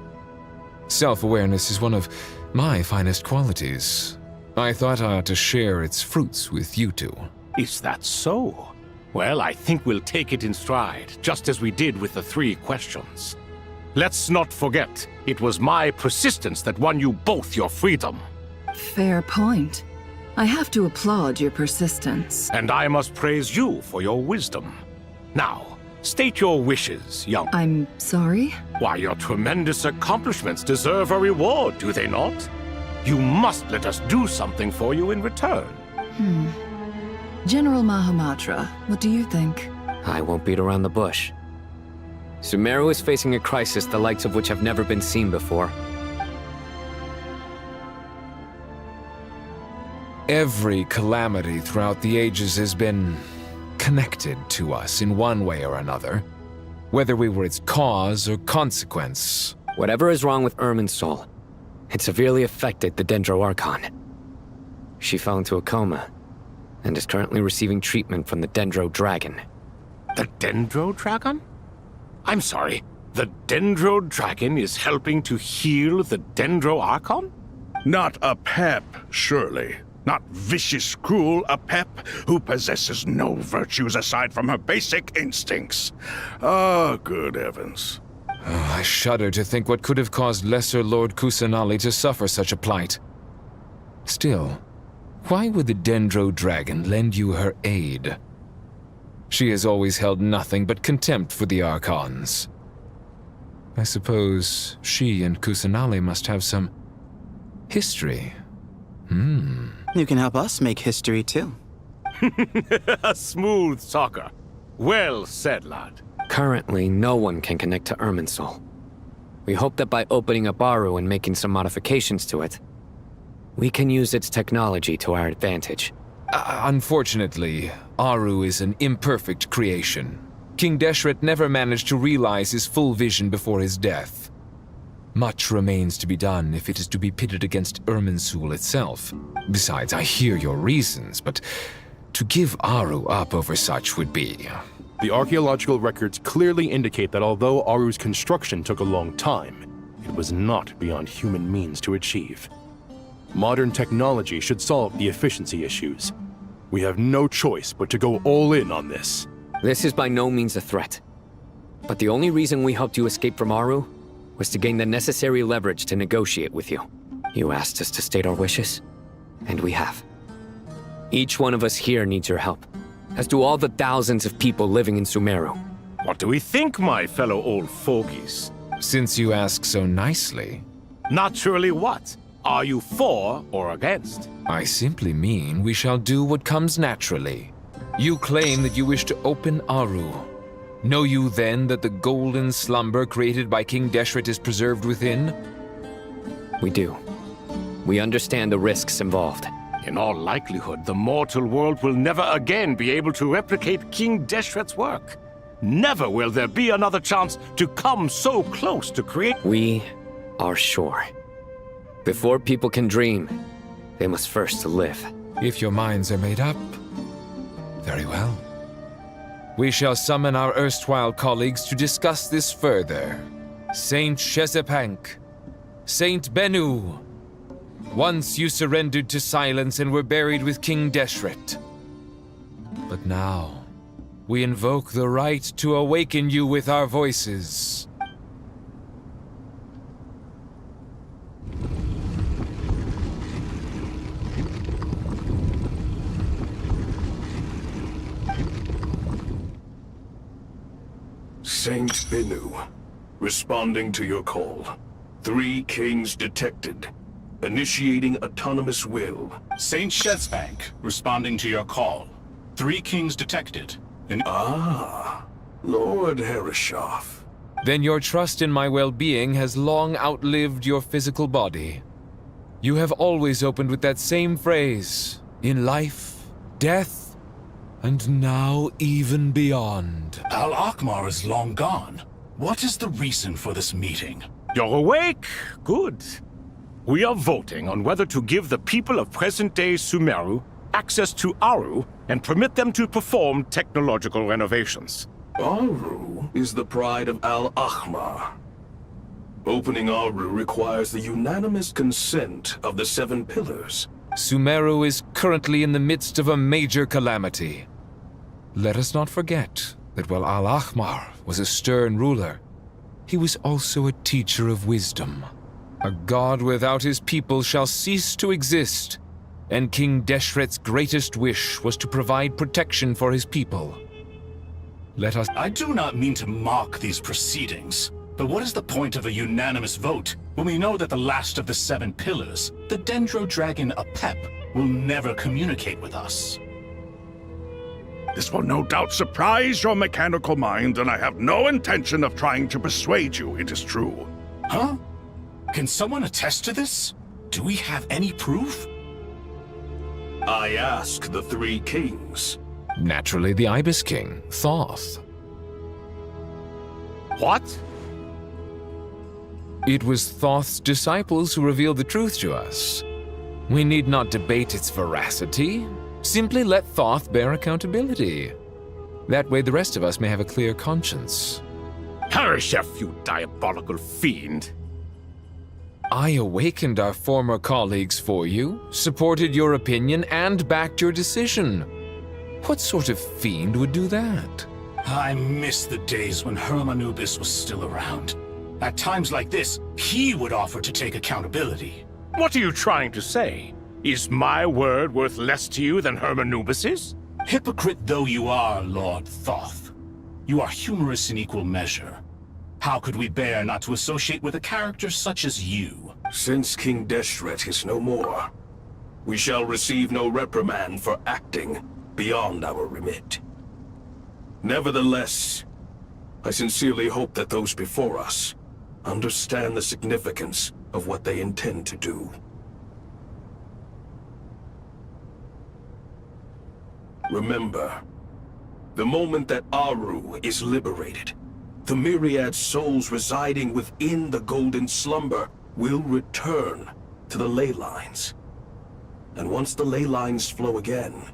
Self-awareness is one of my finest qualities. I thought I ought to share its fruits with you two. Is that so? Well, I think we'll take it in stride, just as we did with the 3 questions. Let's not forget, it was my persistence that won you both your freedom. Fair point. I have to applaud your persistence. And I must praise you for your wisdom. Now, state your wishes, young... I'm sorry? Why, your tremendous accomplishments deserve a reward, do they not? You must let us do something for you in return. General Mahamatra, what do you think? I won't beat around the bush. Sumeru is facing a crisis the likes of which have never been seen before. Every calamity throughout the ages has been connected to us in one way or another, whether we were its cause or consequence. Whatever is wrong with Irminsul, it severely affected the Dendro Archon. She fell into a coma and is currently receiving treatment from the Dendro Dragon. The Dendro Dragon? I'm sorry, the Dendro Dragon is helping to heal the Dendro Archon? Not a pep, surely. Not vicious, cruel a pep who possesses no virtues aside from her basic instincts. Ah, good heavens. I shudder to think what could have caused Lesser Lord Kusanali to suffer such a plight. Still, why would the Dendro Dragon lend you her aid? She has always held nothing but contempt for the Archons. I suppose she and Kusanali must have some history. You can help us make history too. A smooth talker. Well said, lad. Currently, no one can connect to Irminsul. We hope that by opening up Aru and making some modifications to it, we can use its technology to our advantage. Unfortunately, Aru is an imperfect creation. King Deshret never managed to realize his full vision before his death. Much remains to be done if it is to be pitted against Irminsul itself. Besides, I hear your reasons, but to give Aru up over such would be... The archaeological records clearly indicate that although Aru's construction took a long time, it was not beyond human means to achieve. Modern technology should solve the efficiency issues. We have no choice but to go all in on this. This is by no means a threat. But the only reason we helped you escape from Aru was to gain the necessary leverage to negotiate with you. You asked us to state our wishes, and we have. Each one of us here needs your help, as do all the thousands of people living in Sumeru. What do we think, my fellow old fogies? Since you ask so nicely... Naturally what? Are you for or against? I simply mean we shall do what comes naturally. You claim that you wish to open Aru. Know you then that the golden slumber created by King Deshret is preserved within? We do. We understand the risks involved. In all likelihood, the mortal world will never again be able to replicate King Deshret's work. Never will there be another chance to come so close to create. We are sure. Before people can dream, they must first live. If your minds are made up, very well. We shall summon our erstwhile colleagues to discuss this further. Saint Shezepank, Saint Bennu. Once you surrendered to silence and were buried with King Deshret. But now, we invoke the right to awaken you with our voices. Saint Bennu, responding to your call. 3 kings detected. Initiating autonomous will. Saint Shezbank, responding to your call. 3 kings detected. Lord Herreshoff. Then your trust in my well-being has long outlived your physical body. You have always opened with that same phrase, in life, death, and now even beyond. Al-Akmar is long gone. What is the reason for this meeting? You're awake? Good. We are voting on whether to give the people of present-day Sumeru access to Aru and permit them to perform technological renovations. Aru is the pride of Al-Ahmar. Opening Aru requires the unanimous consent of the 7 pillars. Sumeru is currently in the midst of a major calamity. Let us not forget that while Al-Ahmar was a stern ruler, he was also a teacher of wisdom. A god without his people shall cease to exist, and King Deshret's greatest wish was to provide protection for his people. Let us— I do not mean to mock these proceedings, but what is the point of a unanimous vote when we know that the last of the 7 pillars, the Dendro Dragon Apep, will never communicate with us? This will no doubt surprise your mechanical mind, and I have no intention of trying to persuade you it is true. Huh? Can someone attest to this? Do we have any proof? I ask the 3 kings. Naturally, the Ibis King, Thoth. What? It was Thoth's disciples who revealed the truth to us. We need not debate its veracity. Simply let Thoth bear accountability. That way the rest of us may have a clear conscience. Hereshef, you diabolical fiend! I awakened our former colleagues for you, supported your opinion, and backed your decision. What sort of fiend would do that? I miss the days when Hermanubis was still around. At times like this, he would offer to take accountability. What are you trying to say? Is my word worth less to you than Hermanubis's? Hypocrite though you are, Lord Thoth, you are humorous in equal measure. How could we bear not to associate with a character such as you? Since King Deshret is no more, we shall receive no reprimand for acting beyond our remit. Nevertheless, I sincerely hope that those before us understand the significance of what they intend to do. Remember, the moment that Aru is liberated, the myriad souls residing within the Golden Slumber will return to the ley lines. And once the ley lines flow again,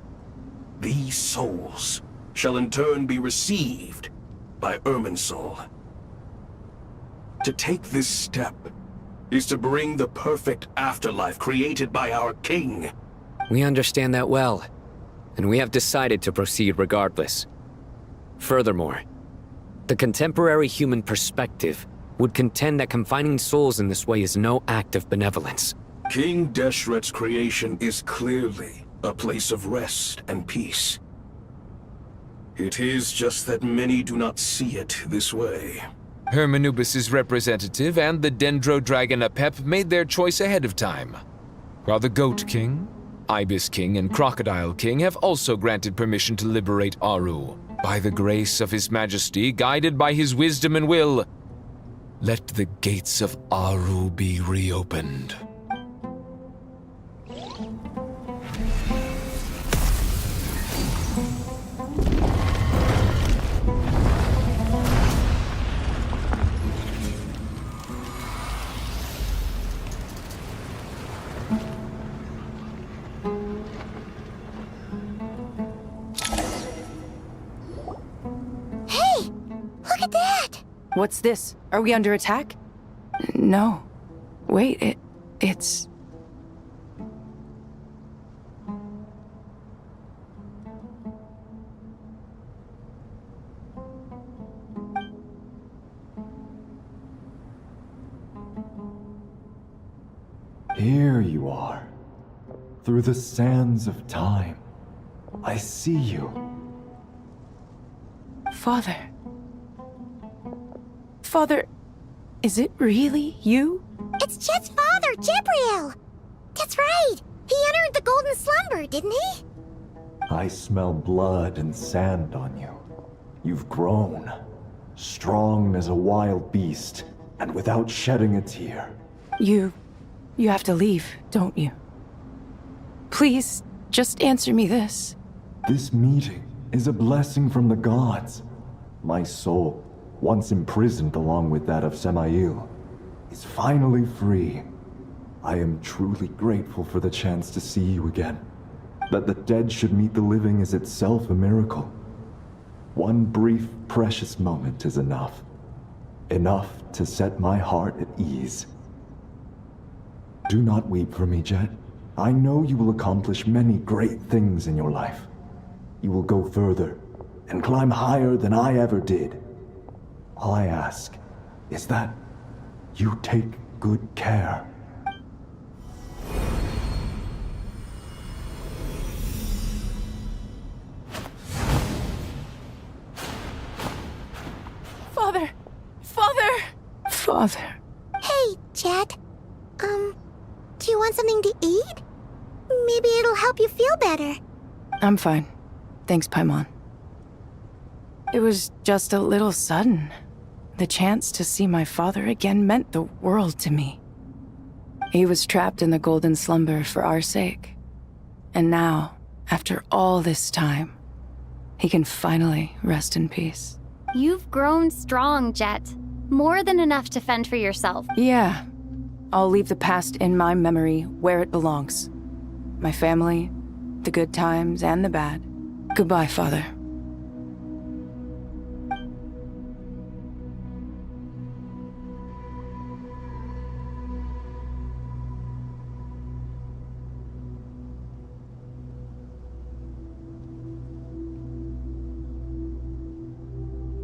these souls shall in turn be received by Irminsul. To take this step is to bring the perfect afterlife created by our king. We understand that well, and we have decided to proceed regardless. Furthermore, the contemporary human perspective would contend that confining souls in this way is no act of benevolence. King Deshret's creation is clearly a place of rest and peace. It is just that many do not see it this way. Hermanubis' representative and the Dendro Dragon Apep made their choice ahead of time, while the Goat King, Ibis King, and Crocodile King have also granted permission to liberate Aru. By the grace of His Majesty, guided by His wisdom and will, let the gates of Aru be reopened. What's this? Are we under attack? No. Wait, it's... Here you are. Through the sands of time. I see you. Father. Father, is it really you? It's Jet's father, Jibriel! That's right! He entered the Golden Slumber, didn't he? I smell blood and sand on you. You've grown. Strong as a wild beast, and without shedding a tear. You have to leave, don't you? Please, just answer me this. This meeting is a blessing from the gods. My soul, once imprisoned along with that of Semail, is finally free. I am truly grateful for the chance to see you again. That the dead should meet the living is itself a miracle. One brief, precious moment is enough. Enough to set my heart at ease. Do not weep for me, Jet. I know you will accomplish many great things in your life. You will go further and climb higher than I ever did. All I ask is that you take good care. Father! Father! Father. Hey, Jet. Do you want something to eat? Maybe it'll help you feel better. I'm fine. Thanks, Paimon. It was just a little sudden. The chance to see my father again meant the world to me. He was trapped in the Golden Slumber for our sake. And now, after all this time, he can finally rest in peace. You've grown strong, Jet. More than enough to fend for yourself. Yeah. I'll leave the past in my memory where it belongs. My family, the good times and the bad. Goodbye, Father.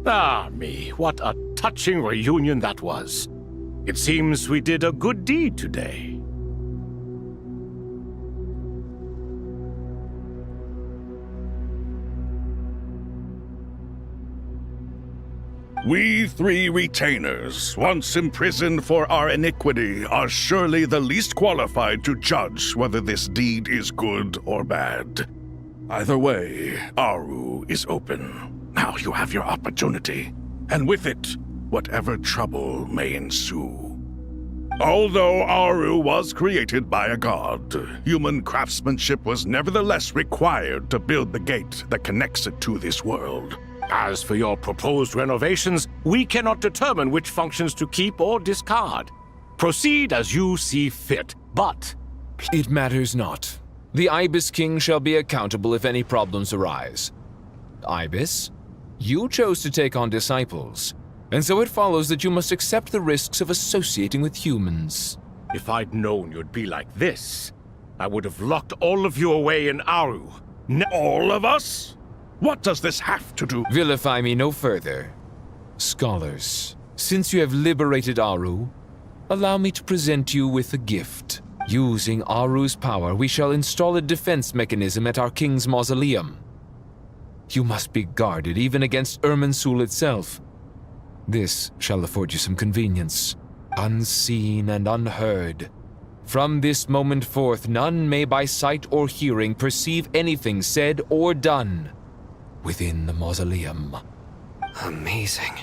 Ah, me, what a touching reunion that was. It seems we did a good deed today. We three retainers, once imprisoned for our iniquity, are surely the least qualified to judge whether this deed is good or bad. Either way, Aru is open. Now you have your opportunity, and with it, whatever trouble may ensue. Although Aru was created by a god, human craftsmanship was nevertheless required to build the gate that connects it to this world. As for your proposed renovations, we cannot determine which functions to keep or discard. Proceed as you see fit, but... It matters not. The Ibis King shall be accountable if any problems arise. Ibis, you chose to take on disciples, and so it follows that you must accept the risks of associating with humans. If I'd known you'd be like this, I would have locked all of you away in Aru. All of us? What does this have to do? Vilify me no further. Scholars, since you have liberated Aru, allow me to present you with a gift. Using Aru's power, we shall install a defense mechanism at our king's mausoleum. You must be guarded even against Irminsul itself. This shall afford you some convenience, unseen and unheard. From this moment forth, none may by sight or hearing perceive anything said or done within the mausoleum. Amazing.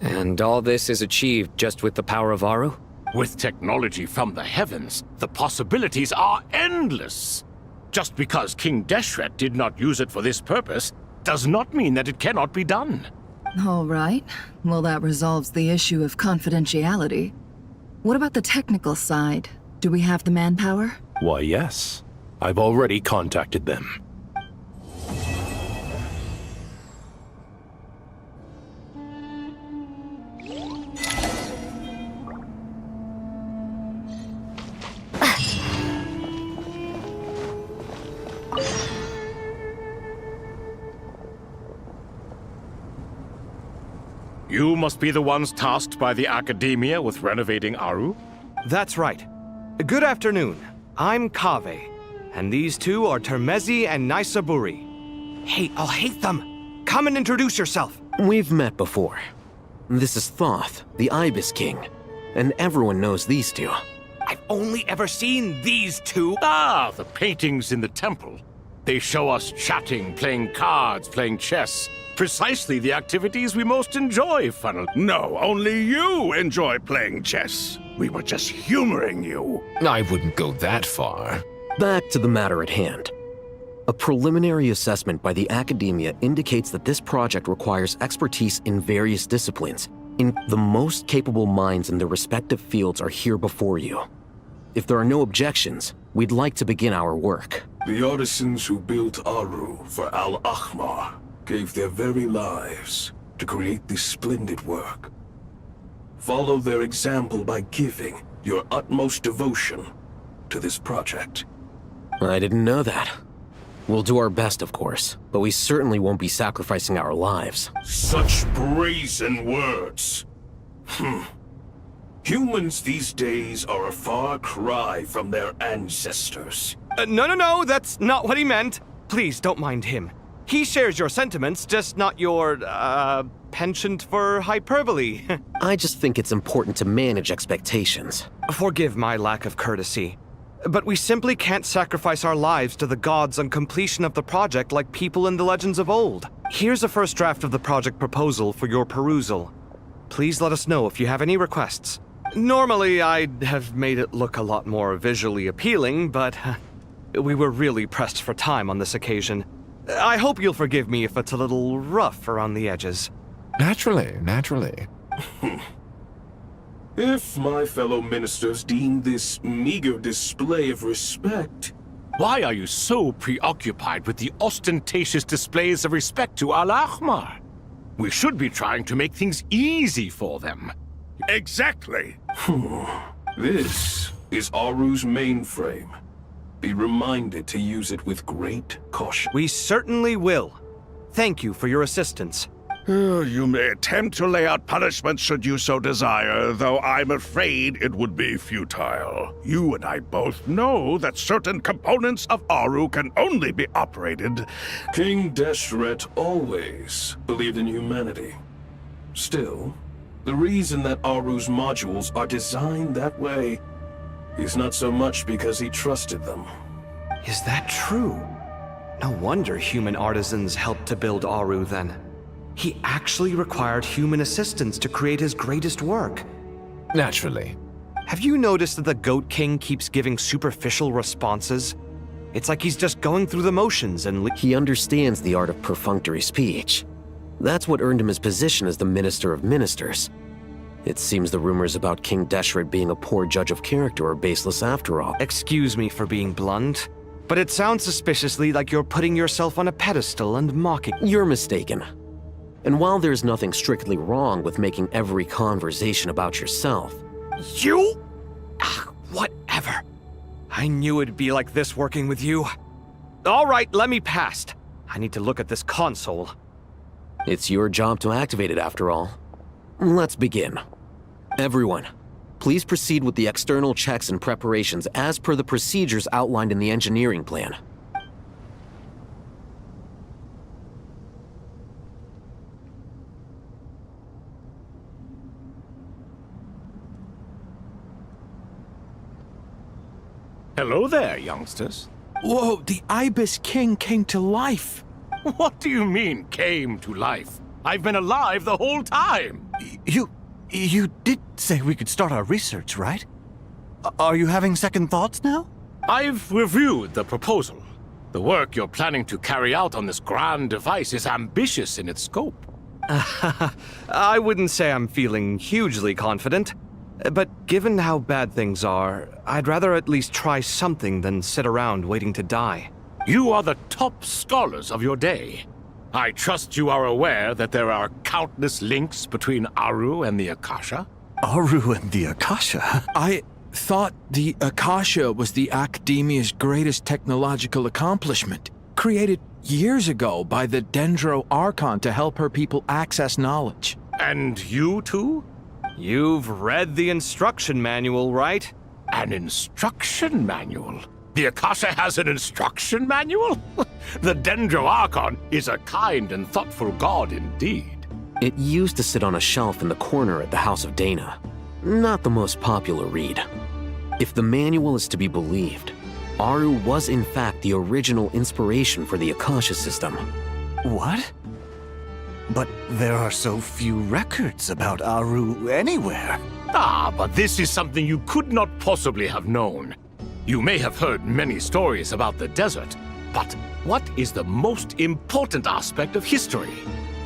And all this is achieved just with the power of Aru? With technology from the heavens, the possibilities are endless. Just because King Deshret did not use it for this purpose does not mean that it cannot be done. All right. Well, that resolves the issue of confidentiality. What about the technical side? Do we have the manpower? Why, yes. I've already contacted them. You must be the ones tasked by the Academia with renovating Aru? That's right. Good afternoon. I'm Kaveh, and these two are Termezi and Naisaburi. Hey, I'll hate them. Come and introduce yourself. We've met before. This is Thoth, the Ibis King, and everyone knows these two. I've only ever seen these two. Ah, the paintings in the temple. They show us chatting, playing cards, playing chess. Precisely the activities we most enjoy, Funnel. No, only you enjoy playing chess. We were just humoring you. I wouldn't go that far. Back to the matter at hand. A preliminary assessment by the Academia indicates that this project requires expertise in various disciplines. The most capable minds in their respective fields are here before you. If there are no objections, we'd like to begin our work. The artisans who built Aru for Al-Ahmar gave their very lives to create this splendid work. Follow their example by giving your utmost devotion to this project. I didn't know that. We'll do our best, of course, but we certainly won't be sacrificing our lives. Such brazen words. Humans these days are a far cry from their ancestors. No, that's not what he meant. Please, don't mind him. He shares your sentiments, just not your, penchant for hyperbole. I just think it's important to manage expectations. Forgive my lack of courtesy, but we simply can't sacrifice our lives to the gods on completion of the project like people in the legends of old. Here's a first draft of the project proposal for your perusal. Please let us know if you have any requests. Normally, I'd have made it look a lot more visually appealing, but we were really pressed for time on this occasion. I hope you'll forgive me if it's a little rough around the edges. Naturally. If my fellow ministers deem this meager display of respect... Why are you so preoccupied with the ostentatious displays of respect to Al-Ahmar? We should be trying to make things easy for them. Exactly. This is Aru's mainframe. Be reminded to use it with great caution. We certainly will. Thank you for your assistance. You may attempt to lay out punishment should you so desire, though I'm afraid it would be futile. You and I both know that certain components of Aru can only be operated. King Deshret always believed in humanity. Still, the reason that Aru's modules are designed that way is not so much because he trusted them. Is that true? No wonder human artisans helped to build Aru then. He actually required human assistance to create his greatest work. Naturally. Have you noticed that the Goat King keeps giving superficial responses? It's like he's just going through the motions and... He understands the art of perfunctory speech. That's what earned him his position as the Minister of Ministers. It seems the rumors about King Deshret being a poor judge of character are baseless after all. Excuse me for being blunt, but it sounds suspiciously like you're putting yourself on a pedestal and mocking... You're mistaken. And while there's nothing strictly wrong with making every conversation about yourself... You? Whatever. I knew it'd be like this working with you. All right, let me past. I need to look at this console. It's your job to activate it after all. Let's begin. Everyone, please proceed with the external checks and preparations as per the procedures outlined in the engineering plan. Hello there, youngsters. Whoa, the Ibis King came to life. What do you mean, came to life? I've been alive the whole time. You did say we could start our research, right? Are you having second thoughts now? I've reviewed the proposal. The work you're planning to carry out on this grand device is ambitious in its scope. I wouldn't say I'm feeling hugely confident. But given how bad things are, I'd rather at least try something than sit around waiting to die. You are the top scholars of your day. I trust you are aware that there are countless links between Aru and the Akasha? Aru and the Akasha? I thought the Akasha was the Academia's greatest technological accomplishment, created years ago by the Dendro Archon to help her people access knowledge. And you too? You've read the instruction manual, right? An instruction manual? The Akasha has an instruction manual? The Dendro Archon is a kind and thoughtful god indeed. It used to sit on a shelf in the corner at the House of Dana. Not the most popular read. If the manual is to be believed, Aru was in fact the original inspiration for the Akasha system. What? But there are so few records about Aru anywhere. But this is something you could not possibly have known. You may have heard many stories about the desert, but what is the most important aspect of history?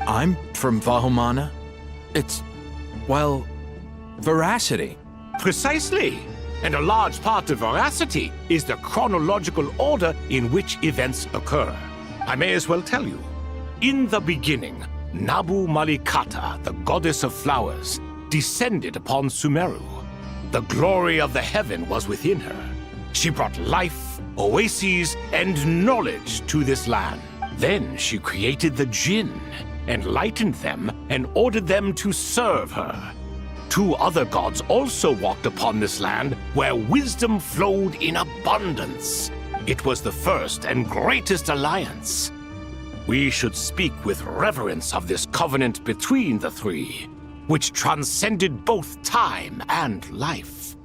I'm from Vahumana. It's, well, veracity. Precisely. And a large part of veracity is the chronological order in which events occur. I may as well tell you. In the beginning, Nabu Malikata, the goddess of flowers, descended upon Sumeru. The glory of the heaven was within her. She brought life, oases, and knowledge to this land. Then she created the Jinn, enlightened them, and ordered them to serve her. Two other gods also walked upon this land where wisdom flowed in abundance. It was the first and greatest alliance. We should speak with reverence of this covenant between the three, which transcended both time and life.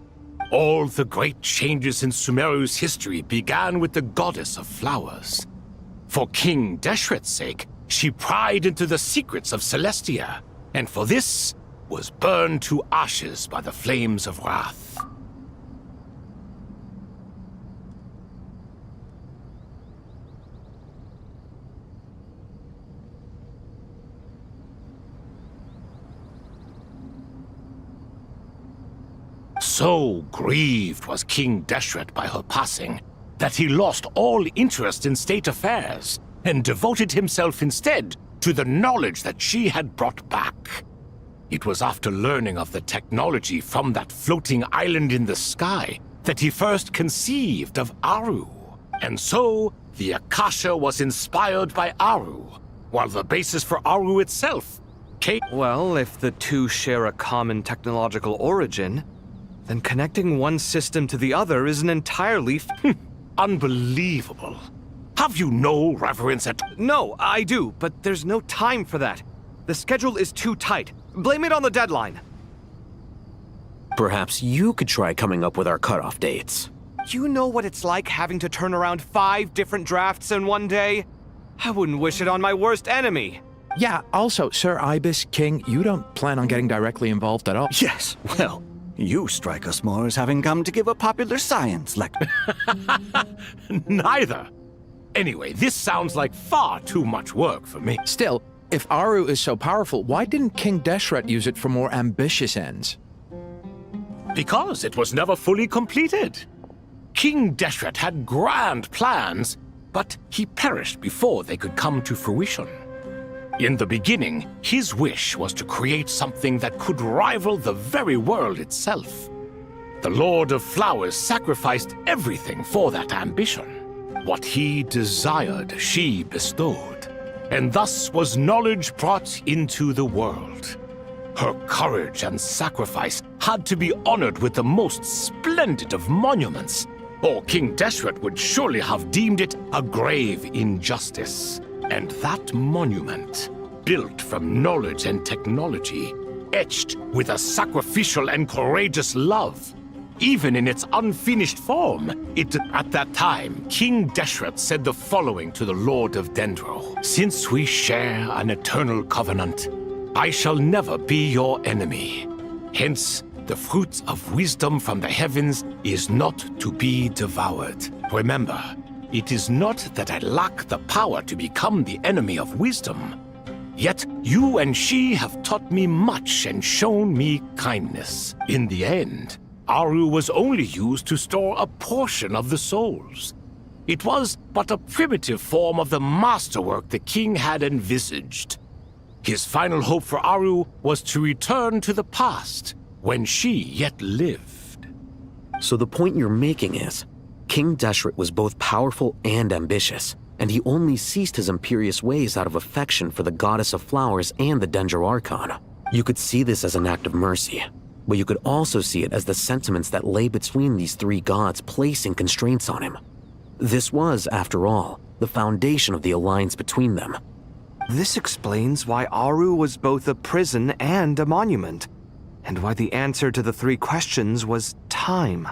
All the great changes in Sumeru's history began with the goddess of flowers. For King Deshret's sake, she pried into the secrets of Celestia, and for this was burned to ashes by the flames of wrath. So grieved was King Deshret by her passing that he lost all interest in state affairs and devoted himself instead to the knowledge that she had brought back. It was after learning of the technology from that floating island in the sky that he first conceived of Aru. And so, the Akasha was inspired by Aru, while the basis for Aru itself came... Well, if the two share a common technological origin, then connecting one system to the other isn't entirely... Unbelievable. Have you no reverence at... No, I do, but there's no time for that. The schedule is too tight. Blame it on the deadline. Perhaps you could try coming up with our cutoff dates. You know what it's like having to turn around 5 different drafts in one day? I wouldn't wish it on my worst enemy. Yeah, also, Sir Ibis, King, you don't plan on getting directly involved at all? Yes, well, you strike us more as having come to give a popular science lecture. Neither. Anyway, this sounds like far too much work for me. Still, if Aru is so powerful, why didn't King Deshret use it for more ambitious ends? Because it was never fully completed. King Deshret had grand plans, but he perished before they could come to fruition. In the beginning, his wish was to create something that could rival the very world itself. The Lord of Flowers sacrificed everything for that ambition. What he desired, she bestowed. And thus was knowledge brought into the world. Her courage and sacrifice had to be honored with the most splendid of monuments, or King Deshret would surely have deemed it a grave injustice. And that monument, built from knowledge and technology, etched with a sacrificial and courageous love, Even in its unfinished form, at that time, King Deshret said the following to the Lord of Dendro. Since we share an eternal covenant, I shall never be your enemy. Hence, the fruit of wisdom from the heavens is not to be devoured. Remember, it is not that I lack the power to become the enemy of wisdom. Yet you and she have taught me much and shown me kindness. In the end, Aru was only used to store a portion of the souls. It was but a primitive form of the masterwork the king had envisaged. His final hope for Aru was to return to the past, when she yet lived. So the point you're making is, King Deshret was both powerful and ambitious, and he only ceased his imperious ways out of affection for the goddess of flowers and the Dendro Archon. You could see this as an act of mercy, but you could also see it as the sentiments that lay between these three gods placing constraints on him. This was, after all, the foundation of the alliance between them. This explains why Aru was both a prison and a monument, and why the answer to the three questions was time.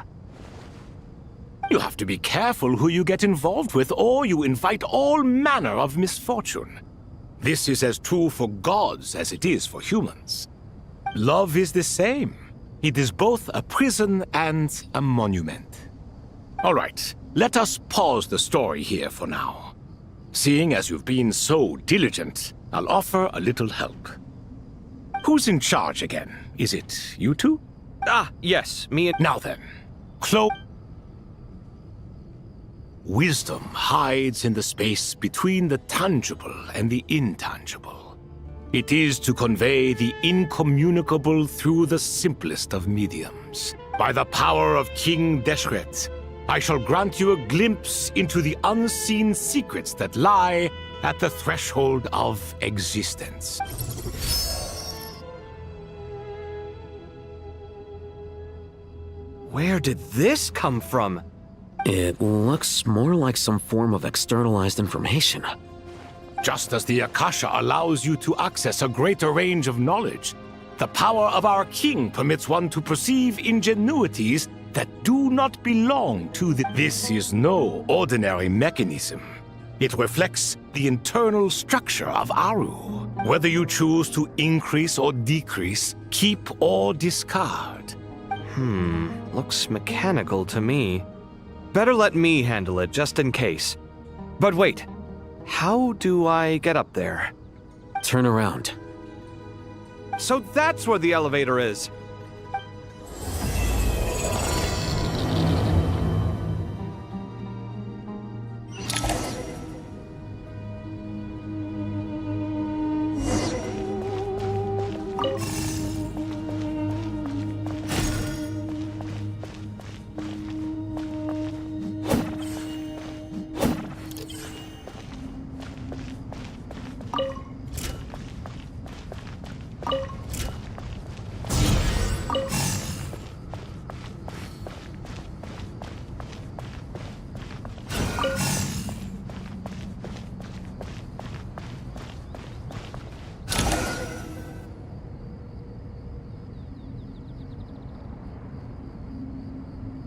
You have to be careful who you get involved with, or you invite all manner of misfortune. This is as true for gods as it is for humans. Love is the same. It is both a prison and a monument. All right, let us pause the story here for now. Seeing as you've been so diligent, I'll offer a little help. Who's in charge again? Is it you two? Ah, yes, me and... Now then, Wisdom hides in the space between the tangible and the intangible. It is to convey the incommunicable through the simplest of mediums. By the power of King Deshret, I shall grant you a glimpse into the unseen secrets that lie at the threshold of existence. Where did this come from? It looks more like some form of externalized information. Just as the Akasha allows you to access a greater range of knowledge, the power of our king permits one to perceive ingenuities that do not belong to the... This is no ordinary mechanism. It reflects the internal structure of Aru. Whether you choose to increase or decrease, keep or discard. Looks mechanical to me. Better let me handle it, just in case. But wait, how do I get up there? Turn around. So that's where the elevator is!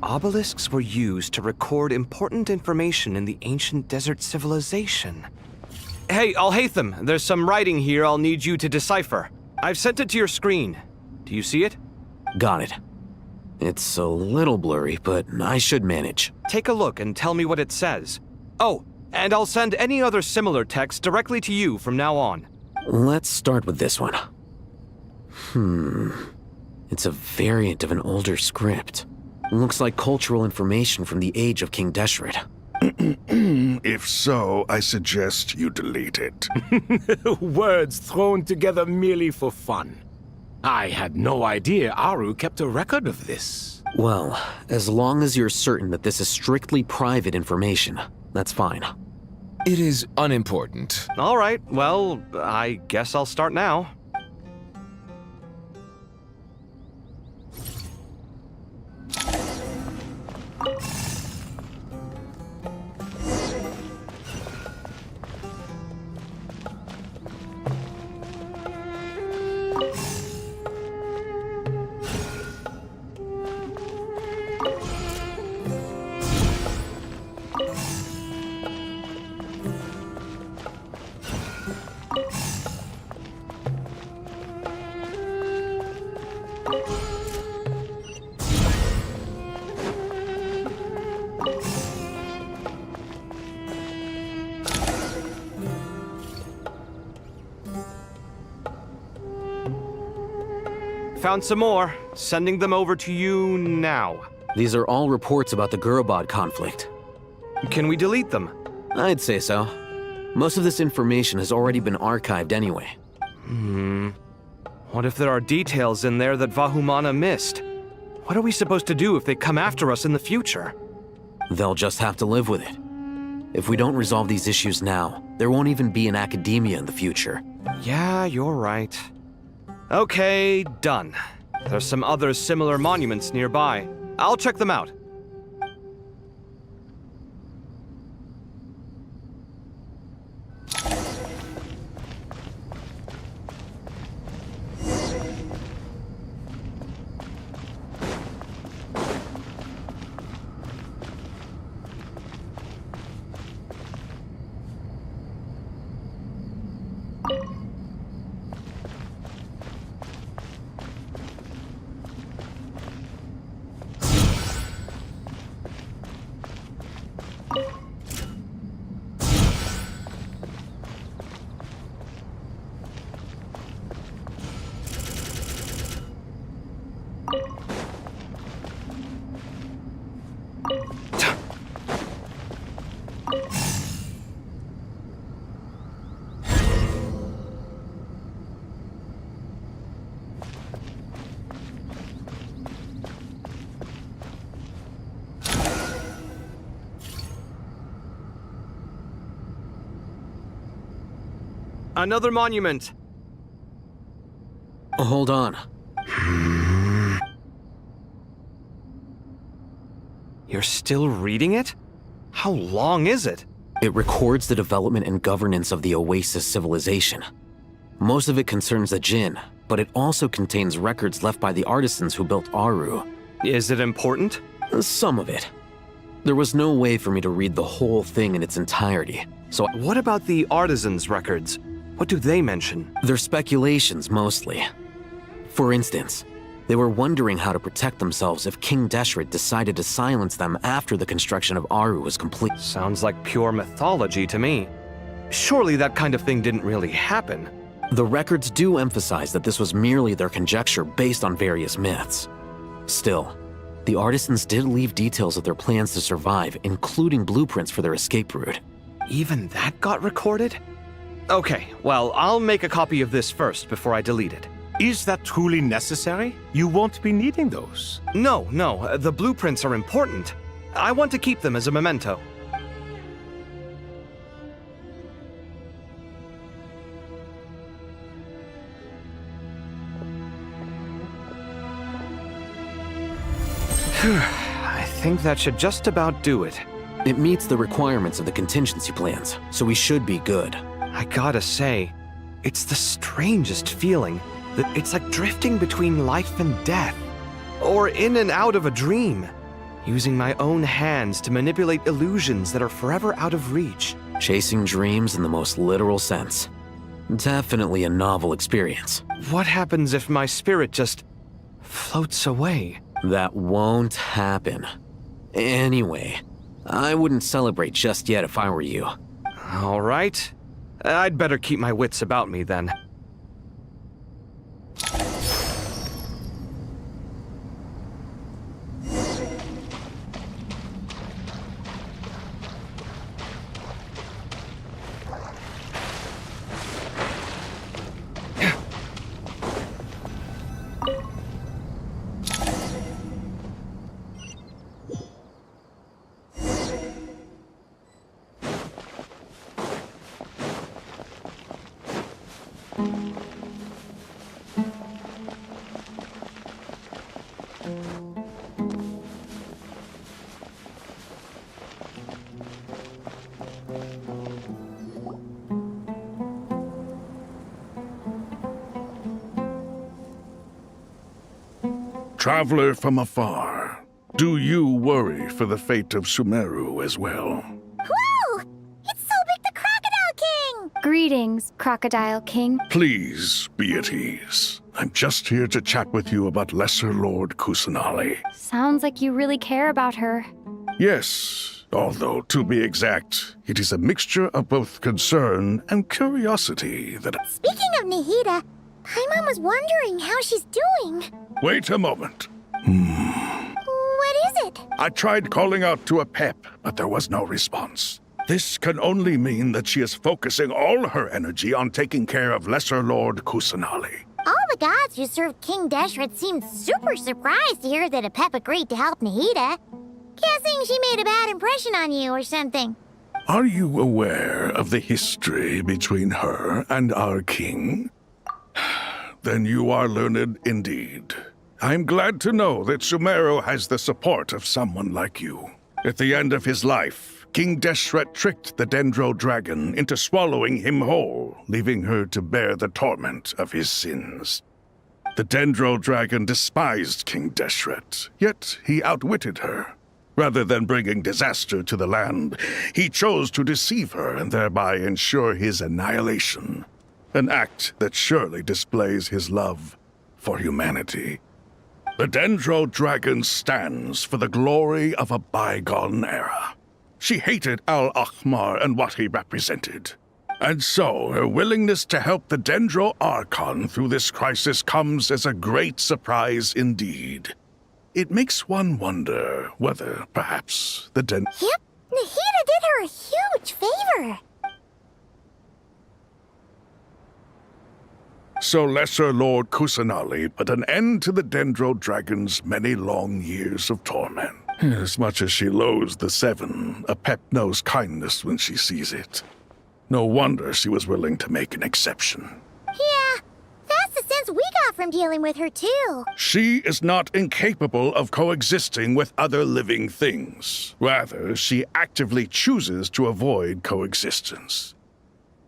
Obelisks were used to record important information in the ancient desert civilization. Hey, Alhaitham, there's some writing here I'll need you to decipher. I've sent it to your screen. Do you see it? Got it. It's a little blurry, but I should manage. Take a look and tell me what it says. Oh, and I'll send any other similar text directly to you from now on. Let's start with this one. It's a variant of an older script. Looks like cultural information from the age of King Deshret. If so, I suggest you delete it. Words thrown together merely for fun. I had no idea Aru kept a record of this. Well, as long as you're certain that this is strictly private information, that's fine. It is unimportant. All right, well, I guess I'll start now. Found some more. Sending them over to you now. These are all reports about the Gurubad conflict. Can we delete them? I'd say so. Most of this information has already been archived anyway. What if there are details in there that Vahumana missed? What are we supposed to do if they come after us in the future? They'll just have to live with it. If we don't resolve these issues now, there won't even be an academia in the future. Yeah, you're right. Okay, done. There's some other similar monuments nearby. I'll check them out. Another monument. Hold on. You're still reading it? How long is it? It records the development and governance of the Oasis civilization. Most of it concerns the Jinn, but it also contains records left by the artisans who built Aru. Is it important? Some of it. There was no way for me to read the whole thing in its entirety, so What about the artisans' records? What do they mention? they're speculations mostly. For instance, they were wondering how to protect themselves if King Deshret decided to silence them after the construction of Aru was complete. Sounds like pure mythology to me. Surely that kind of thing didn't really happen. The records do emphasize that this was merely their conjecture based on various myths. Still, the artisans did leave details of their plans to survive, including blueprints for their escape route. Even that got recorded? Okay, well, I'll make a copy of this first before I delete it. Is that truly necessary? You won't be needing those. No, the blueprints are important. I want to keep them as a memento. I think that should just about do it. It meets the requirements of the contingency plans, so we should be good. I gotta say, it's the strangest feeling that it's like drifting between life and death, or in and out of a dream, using my own hands to manipulate illusions that are forever out of reach. Chasing dreams in the most literal sense. Definitely a novel experience. What happens if my spirit just floats away? That won't happen. Anyway, I wouldn't celebrate just yet if I were you. All right. I'd better keep my wits about me then. Traveler from afar, do you worry for the fate of Sumeru as well? Whoa! It's Sobek the Crocodile King! Greetings, Crocodile King. Please be at ease. I'm just here to chat with you about Lesser Lord Kusanali. Sounds like you really care about her. Yes, although to be exact, it is a mixture of both concern and curiosity that... Speaking of Nihida, Paimon was wondering how she's doing. Wait a moment. What is it? I tried calling out to a Pep, but there was no response. This can only mean that she is focusing all her energy on taking care of Lesser Lord Kusanali. All the gods who served King Deshret seemed super surprised to hear that a Pep agreed to help Nahida. Guessing she made a bad impression on you or something. Are you aware of the history between her and our king? Then you are learned indeed. I'm glad to know that Sumeru has the support of someone like you. At the end of his life, King Deshret tricked the Dendro Dragon into swallowing him whole, leaving her to bear the torment of his sins. The Dendro Dragon despised King Deshret, yet he outwitted her. Rather than bringing disaster to the land, he chose to deceive her and thereby ensure his annihilation. An act that surely displays his love for humanity. The Dendro Dragon stands for the glory of a bygone era. She hated Al-Ahmar and what he represented. And so, her willingness to help the Dendro Archon through this crisis comes as a great surprise indeed. It makes one wonder whether, perhaps, the Yep, Nahida did her a huge favor. So Lesser Lord Kusanali put an end to the Dendro Dragon's many long years of torment. As much as she loathes the Seven, a Pep knows kindness when she sees it. No wonder she was willing to make an exception. Yeah, that's the sense we got from dealing with her too. She is not incapable of coexisting with other living things. Rather, she actively chooses to avoid coexistence.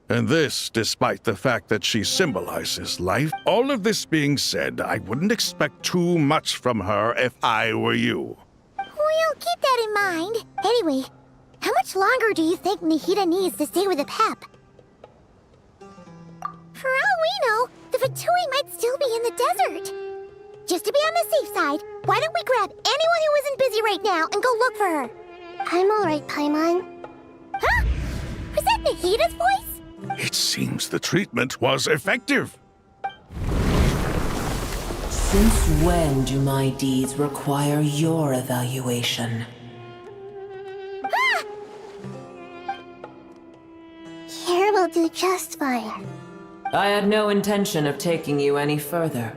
And this, despite the fact that she symbolizes life. All of this being said, I wouldn't expect too much from her if I were you. We'll keep that in mind. Anyway, how much longer do you think Nahida needs to stay with the Pep? For all we know, the Fatui might still be in the desert. Just to be on the safe side, why don't we grab anyone who isn't busy right now and go look for her? I'm alright, Paimon. Huh? Was that Nahida's voice? It seems the treatment was effective. Since when do my deeds require your evaluation? Ah! Here will do just fine. I had no intention of taking you any further.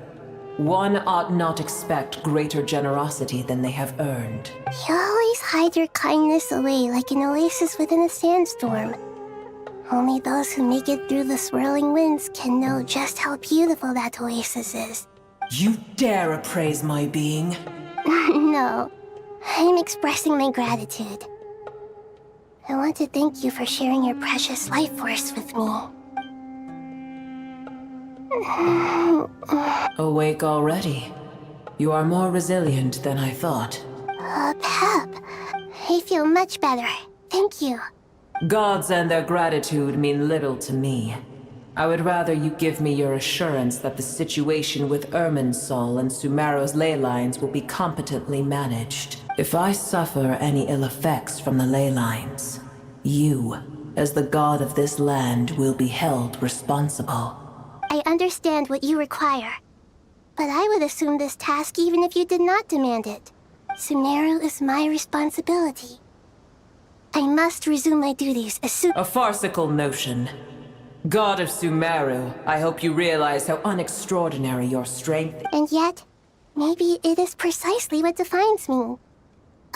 One ought not expect greater generosity than they have earned. You always hide your kindness away like an oasis within a sandstorm. Only those who make it through the swirling winds can know just how beautiful that oasis is. You dare appraise my being? No, I'm expressing my gratitude. I want to thank you for sharing your precious life force with me. Awake already? You are more resilient than I thought. Pep, I feel much better. Thank you. Gods and their gratitude mean little to me. I would rather you give me your assurance that the situation with Irminsul and Sumeru's ley lines will be competently managed. If I suffer any ill effects from the ley lines, you, as the god of this land, will be held responsible. I understand what you require, but I would assume this task even if you did not demand it. Sumeru is my responsibility. I must resume my duties as soon— A farcical notion. God of Sumeru, I hope you realize how unextraordinary your strength is. And yet, maybe it is precisely what defines me.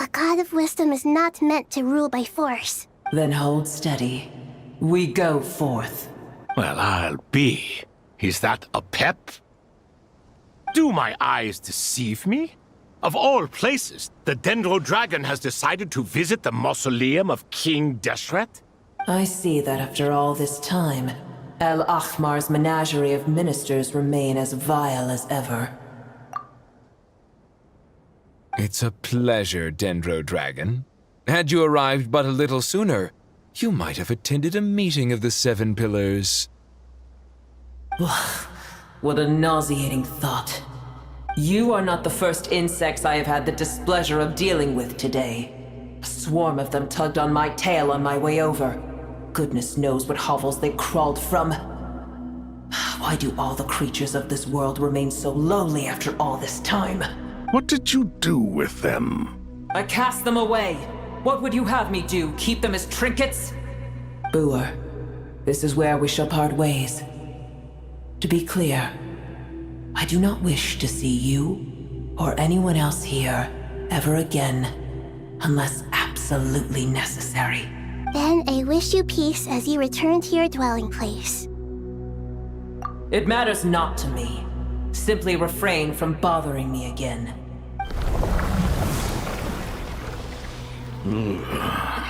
A god of wisdom is not meant to rule by force. Then hold steady. We go forth. Well, I'll be. Is that a Pep? Do my eyes deceive me? Of all places, the Dendro Dragon has decided to visit the mausoleum of King Deshret? I see that after all this time, Al-Ahmar's menagerie of ministers remain as vile as ever. It's a pleasure, Dendro Dragon. Had you arrived but a little sooner, you might have attended a meeting of the Seven Pillars. What a nauseating thought. You are not the first insects I have had the displeasure of dealing with today. A swarm of them tugged on my tail on my way over. Goodness knows what hovels they crawled from. Why do all the creatures of this world remain so lonely after all this time? What did you do with them? I cast them away. What would you have me do? Keep them as trinkets? Boer, this is where we shall part ways. To be clear, I do not wish to see you or anyone else here ever again, unless absolutely necessary. Then I wish you peace as you return to your dwelling place. It matters not to me. Simply refrain from bothering me again.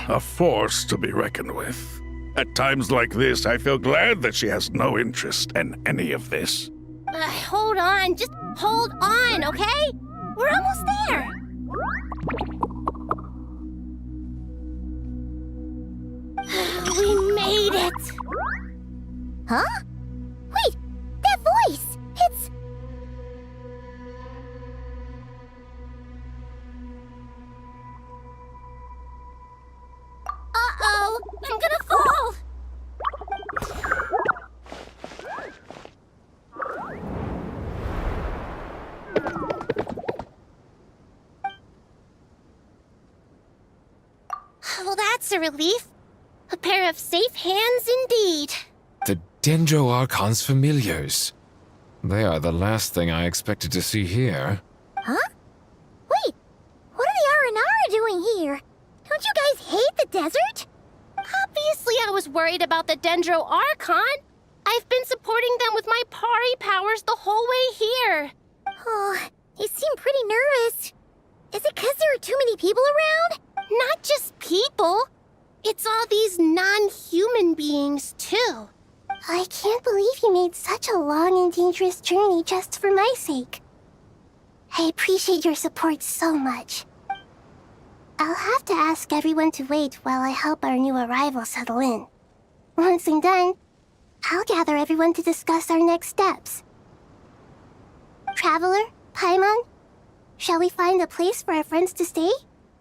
A force to be reckoned with. At times like this, I feel glad that she has no interest in any of this. Hold on, just hold on, okay? We're almost there. We made it! Huh? Wait, that voice! It's... Uh-oh! I'm gonna fall! Well, that's a relief. A pair of safe hands indeed. The Dendro Archon's familiars. They are the last thing I expected to see here. Huh? Wait, what are the Aranara doing here? Don't you guys hate the desert? Obviously I was worried about the Dendro Archon. I've been supporting them with my Pari powers the whole way here. Oh, you seem pretty nervous. Is it because there are too many people around? Not just people. It's all these non-human beings, too. I can't believe you made such a long and dangerous journey just for my sake. I appreciate your support so much. I'll have to ask everyone to wait while I help our new arrival settle in. Once I'm done, I'll gather everyone to discuss our next steps. Traveler, Paimon, shall we find a place for our friends to stay?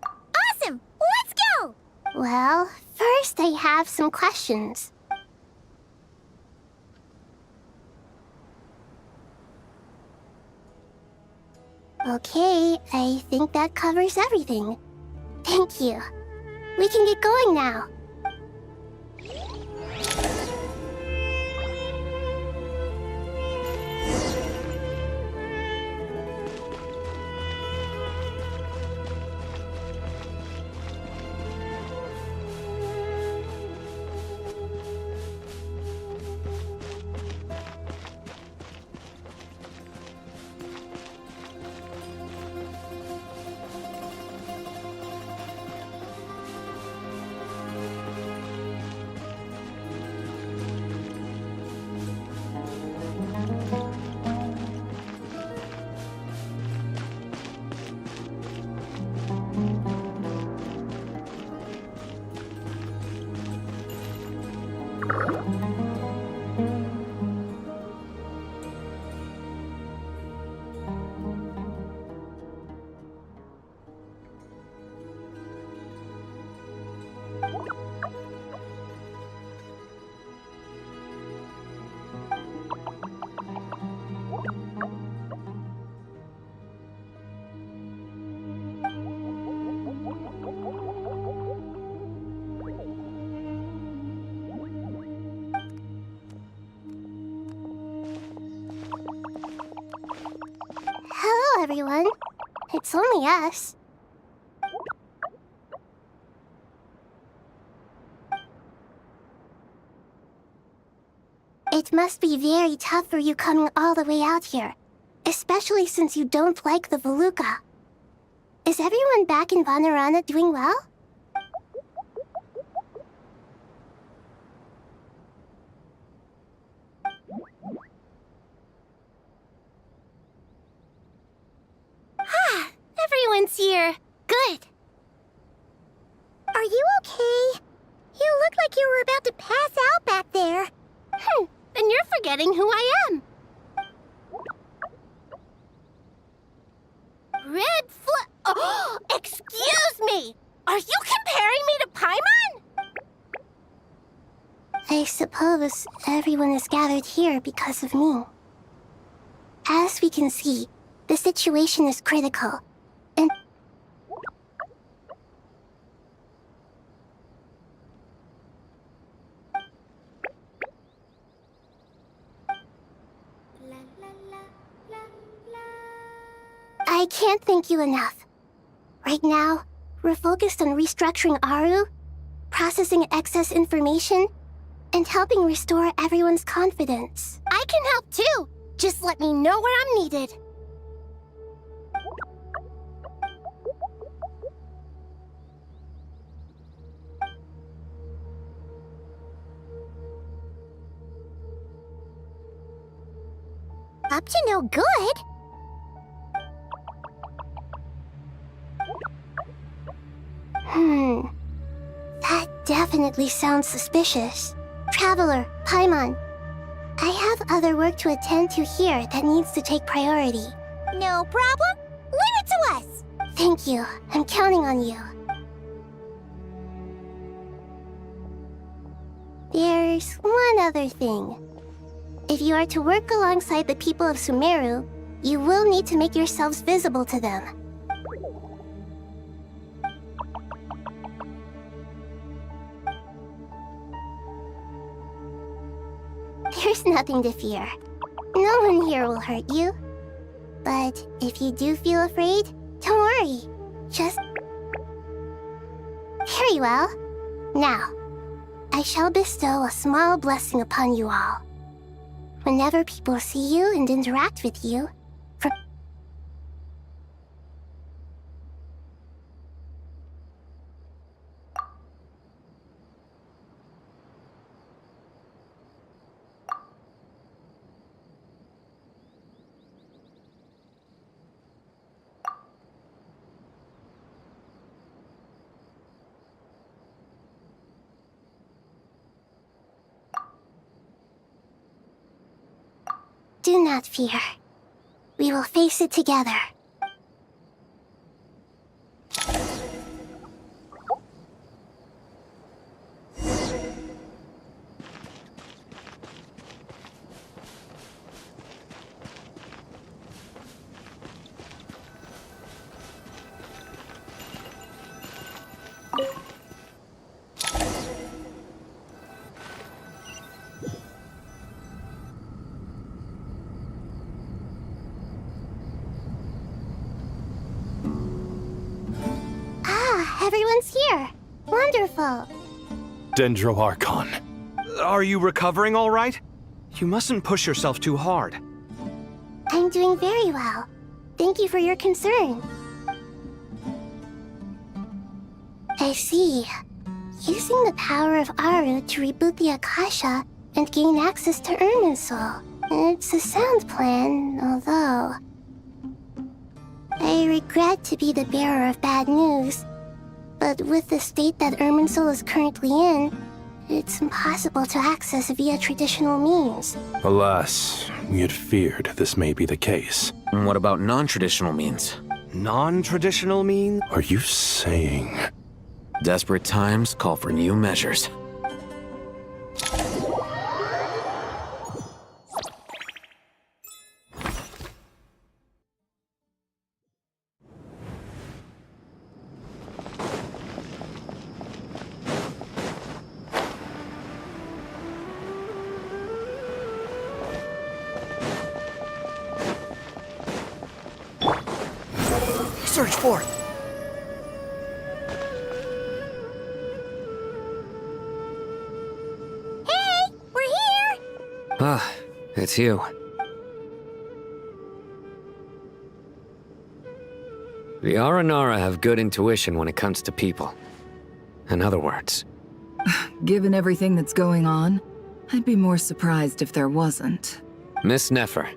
Awesome! Let's go! Well, first I have some questions. Okay, I think that covers everything. Thank you. We can get going now. Hello, everyone. It's only us. It must be very tough for you coming all the way out here, especially since you don't like the Voluka. Is everyone back in Vanarana doing well? Everyone's here. Good. Are you okay? You look like you were about to pass out back there. Then you're forgetting who I am. Oh, excuse me! Are you comparing me to Paimon? I suppose everyone is gathered here because of me. As we can see, the situation is critical, and I can't thank you enough. Right now, we're focused on restructuring Aru, processing excess information, and helping restore everyone's confidence. I can help too! Just let me know where I'm needed. Up to no good? That definitely sounds suspicious. Traveler, Paimon, I have other work to attend to here that needs to take priority. No problem. Leave it to us. Thank you. I'm counting on you. There's one other thing. If you are to work alongside the people of Sumeru, you will need to make yourselves visible to them. There's nothing to fear. No one here will hurt you. But if you do feel afraid, don't worry. Just... Very well. Now, I shall bestow a small blessing upon you all. Whenever people see you and interact with you, do not fear. We will face it together. Everyone's here. Wonderful. Dendro Archon. Are you recovering all right? You mustn't push yourself too hard. I'm doing very well. Thank you for your concern. I see. Using the power of Aru to reboot the Akasha and gain access to Irminsul. It's a sound plan, although... I regret to be the bearer of bad news. But with the state that Irminsul is currently in, it's impossible to access via traditional means. Alas, we had feared this may be the case. And what about non-traditional means? Non-traditional means? Are you saying... Desperate times call for new measures. Search for it! Hey! We're here! Ah, it's you. The Aranara have good intuition when it comes to people. In other words... Given everything that's going on, I'd be more surprised if there wasn't. Miss Nefer,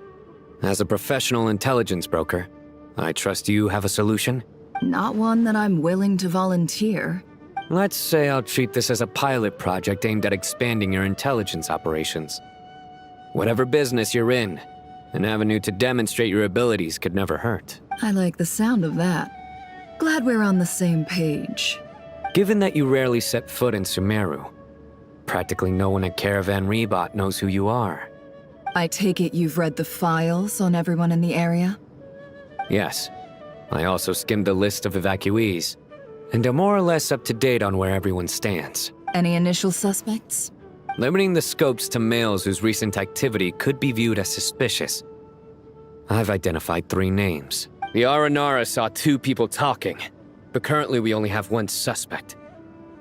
as a professional intelligence broker, I trust you have a solution? Not one that I'm willing to volunteer. Let's say I'll treat this as a pilot project aimed at expanding your intelligence operations. Whatever business you're in, an avenue to demonstrate your abilities could never hurt. I like the sound of that. Glad we're on the same page. Given that you rarely set foot in Sumeru, Practically no one at Caravan Rebot knows who you are. I take it you've read the files on everyone in the area? Yes. I also skimmed the list of evacuees, and am more or less up to date on where everyone stands. Any initial suspects? Limiting the scopes to males whose recent activity could be viewed as suspicious. I've identified 3 names. The Aranara saw 2 people talking, but currently we only have 1 suspect.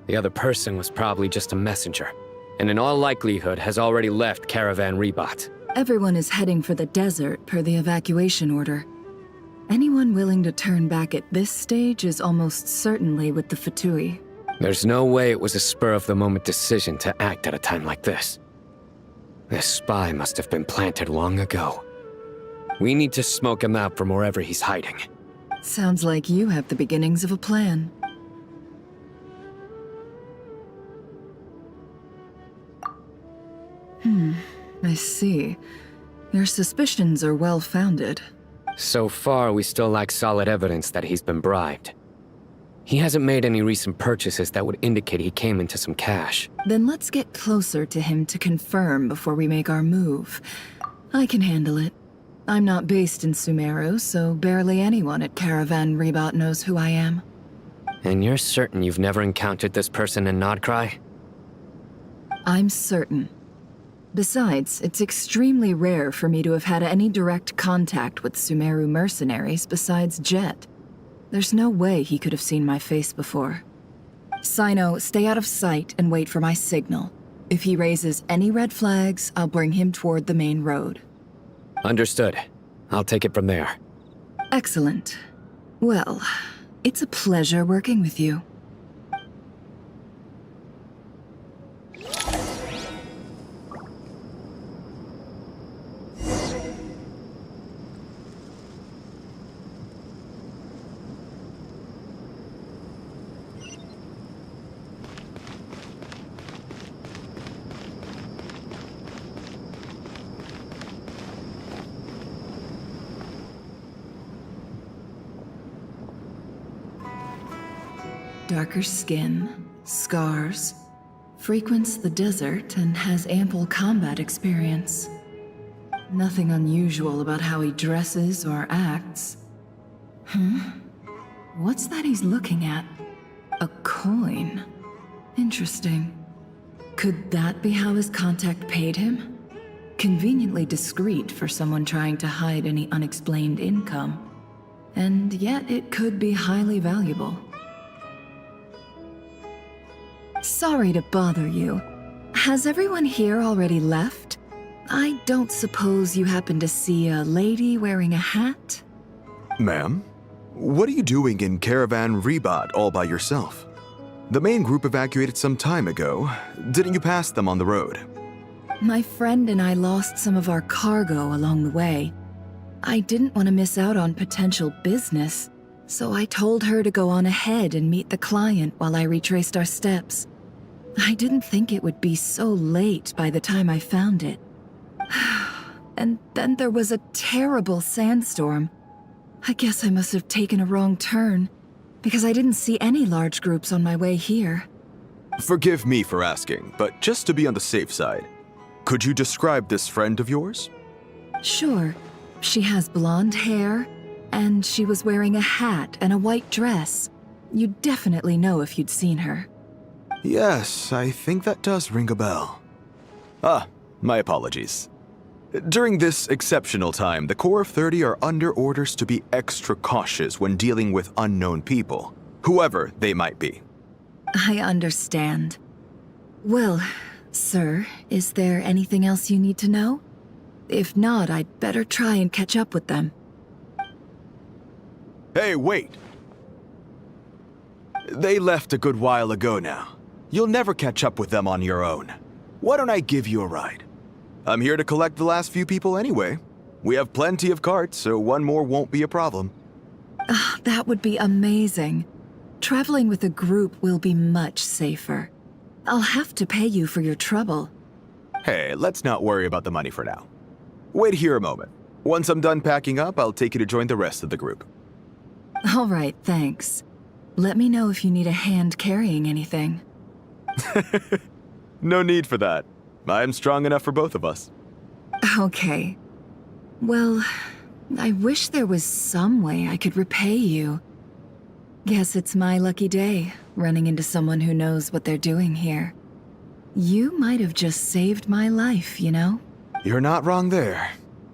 The other person was probably just a messenger, and in all likelihood has already left Caravan Rebot. Everyone is heading for the desert per the evacuation order. Anyone willing to turn back at this stage is almost certainly with the Fatui. There's no way it was a spur-of-the-moment decision to act at a time like this. This spy must have been planted long ago. We need to smoke him out from wherever he's hiding. Sounds like you have the beginnings of a plan. I see. Your suspicions are well-founded. So far, we still lack solid evidence that he's been bribed. He hasn't made any recent purchases that would indicate he came into some cash. Then let's get closer to him to confirm before we make our move. I can handle it. I'm not based in Sumeru, so barely anyone at Caravan Rebot knows who I am. And you're certain you've never encountered this person in Nodcry? I'm certain. Besides, it's extremely rare for me to have had any direct contact with Sumeru mercenaries besides Jet. There's no way he could have seen my face before. Sino, stay out of sight and wait for my signal. If he raises any red flags, I'll bring him toward the main road. Understood. I'll take it from there. Excellent. Well, it's a pleasure working with you. Darker skin, scars, frequents the desert and has ample combat experience. Nothing unusual about how he dresses or acts. What's that he's looking at? A coin. Interesting. Could that be how his contact paid him? Conveniently discreet for someone trying to hide any unexplained income. And yet it could be highly valuable. Sorry to bother you. Has everyone here already left? I don't suppose you happen to see a lady wearing a hat? Ma'am, what are you doing in Caravan Rebot all by yourself? The main group evacuated some time ago. Didn't you pass them on the road? My friend and I lost some of our cargo along the way. I didn't want to miss out on potential business, so I told her to go on ahead and meet the client while I retraced our steps. I didn't think it would be so late by the time I found it. And then there was a terrible sandstorm. I guess I must have taken a wrong turn, because I didn't see any large groups on my way here. Forgive me for asking, but just to be on the safe side, could you describe this friend of yours? Sure. She has blonde hair, and she was wearing a hat and a white dress. You'd definitely know if you'd seen her. Yes, I think that does ring a bell. Ah, my apologies. During this exceptional time, the Core of 30 are under orders to be extra cautious when dealing with unknown people, whoever they might be. I understand. Well, sir, is there anything else you need to know? If not, I'd better try and catch up with them. Hey, wait! They left a good while ago now. You'll never catch up with them on your own. Why don't I give you a ride? I'm here to collect the last few people anyway. We have plenty of carts, so one more won't be a problem. That would be amazing. Traveling with a group will be much safer. I'll have to pay you for your trouble. Hey, let's not worry about the money for now. Wait here a moment. Once I'm done packing up, I'll take you to join the rest of the group. All right, thanks. Let me know if you need a hand carrying anything. No need for that. I'm strong enough for both of us. Okay. Well, I wish there was some way I could repay you. Guess it's my lucky day, running into someone who knows what they're doing here. You might have just saved my life, you know? You're not wrong there.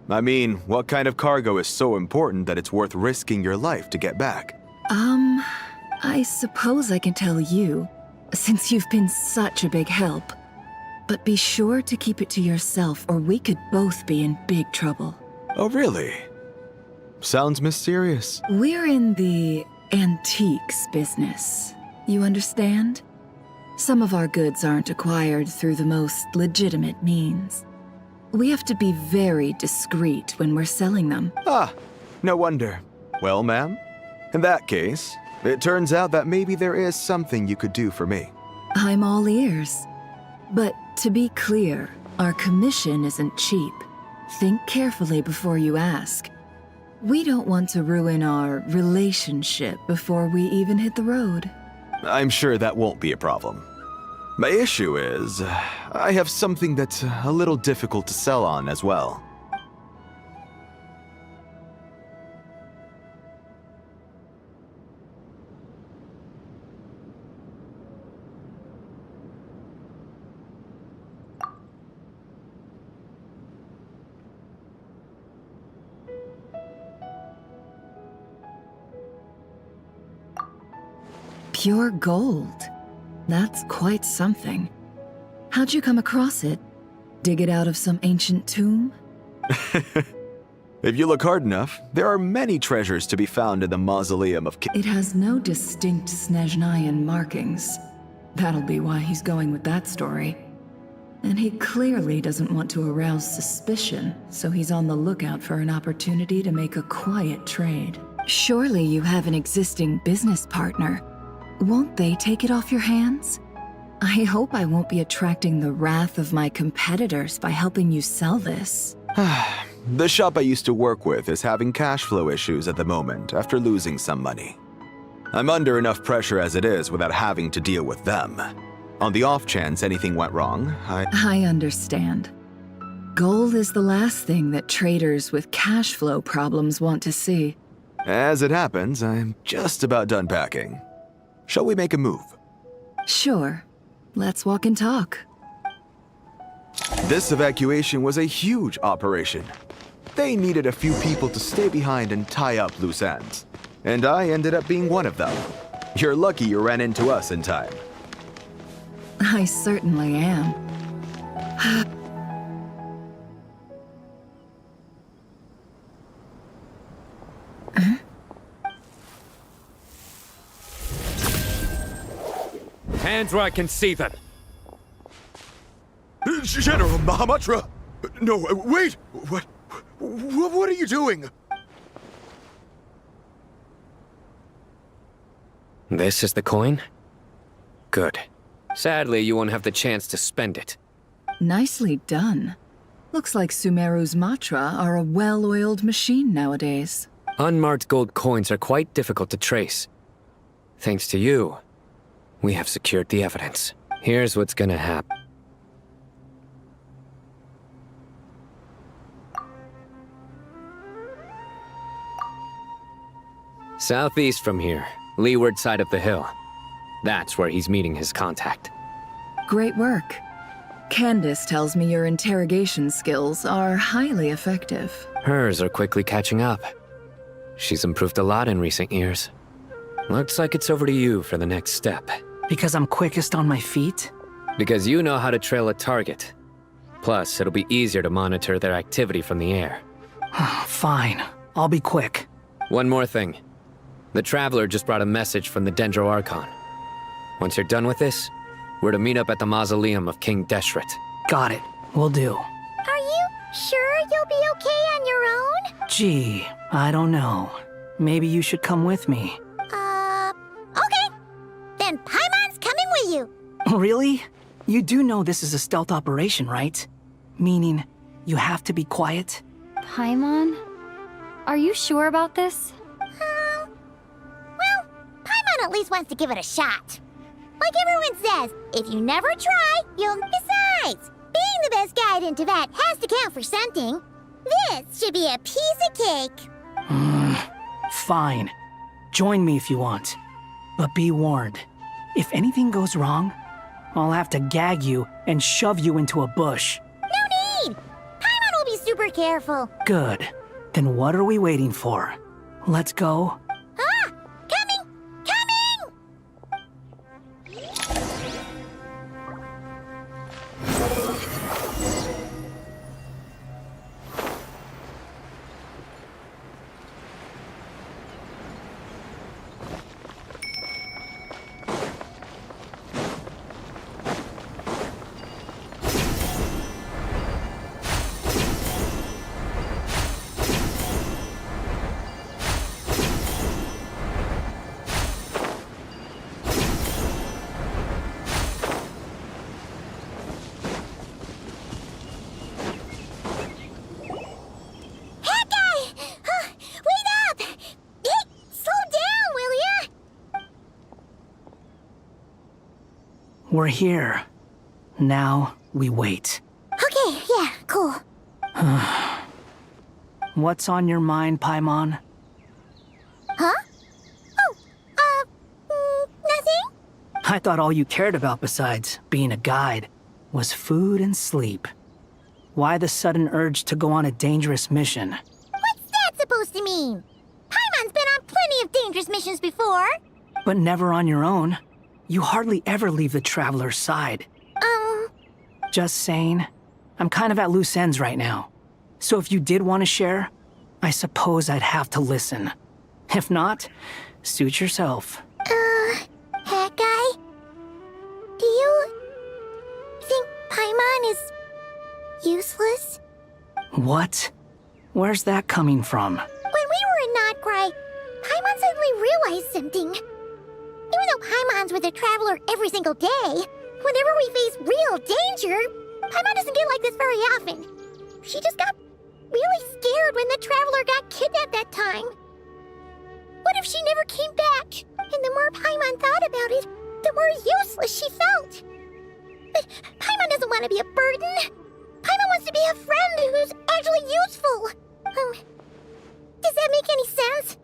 I mean, what kind of cargo is so important that it's worth risking your life to get back? I suppose I can tell you, since you've been such a big help. But be sure to keep it to yourself, or we could both be in big trouble. Oh, really? Sounds mysterious. We're in the antiques business. You understand? Some of our goods aren't acquired through the most legitimate means. We have to be very discreet when we're selling them. Ah, no wonder. Well, ma'am, in that case, it turns out that maybe there is something you could do for me. I'm all ears. But to be clear, our commission isn't cheap. Think carefully before you ask. We don't want to ruin our relationship before we even hit the road. I'm sure that won't be a problem. My issue is, I have something that's a little difficult to sell on as well. Pure gold. That's quite something. How'd you come across it? Dig it out of some ancient tomb? If you look hard enough, there are many treasures to be found in the mausoleum of It has no distinct Snezhnayan markings. That'll be why he's going with that story. And he clearly doesn't want to arouse suspicion, so he's on the lookout for an opportunity to make a quiet trade. Surely you have an existing business partner. Won't they take it off your hands? I hope I won't be attracting the wrath of my competitors by helping you sell this. The shop I used to work with is having cash flow issues at the moment after losing some money. I'm under enough pressure as it is without having to deal with them. On the off chance anything went wrong, I understand. Gold is the last thing that traders with cash flow problems want to see. As it happens, I'm just about done packing. Shall we make a move? Sure. Let's walk and talk. This evacuation was a huge operation. They needed a few people to stay behind and tie up loose ends. And I ended up being one of them. You're lucky you ran into us in time. I certainly am. Hands where I can see them. General Mahamatra! No, wait! What are you doing? This is the coin? Good. Sadly, you won't have the chance to spend it. Nicely done. Looks like Sumeru's Matra are a well-oiled machine nowadays. Unmarked gold coins are quite difficult to trace. Thanks to you, we have secured the evidence. Here's what's gonna happen. Southeast from here, leeward side of the hill. That's where he's meeting his contact. Great work. Candace tells me your interrogation skills are highly effective. Hers are quickly catching up. She's improved a lot in recent years. Looks like it's over to you for the next step. Because I'm quickest on my feet? Because you know how to trail a target. Plus, it'll be easier to monitor their activity from the air. Fine. I'll be quick. One more thing. The Traveler just brought a message from the Dendro Archon. Once you're done with this, we're to meet up at the mausoleum of King Deshret. Got it. Will do. Are you sure you'll be okay on your own? Gee, I don't know. Maybe you should come with me. Okay. Then Paimon's coming with you. Really? You do know this is a stealth operation, right? Meaning, you have to be quiet? Paimon? Are you sure about this? Well, Paimon at least wants to give it a shot. Like everyone says, if you never try, you'll... Besides, being the best guide into that has to count for something. This should be a piece of cake. Fine. Join me if you want. But be warned. If anything goes wrong, I'll have to gag you and shove you into a bush. No need! Paimon will be super careful. Good. Then what are we waiting for? Let's go. Ah! Coming! Coming! We're here. Now we wait. Okay, yeah, cool. What's on your mind, Paimon? Huh? Nothing? I thought all you cared about besides being a guide was food and sleep. Why the sudden urge to go on a dangerous mission? What's that supposed to mean? Paimon's been on plenty of dangerous missions before. But never on your own. You hardly ever leave the Traveler's side. Just saying. I'm kind of at loose ends right now. So if you did want to share, I suppose I'd have to listen. If not, suit yourself. Hat guy? Do you think Paimon is useless? What? Where's that coming from? When we were in Notcry, Paimon suddenly realized something. Even though Paimon's with the Traveler every single day, whenever we face real danger, Paimon doesn't get like this very often. She just got really scared when the Traveler got kidnapped that time. What if she never came back? And the more Paimon thought about it, the more useless she felt. But Paimon doesn't want to be a burden. Paimon wants to be a friend who's actually useful. Does that make any sense?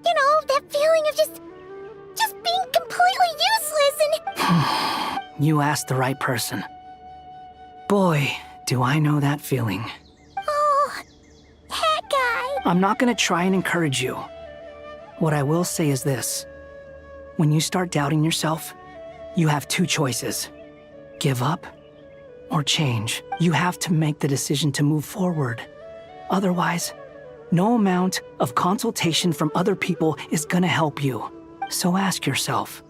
You know, that feeling of just being completely useless and... You asked the right person. Boy, do I know that feeling. Oh, hat guy. I'm not gonna try and encourage you. What I will say is this. When you start doubting yourself, you have two choices. Give up or change. You have to make the decision to move forward. Otherwise, no amount of consultation from other people is gonna help you. So ask yourself,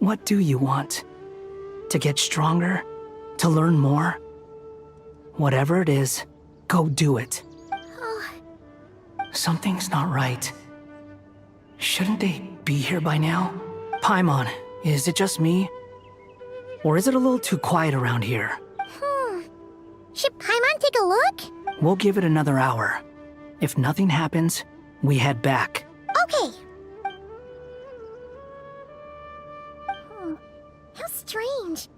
what do you want? To get stronger? To learn more? Whatever it is, go do it. Something's not right. Shouldn't they be here by now? Paimon, is it just me? Or is it a little too quiet around here? Should Paimon take a look? We'll give it another hour. If nothing happens, we head back. Okay. How strange.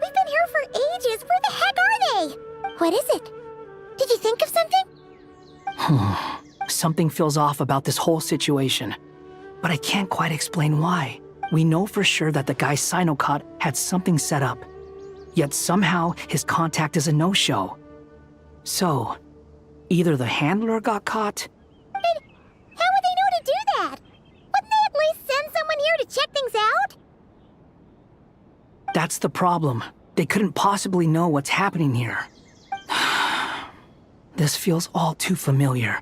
We've been here for ages. Where the heck are they? What is it? Did you think of something? Something feels off about this whole situation. But I can't quite explain why. We know for sure that the guy Sinocot had something set up. Yet somehow his contact is a no-show. So, either the handler got caught... But how would they know to do that? Wouldn't they at least send someone here to check things out? That's the problem. They couldn't possibly know what's happening here. This feels all too familiar.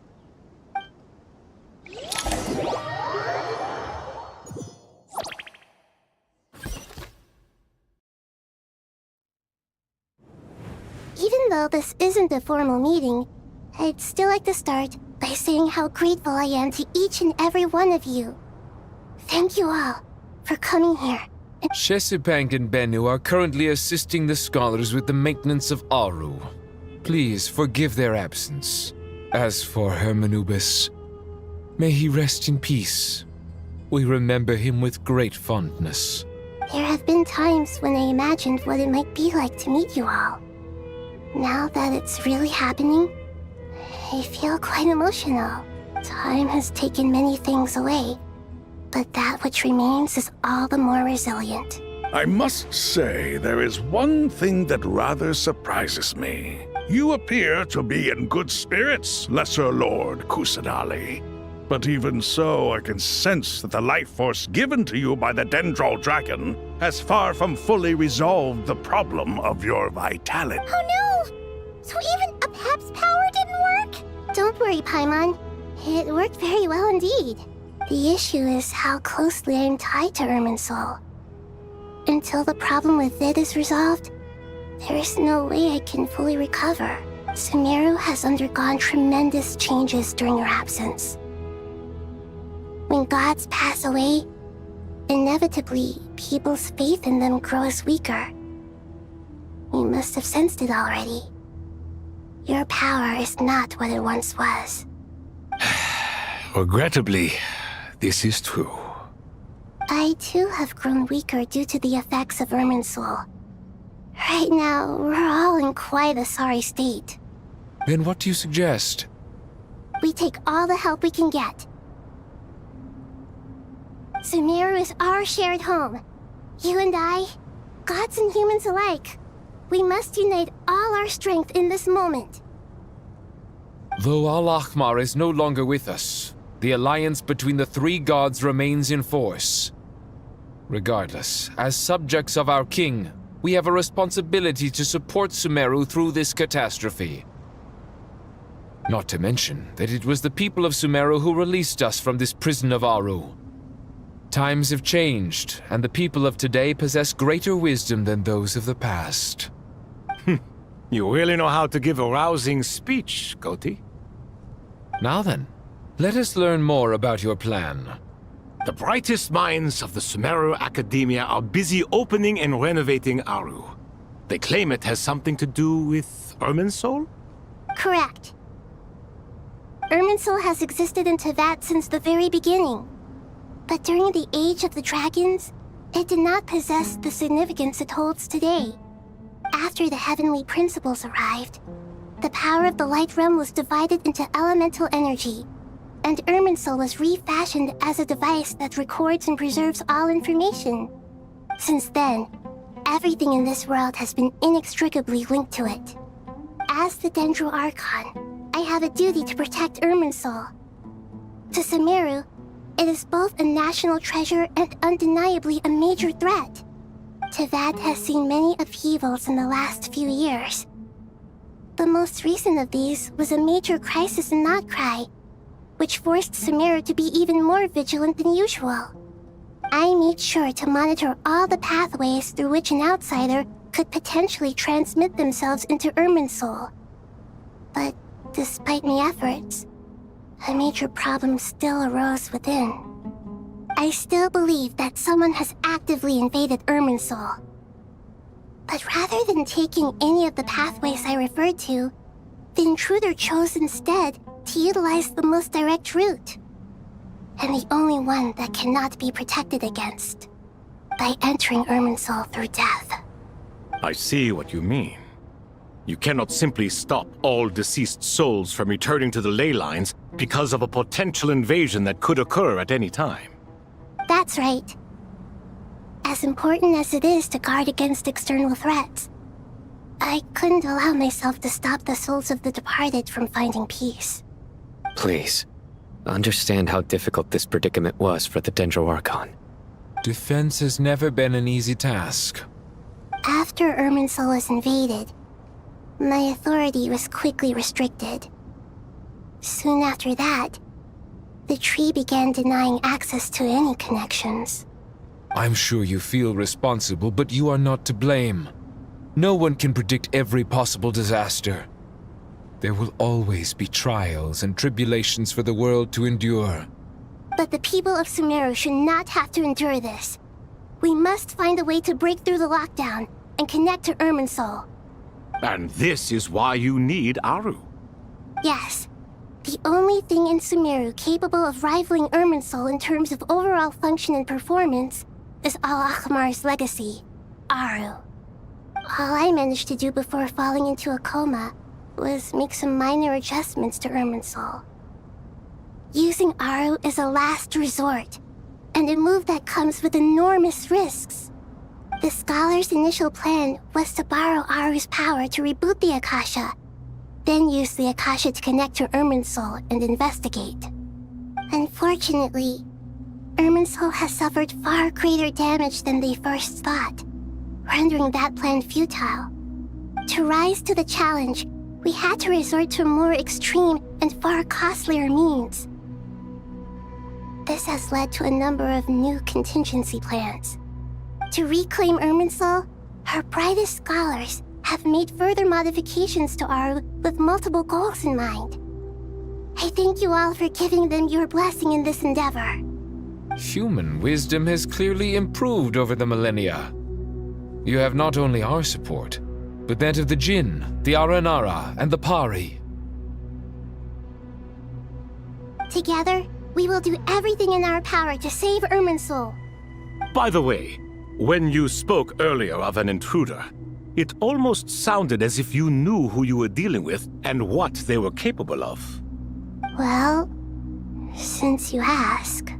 Even though this isn't a formal meeting, I'd still like to start by saying how grateful I am to each and every one of you. Thank you all for coming here. Shesipank and Bennu are currently assisting the scholars with the maintenance of Aru. Please forgive their absence. As for Hermanubis, may he rest in peace. We remember him with great fondness. There have been times when I imagined what it might be like to meet you all. Now that it's really happening, I feel quite emotional. Time has taken many things away, but that which remains is all the more resilient. I must say, there is one thing that rather surprises me. You appear to be in good spirits, Lesser Lord Kusanali. But even so, I can sense that the life force given to you by the Dendro Dragon has far from fully resolved the problem of your vitality. Oh no! So even a Pep's power didn't work? Don't worry, Paimon. It worked very well indeed. The issue is how closely I am tied to Irminsul. Until the problem with it is resolved, there is no way I can fully recover. Sumeru has undergone tremendous changes during your absence. When gods pass away, inevitably, people's faith in them grows weaker. You must have sensed it already. Your power is not what it once was. Regrettably, this is true. I too have grown weaker due to the effects of Irminsul. Right now, we're all in quite a sorry state. Then what do you suggest? We take all the help we can get. Sumeru is our shared home. You and I, gods and humans alike. We must unite all our strength in this moment. Though Al-Ahmar is no longer with us, the alliance between the three gods remains in force. Regardless, as subjects of our king, we have a responsibility to support Sumeru through this catastrophe. Not to mention that it was the people of Sumeru who released us from this prison of Aru. Times have changed, and the people of today possess greater wisdom than those of the past. You really know how to give a rousing speech, Goti. Now then, let us learn more about your plan. The brightest minds of the Sumeru Academia are busy opening and renovating Aru. They claim it has something to do with Irminsul? Correct. Irminsul has existed in Teyvat since the very beginning. But during the Age of the Dragons, it did not possess the significance it holds today. After the heavenly principles arrived, the power of the Light Realm was divided into elemental energy, and Irminsul was refashioned as a device that records and preserves all information. Since then, everything in this world has been inextricably linked to it. As the Dendro Archon, I have a duty to protect Irminsul. To Sumeru, it is both a national treasure and undeniably a major threat. Teyvat has seen many upheavals in the last few years. The most recent of these was a major crisis in Notcry, which forced Sumeru to be even more vigilant than usual. I made sure to monitor all the pathways through which an outsider could potentially transmit themselves into Irminsul. But despite my efforts, a major problem still arose within. I still believe that someone has actively invaded Irminsul. But rather than taking any of the pathways I referred to, the intruder chose instead to utilize the most direct route, and the only one that cannot be protected against, by entering Irminsul through death. I see what you mean. You cannot simply stop all deceased souls from returning to the ley lines because of a potential invasion that could occur at any time. That's right. As important as it is to guard against external threats, I couldn't allow myself to stop the souls of the departed from finding peace. Please, understand how difficult this predicament was for the Dendro Archon. Defense has never been an easy task. After Irminsul was invaded, my authority was quickly restricted. Soon after that, the tree began denying access to any connections. I'm sure you feel responsible, but you are not to blame. No one can predict every possible disaster. There will always be trials and tribulations for the world to endure. But the people of Sumeru should not have to endure this. We must find a way to break through the lockdown and connect to Irminsul. And this is why you need Aru. Yes. The only thing in Sumeru capable of rivaling Irminsul in terms of overall function and performance is Al-Akhmar's legacy, Aru. All I managed to do before falling into a coma was make some minor adjustments to Irminsul. Using Aru is a last resort, and a move that comes with enormous risks. The scholar's initial plan was to borrow Aru's power to reboot the Akasha, then use the Akasha to connect to Irminsul and investigate. Unfortunately, Irminsul has suffered far greater damage than they first thought, rendering that plan futile. To rise to the challenge, we had to resort to a more extreme and far costlier means. This has led to a number of new contingency plans. To reclaim Irminsul, our brightest scholars have made further modifications to Aru with multiple goals in mind. I thank you all for giving them your blessing in this endeavor. Human wisdom has clearly improved over the millennia. You have not only our support, but that of the Jinn, the Aranara, and the Pari. Together, we will do everything in our power to save Irminsul. By the way, when you spoke earlier of an intruder, it almost sounded as if you knew who you were dealing with and what they were capable of. Well, since you ask.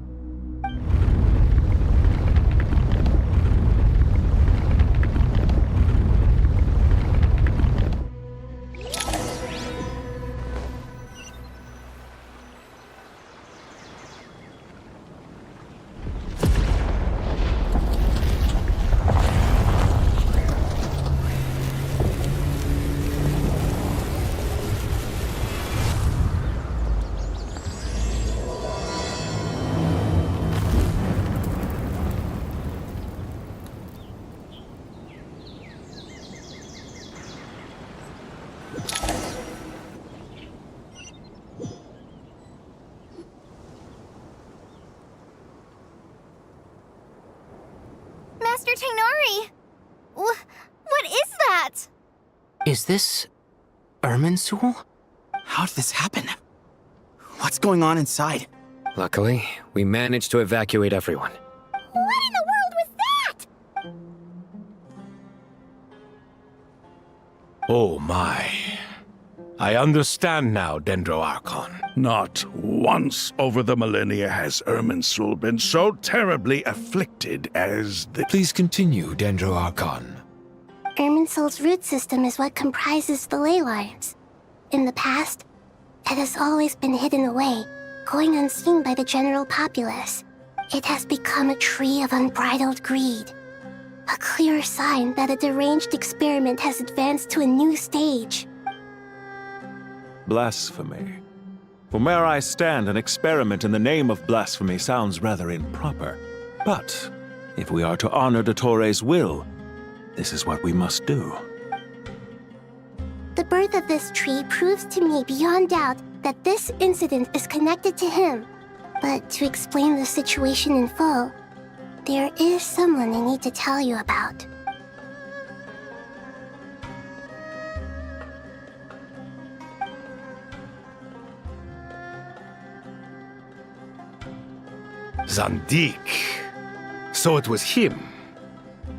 Master Tainari! What is that? Is this Irminsul? How did this happen? What's going on inside? Luckily, we managed to evacuate everyone. What in the world was that? Oh my. I understand now, Dendro Archon. Not once over the millennia has Irminsul been so terribly afflicted as the... Please continue, Dendro Archon. Irminsul's root system is what comprises the ley lines. In the past, it has always been hidden away, going unseen by the general populace. It has become a tree of unbridled greed. A clear sign that a deranged experiment has advanced to a new stage. Blasphemy. From where I stand, an experiment in the name of blasphemy sounds rather improper. But if we are to honor Dottores' will, this is what we must do. The birth of this tree proves to me beyond doubt that this incident is connected to him. But to explain the situation in full, there is someone I need to tell you about. Zandik. So it was him.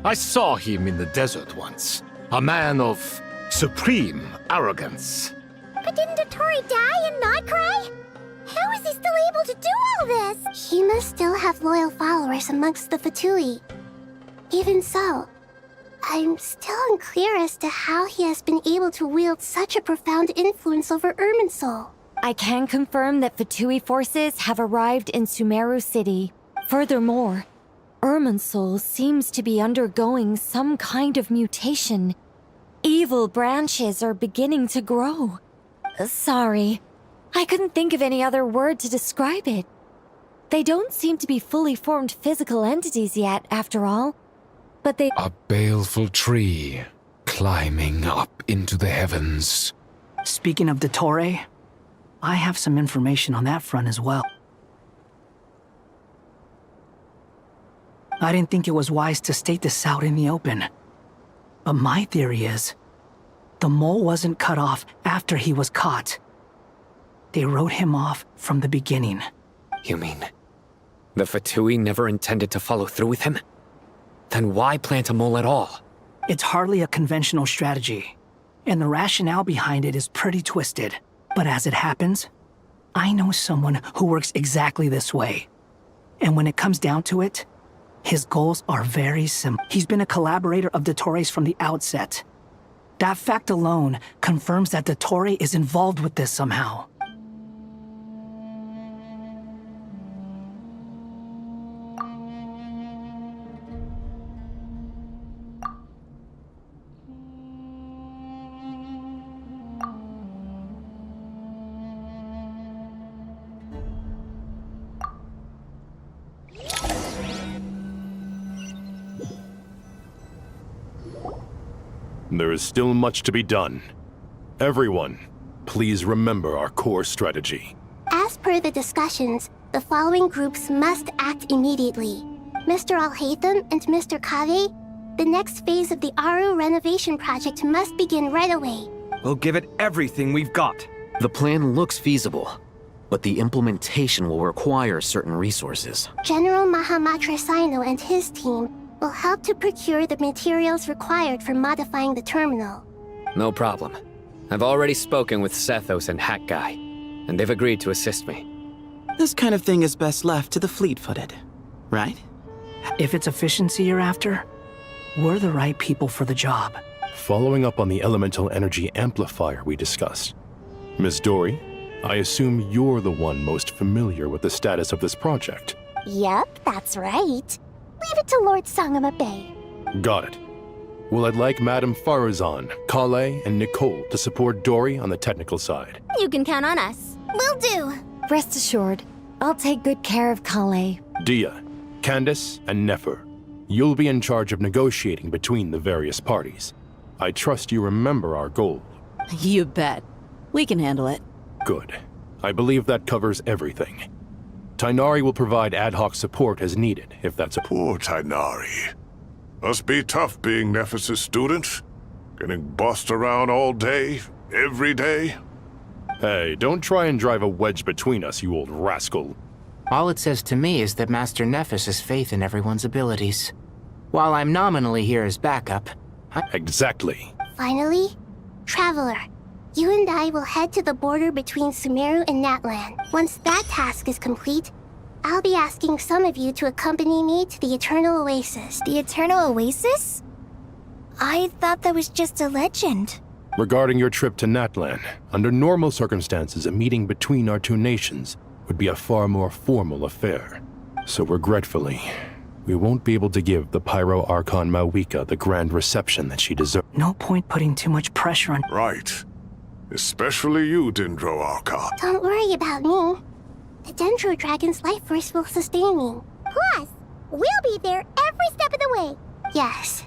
I saw him in the desert once. A man of supreme arrogance. But didn't Dottore die and not cry? How is he still able to do all this? He must still have loyal followers amongst the Fatui. Even so, I'm still unclear as to how he has been able to wield such a profound influence over Irminsul. I can confirm that Fatui forces have arrived in Sumeru City. Furthermore, Irminsul seems to be undergoing some kind of mutation. Evil branches are beginning to grow. Sorry, I couldn't think of any other word to describe it. They don't seem to be fully formed physical entities yet, after all. But they— A baleful tree, climbing up into the heavens. Speaking of Dottore, I have some information on that front as well. I didn't think it was wise to state this out in the open. But my theory is, the mole wasn't cut off after he was caught. They wrote him off from the beginning. You mean, the Fatui never intended to follow through with him? Then why plant a mole at all? It's hardly a conventional strategy, and the rationale behind it is pretty twisted. But as it happens, I know someone who works exactly this way. And when it comes down to it, his goals are very simple. He's been a collaborator of Dottores from the outset. That fact alone confirms that Dottore is involved with this somehow. There is still much to be done. Everyone, please remember our core strategy. As per the discussions, the following groups must act immediately. Mr. Alhaitham and Mr. Kave, the next phase of the Aru renovation project must begin right away. We'll give it everything we've got. The plan looks feasible, but the implementation will require certain resources. General Mahamatra Sino and his team will help to procure the materials required for modifying the terminal. No problem. I've already spoken with Sethos and Hat Guy, and they've agreed to assist me. This kind of thing is best left to the fleet-footed, right? If it's efficiency you're after, we're the right people for the job. Following up on the elemental energy amplifier we discussed. Miss Dory, I assume you're the one most familiar with the status of this project. Yep, that's right. Leave it to Lord Sangamabe. Got it. Well, I'd like Madame Farazan, Kale, and Nicole to support Dory on the technical side. You can count on us. Will do. Rest assured, I'll take good care of Kale. Dia, Candace, and Nefer, you'll be in charge of negotiating between the various parties. I trust you remember our goal. You bet. We can handle it. Good. I believe that covers everything. Tainari will provide ad hoc support as needed, if that's a— Poor Tainari. Must be tough being Nephis' student. Getting bossed around all day, every day. Hey, don't try and drive a wedge between us, you old rascal. All it says to me is that Master Nephis has faith in everyone's abilities. While I'm nominally here as backup, Exactly. Finally, Traveler, you and I will head to the border between Sumeru and Natlan. Once that task is complete, I'll be asking some of you to accompany me to the Eternal Oasis. The Eternal Oasis? I thought that was just a legend. Regarding your trip to Natlan, under normal circumstances, a meeting between our two nations would be a far more formal affair. So regretfully, we won't be able to give the Pyro Archon Mawika the grand reception that she deserves. No point putting too much pressure on— Right. Especially you, Dendro Archon. Don't worry about me. The Dendro Dragon's life force will sustain me. Plus, we'll be there every step of the way. Yes.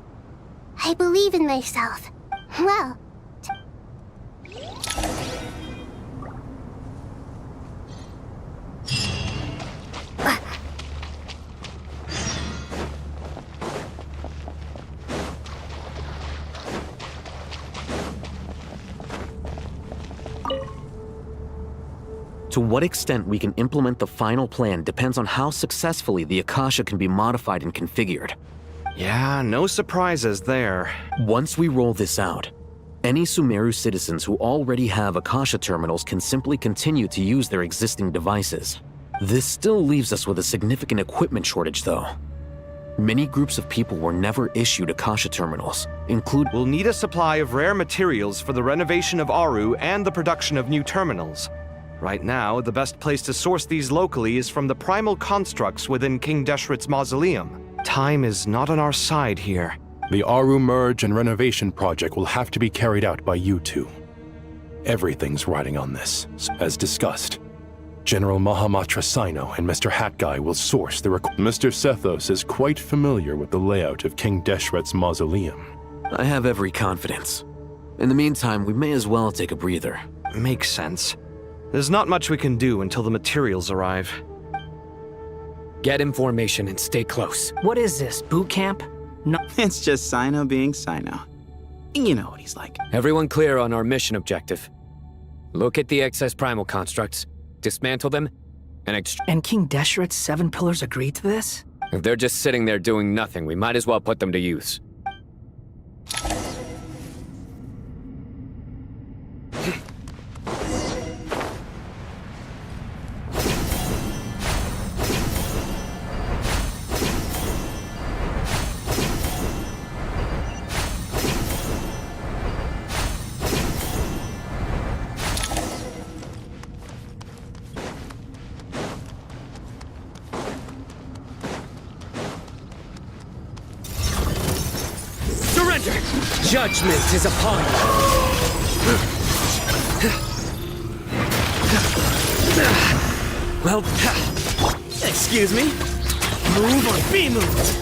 I believe in myself. Well, To what extent we can implement the final plan depends on how successfully the Akasha can be modified and configured. Yeah, no surprises there. Once we roll this out, any Sumeru citizens who already have Akasha terminals can simply continue to use their existing devices. This still leaves us with a significant equipment shortage, though. Many groups of people were never issued Akasha terminals, We'll need a supply of rare materials for the renovation of Aru and the production of new terminals. Right now, the best place to source these locally is from the primal constructs within King Deshret's mausoleum. Time is not on our side here. The Aru merge and renovation project will have to be carried out by you two. Everything's riding on this. As discussed, General Mahamatra Sino and Mr. Hat Guy will source the Mr. Sethos is quite familiar with the layout of King Deshret's mausoleum. I have every confidence. In the meantime, we may as well take a breather. Makes sense. There's not much we can do until the materials arrive. Get information and stay close. What is this, boot camp? No. It's just Sino being Sino. You know what he's like. Everyone clear on our mission objective. Look at the excess primal constructs, dismantle them, and And King Deshret's 7 pillars agreed to this? If they're just sitting there doing nothing, we might as well put them to use. Judgment is upon you. Well, excuse me. Move or be moved.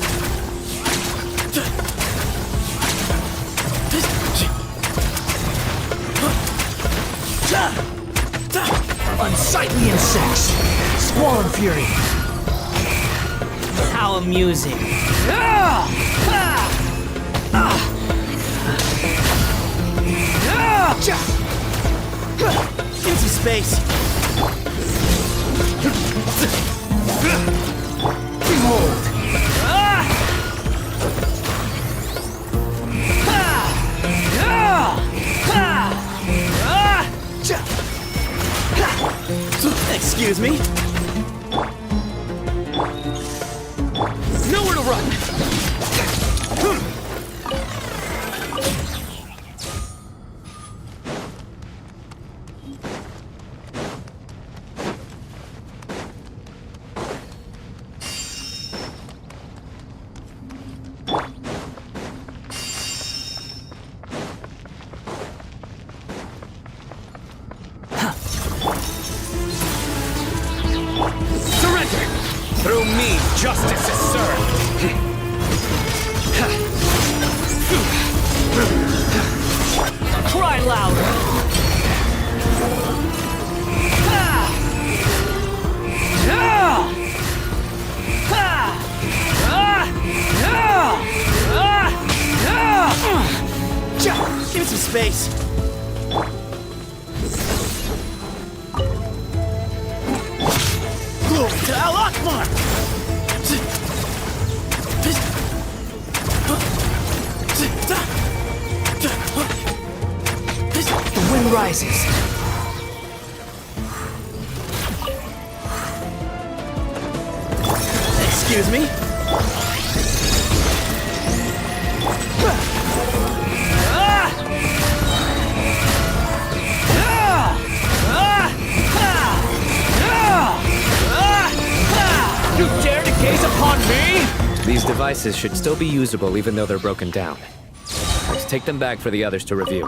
Unsightly insects. Squall fury. How amusing. Empty space. Behold. Excuse me. Nowhere to run. Through me, justice is served. Cry louder. Give me some space. Glory to Al Akbar! The wind rises. Excuse me? You dare to gaze upon me? These devices should still be usable even though they're broken down. Let's take them back for the others to review.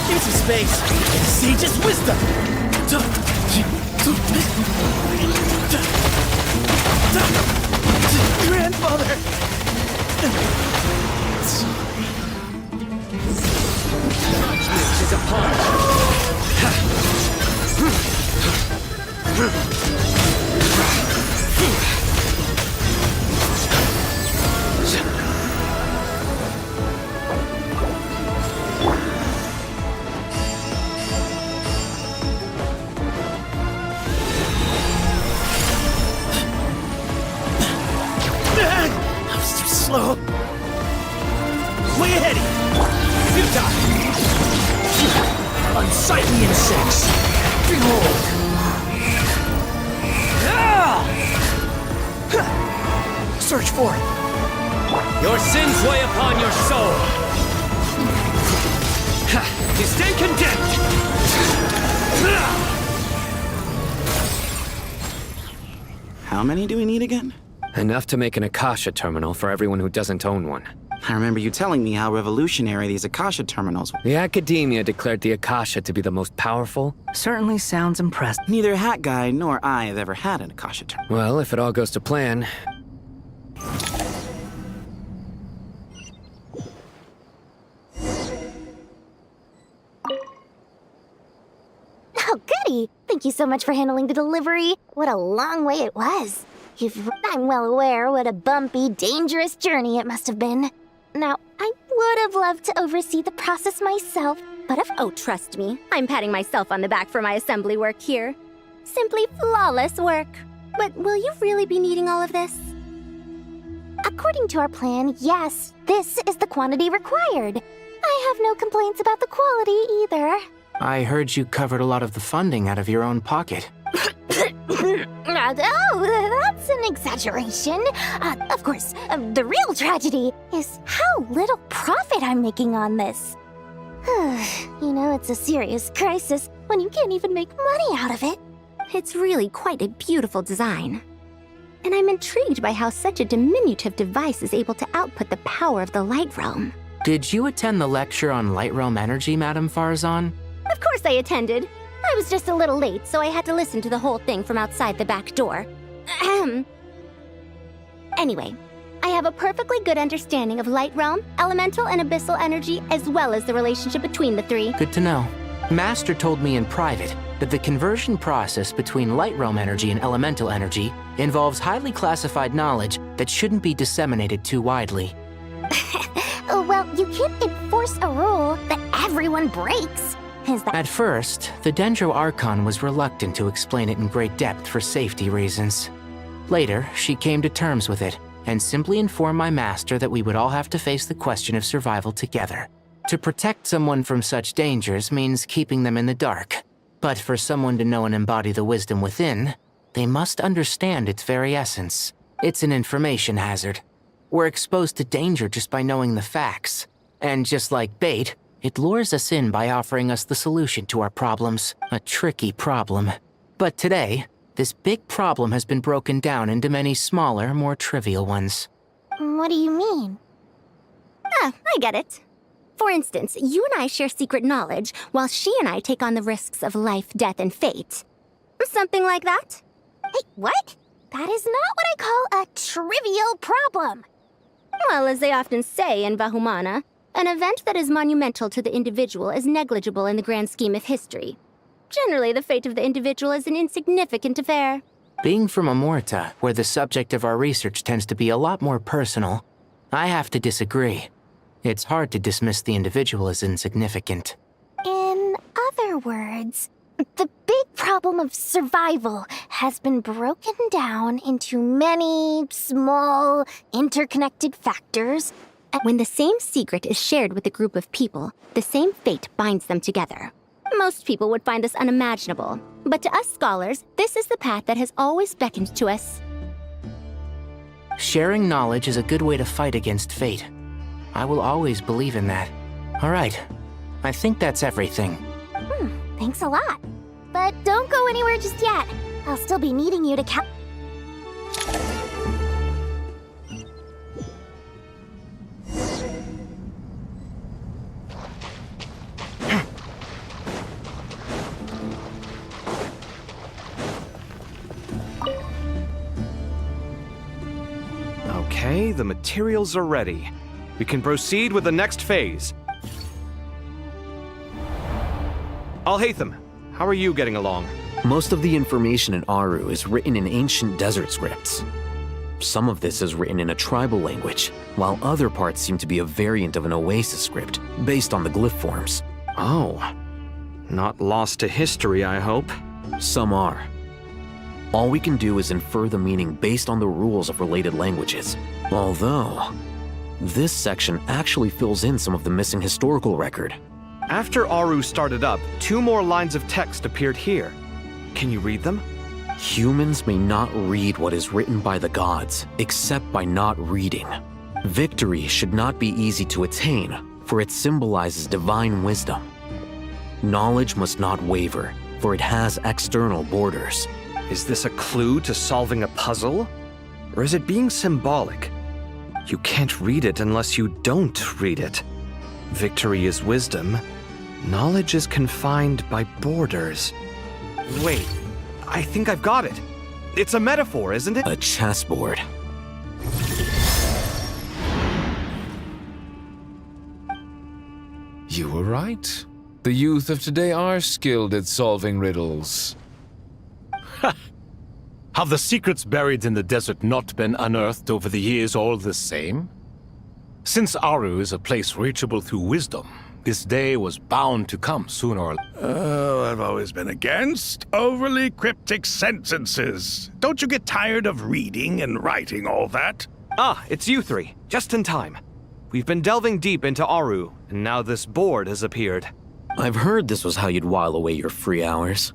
Give me some space. Sage's wisdom. Grandfather. Judgment is upon slow. Way ahead of you. Futile. Unsightly insects. Behold. Search for it. Your sins weigh upon your soul. You stand condemned. How many do we need again? Enough to make an Akasha terminal for everyone who doesn't own one. I remember you telling me how revolutionary these Akasha terminals were. The Academia declared the Akasha to be the most powerful. Certainly sounds impressive. Neither Hat Guy nor I have ever had an Akasha terminal. Well, if it all goes to plan. Oh, goody! Thank you so much for handling the delivery. What a long way it was. I'm well aware what a bumpy, dangerous journey it must have been. Now, I would have loved to oversee the process myself, but oh, trust me, I'm patting myself on the back for my assembly work here. Simply flawless work. But will you really be needing all of this? According to our plan, yes, this is the quantity required. I have no complaints about the quality either. I heard you covered a lot of the funding out of your own pocket. Oh, that's an exaggeration. Of course, the real tragedy is how little profit I'm making on this. You know, it's a serious crisis when you can't even make money out of it. It's really quite a beautiful design. And I'm intrigued by how such a diminutive device is able to output the power of the Light Realm. Did you attend the lecture on Light Realm energy, Madame Farzan? Of course I attended. I was just a little late, so I had to listen to the whole thing from outside the back door. Ahem. Anyway, I have a perfectly good understanding of Light Realm, elemental and abyssal energy, as well as the relationship between the three. Good to know. Master told me in private that the conversion process between Light Realm energy and elemental energy involves highly classified knowledge that shouldn't be disseminated too widely. Well, you can't enforce a rule that everyone breaks. At first, the Dendro Archon was reluctant to explain it in great depth for safety reasons. Later, she came to terms with it and simply informed my master that we would all have to face the question of survival together. To protect someone from such dangers means keeping them in the dark. But for someone to know and embody the wisdom within, they must understand its very essence. It's an information hazard. We're exposed to danger just by knowing the facts. And just like bait, it lures us in by offering us the solution to our problems. A tricky problem. But today, this big problem has been broken down into many smaller, more trivial ones. What do you mean? I get it. For instance, you and I share secret knowledge, while she and I take on the risks of life, death, and fate. Something like that? Hey, what? That is not what I call a trivial problem. Well, as they often say in Vahumana, an event that is monumental to the individual is negligible in the grand scheme of history. Generally, the fate of the individual is an insignificant affair. Being from Amorta, where the subject of our research tends to be a lot more personal, I have to disagree. It's hard to dismiss the individual as insignificant. In other words, the big problem of survival has been broken down into many small, interconnected factors. When the same secret is shared with a group of people, the same fate binds them together. Most people would find this unimaginable, but to us scholars, this is the path that has always beckoned to us. Sharing knowledge is a good way to fight against fate. I will always believe in that. All right, I think that's everything. Thanks a lot. But don't go anywhere just yet. I'll still be needing you to Okay, the materials are ready. We can proceed with the next phase. Al-Haytham, how are you getting along? Most of the information in Aru is written in ancient desert scripts. Some of this is written in a tribal language, while other parts seem to be a variant of an oasis script, based on the glyph forms. Oh. Not lost to history, I hope. Some are. All we can do is infer the meaning based on the rules of related languages. Although, this section actually fills in some of the missing historical record. After Aru started up, 2 more lines of text appeared here. Can you read them? Humans may not read what is written by the gods, except by not reading. Victory should not be easy to attain, for it symbolizes divine wisdom. Knowledge must not waver, for it has external borders. Is this a clue to solving a puzzle? Or is it being symbolic? You can't read it unless you don't read it. Victory is wisdom. Knowledge is confined by borders. Wait, I think I've got it. It's a metaphor, isn't it? A chessboard. You were right. The youth of today are skilled at solving riddles. Have the secrets buried in the desert not been unearthed over the years all the same? Since Aru is a place reachable through wisdom, this day was bound to come sooner or later. Oh, I've always been against overly cryptic sentences. Don't you get tired of reading and writing all that? Ah, it's you three. Just in time. We've been delving deep into Aru, and now this board has appeared. I've heard this was how you'd while away your free hours.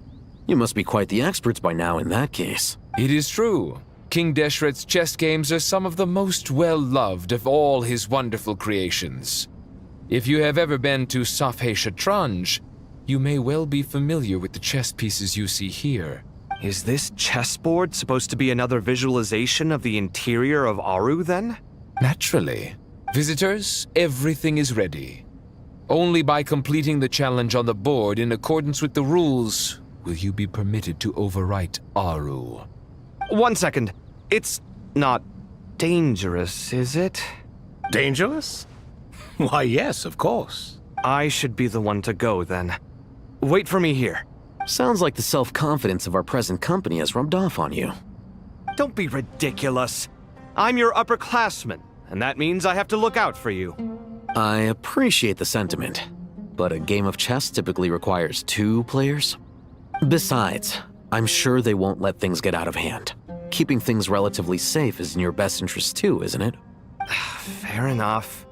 You must be quite the experts by now in that case. It is true. King Deshret's chess games are some of the most well-loved of all his wonderful creations. If you have ever been to Safhe Shatranj, you may well be familiar with the chess pieces you see here. Is this chessboard supposed to be another visualization of the interior of Aru, then? Naturally. Visitors, everything is ready. Only by completing the challenge on the board in accordance with the rules will you be permitted to overwrite Aru. 1 second. It's not dangerous, is it? Dangerous? Why, yes, of course. I should be the one to go, then. Wait for me here. Sounds like the self-confidence of our present company has rubbed off on you. Don't be ridiculous. I'm your upperclassman, and that means I have to look out for you. I appreciate the sentiment, but a game of chess typically requires 2 players. Besides, I'm sure they won't let things get out of hand. Keeping things relatively safe is in your best interest too, isn't it? Fair enough.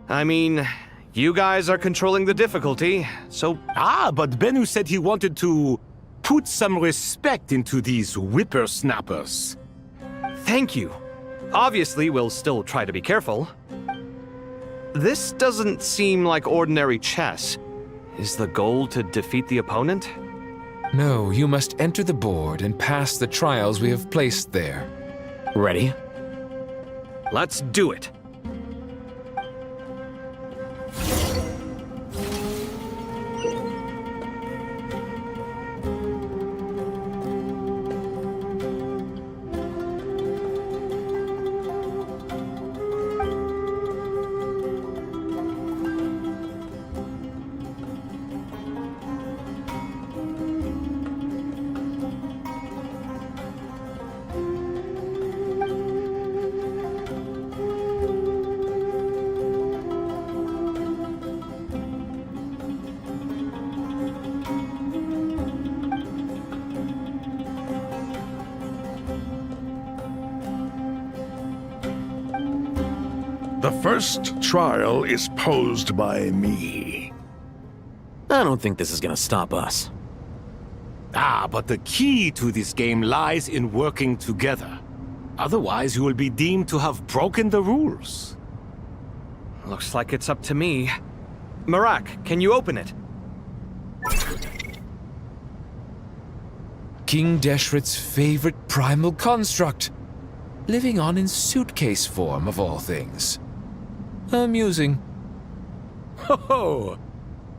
I mean, you guys are controlling the difficulty, so... But Bennu said he wanted to put some respect into these whippersnappers. Thank you. Obviously, we'll still try to be careful. This doesn't seem like ordinary chess. Is the goal to defeat the opponent? No, you must enter the board and pass the trials we have placed there. Ready? Let's do it. The first trial is posed by me. I don't think this is gonna stop us. But the key to this game lies in working together. Otherwise, you will be deemed to have broken the rules. Looks like it's up to me. Marak, can you open it? King Deshret's favorite primal construct. Living on in suitcase form, of all things. Amusing. Ho!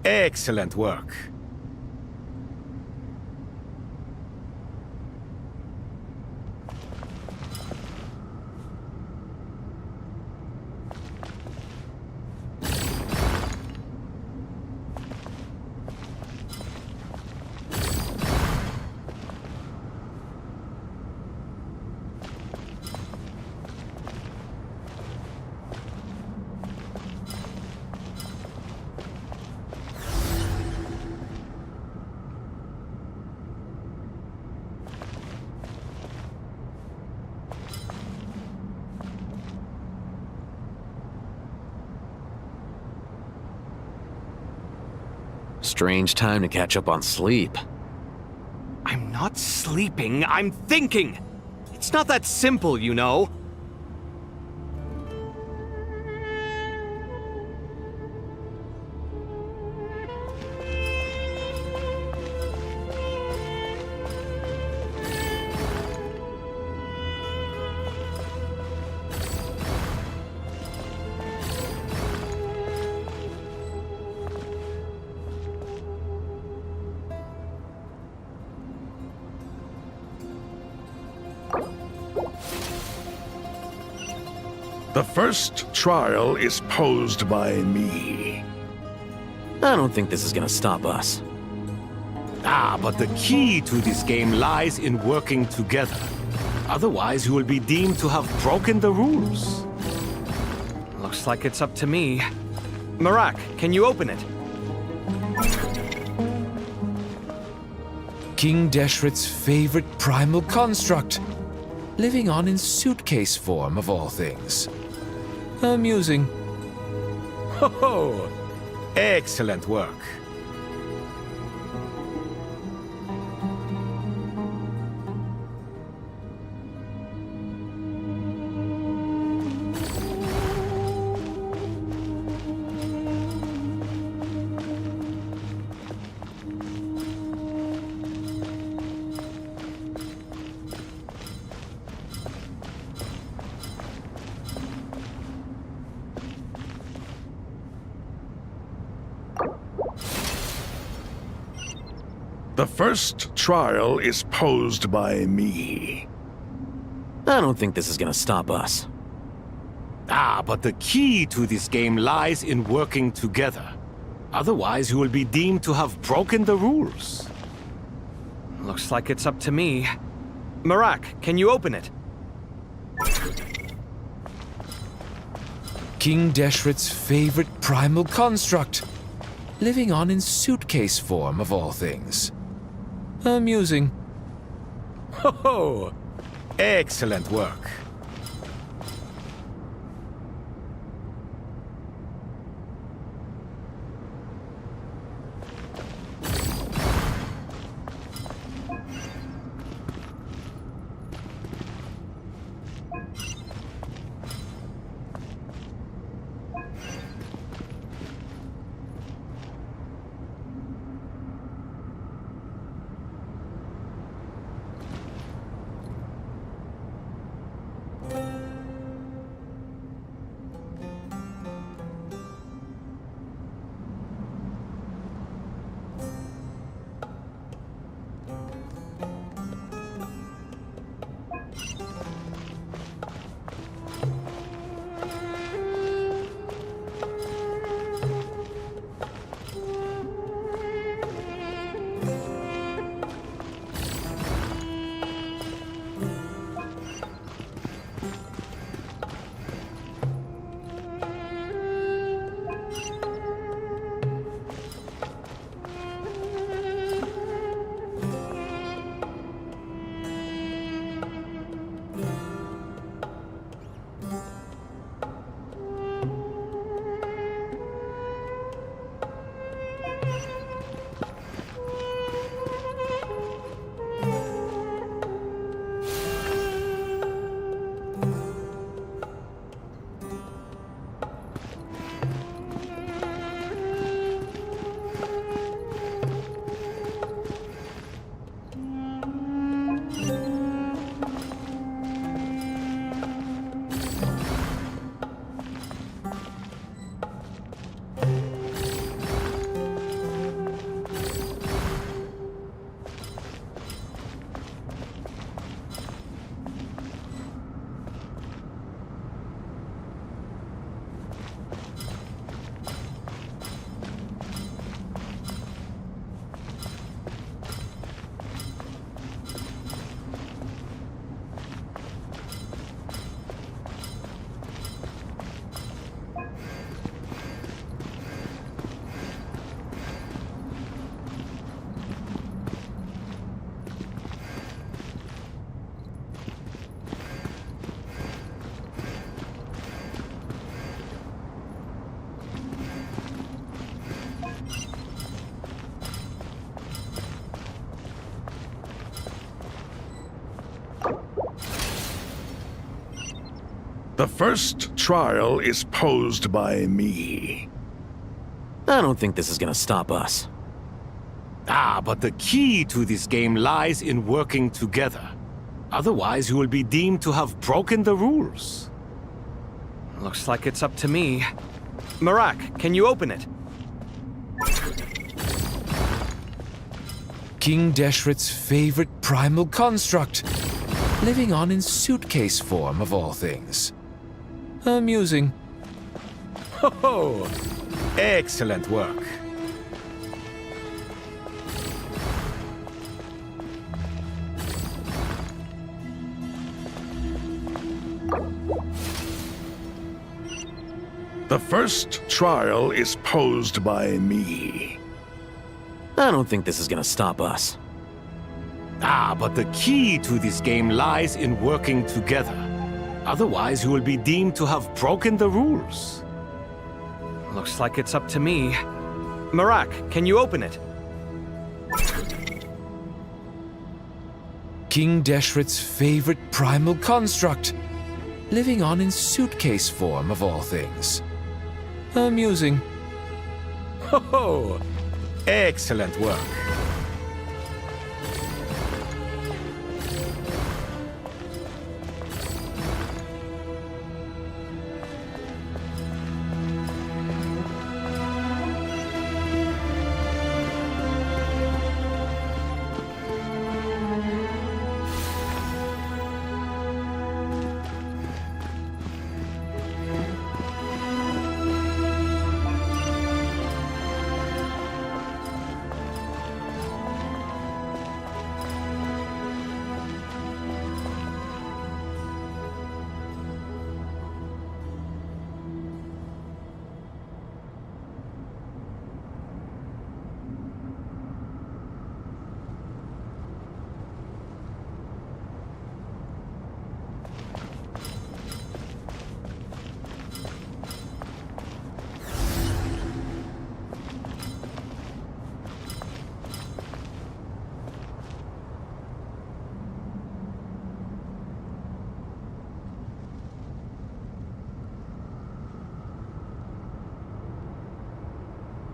Excellent work. Strange time to catch up on sleep. I'm not sleeping, I'm thinking! It's not that simple, you know. The first trial is posed by me. I don't think this is gonna stop us. But the key to this game lies in working together. Otherwise, you will be deemed to have broken the rules. Looks like it's up to me. Marak, can you open it? King Deshret's favorite primal construct, living on in suitcase form of all things. Amusing. Ho-ho! Excellent work. The first trial is posed by me. I don't think this is gonna stop us. But the key to this game lies in working together. Otherwise, you will be deemed to have broken the rules. Looks like it's up to me. Marak, can you open it? King Deshret's favorite primal construct, living on in suitcase form of all things. Amusing. Ho-ho! Excellent work. The first trial is posed by me. I don't think this is gonna stop us. But the key to this game lies in working together. Otherwise, you will be deemed to have broken the rules. Looks like it's up to me. Marak, can you open it? King Deshret's favorite primal construct, living on in suitcase form of all things. Amusing. Ho! Excellent work. The first trial is posed by me. I don't think this is gonna stop us. But the key to this game lies in working together. Otherwise, you will be deemed to have broken the rules. Looks like it's up to me. Marak, can you open it? King Deshret's favorite primal construct. Living on in suitcase form, of all things. Amusing. Ho! Excellent work.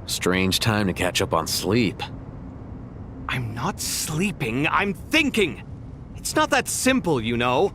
Strange time to catch up on sleep. I'm not sleeping, I'm thinking! It's not that simple, you know.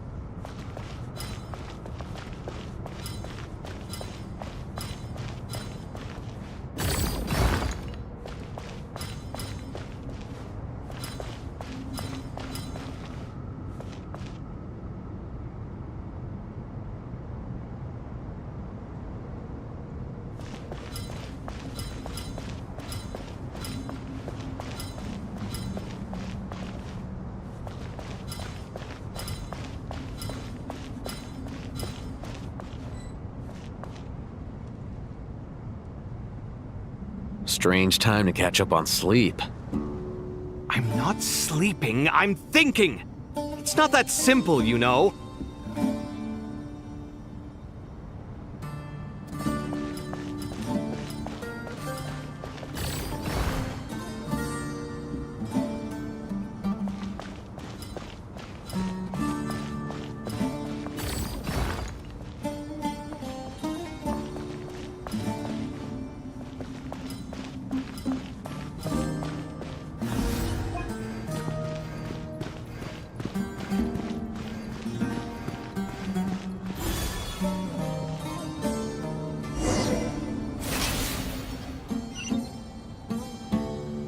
Strange time to catch up on sleep. I'm not sleeping, I'm thinking! It's not that simple, you know.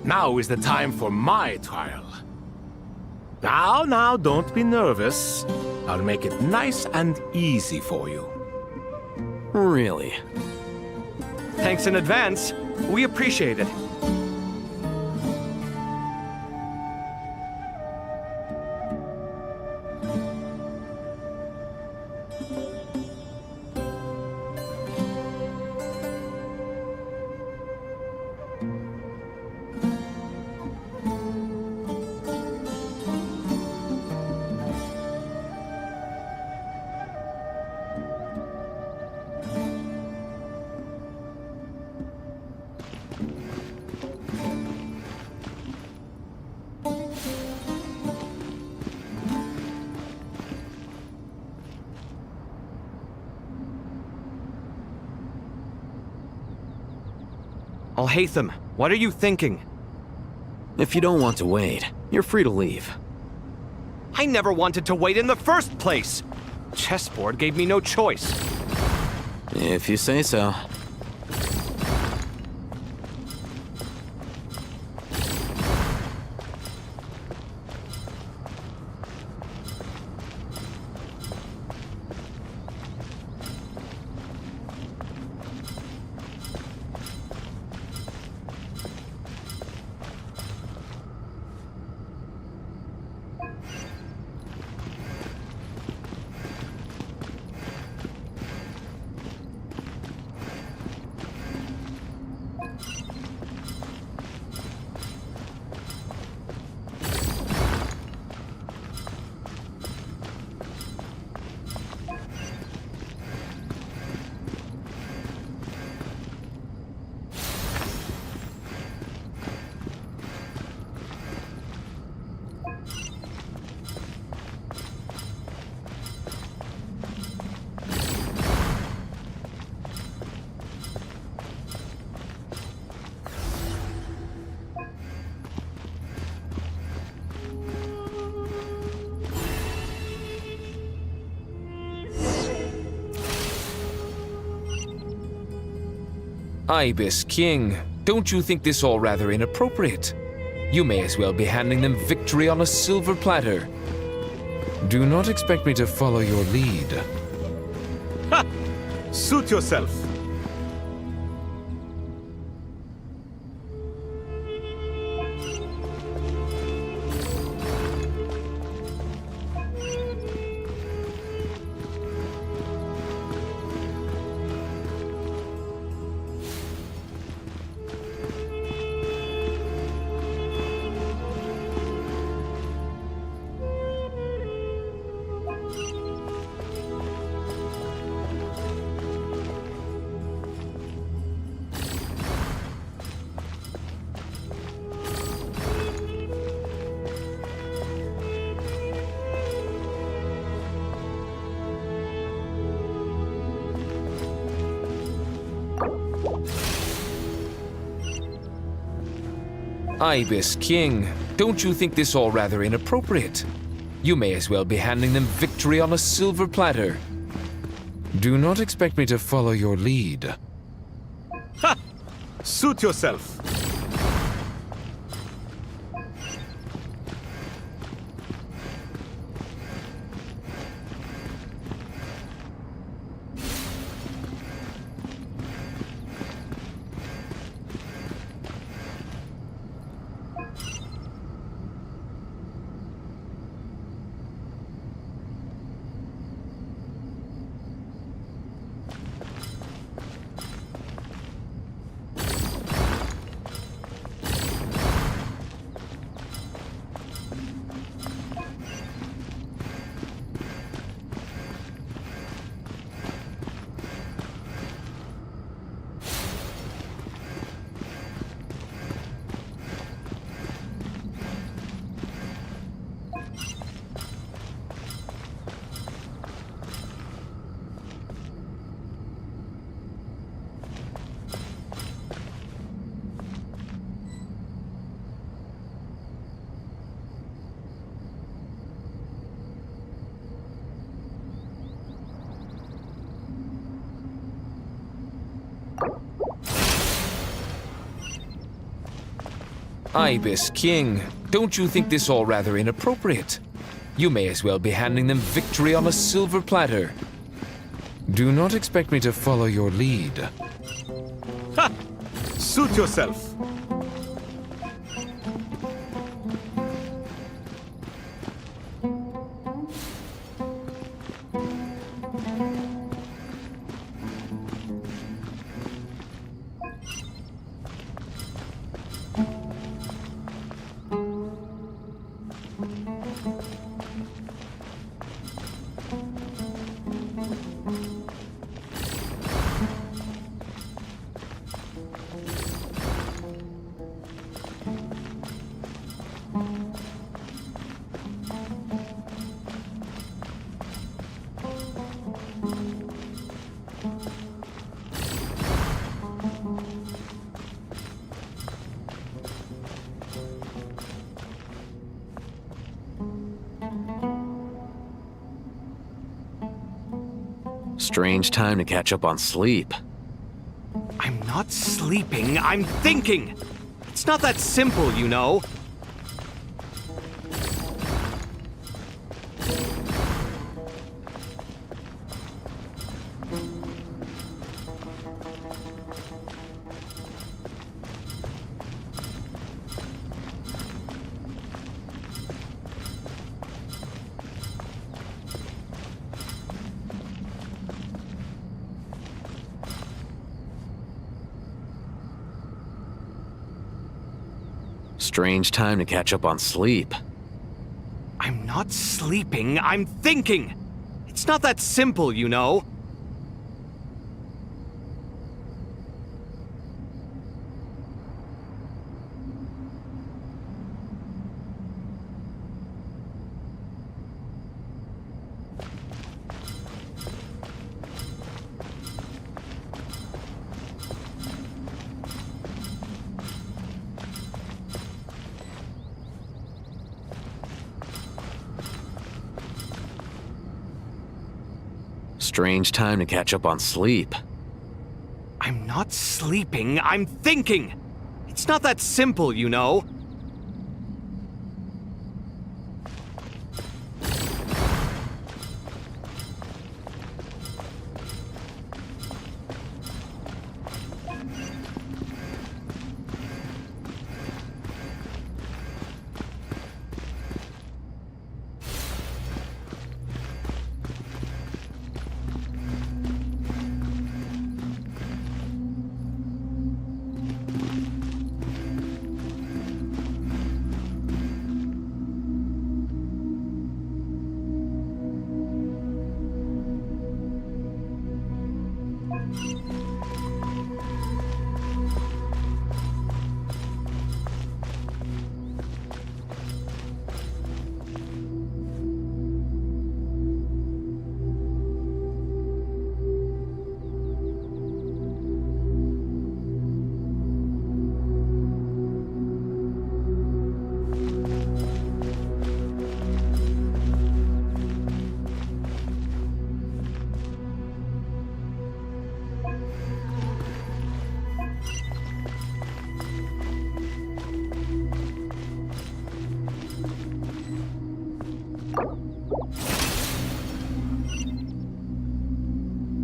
Now is the time for my trial. Now, don't be nervous. I'll make it nice and easy for you. Really? Thanks in advance. We appreciate it. Alhaitham, what are you thinking? If you don't want to wait, you're free to leave. I never wanted to wait in the first place! Chessboard gave me no choice. If you say so. Ibis King, don't you think this all rather inappropriate? You may as well be handing them victory on a silver platter. Do not expect me to follow your lead. Ha! Suit yourself. Ibis King, don't you think this all rather inappropriate? You may as well be handing them victory on a silver platter. Do not expect me to follow your lead. Ha! Suit yourself. Ibis King, don't you think this all rather inappropriate? You may as well be handing them victory on a silver platter. Do not expect me to follow your lead. Ha! Suit yourself. Strange time to catch up on sleep. I'm not sleeping, I'm thinking! It's not that simple, you know. Strange time to catch up on sleep. I'm not sleeping, I'm thinking! It's not that simple, you know. Strange time to catch up on sleep. I'm not sleeping, I'm thinking! It's not that simple, you know.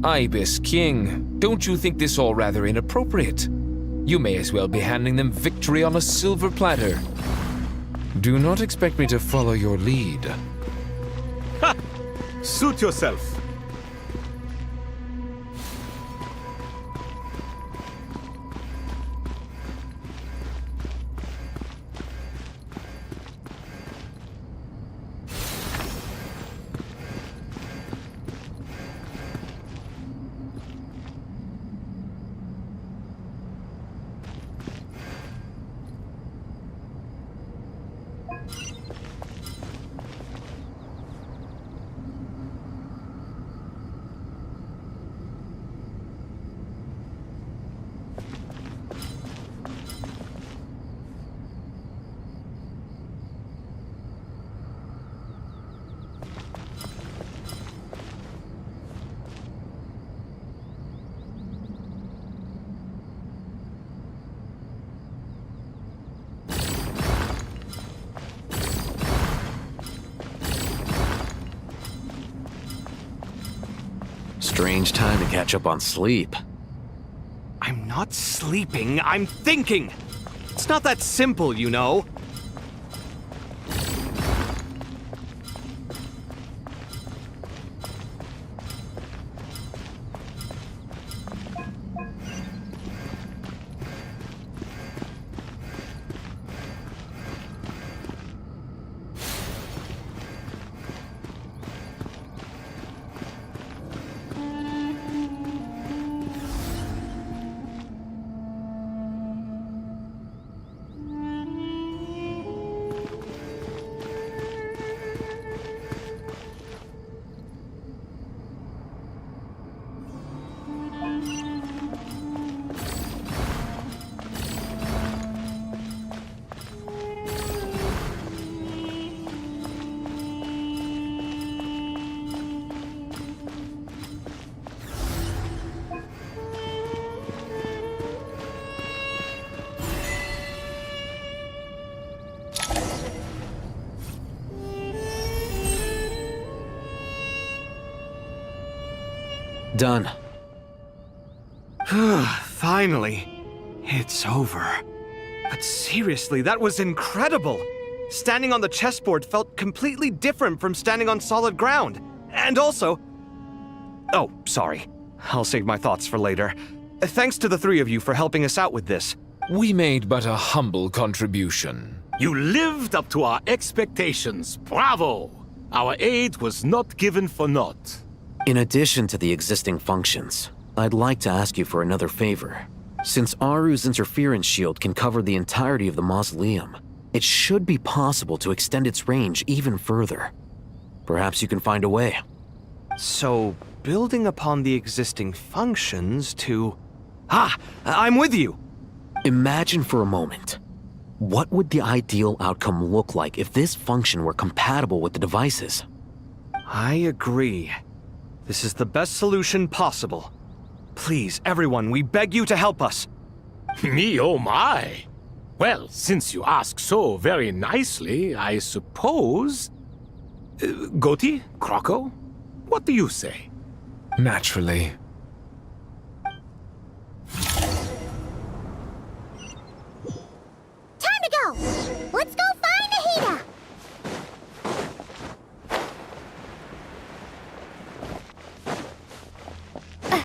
Ibis King, don't you think this all rather inappropriate? You may as well be handing them victory on a silver platter. Do not expect me to follow your lead. Ha! Suit yourself. Strange time to catch up on sleep. I'm not sleeping, I'm thinking! It's not that simple, you know. Done. Finally. It's over. But seriously, that was incredible! Standing on the chessboard felt completely different from standing on solid ground. And also... Oh, sorry. I'll save my thoughts for later. Thanks to the three of you for helping us out with this. We made but a humble contribution. You lived up to our expectations. Bravo! Our aid was not given for naught. In addition to the existing functions, I'd like to ask you for another favor. Since Aru's interference shield can cover the entirety of the mausoleum, it should be possible to extend its range even further. Perhaps you can find a way. So, building upon the existing functions to... I'm with you! Imagine for a moment. What would the ideal outcome look like if this function were compatible with the devices? I agree. This is the best solution possible. Please, everyone, we beg you to help us. Me, oh my. Well, since you ask so very nicely, I suppose... Goti? Croco? What do you say? Naturally.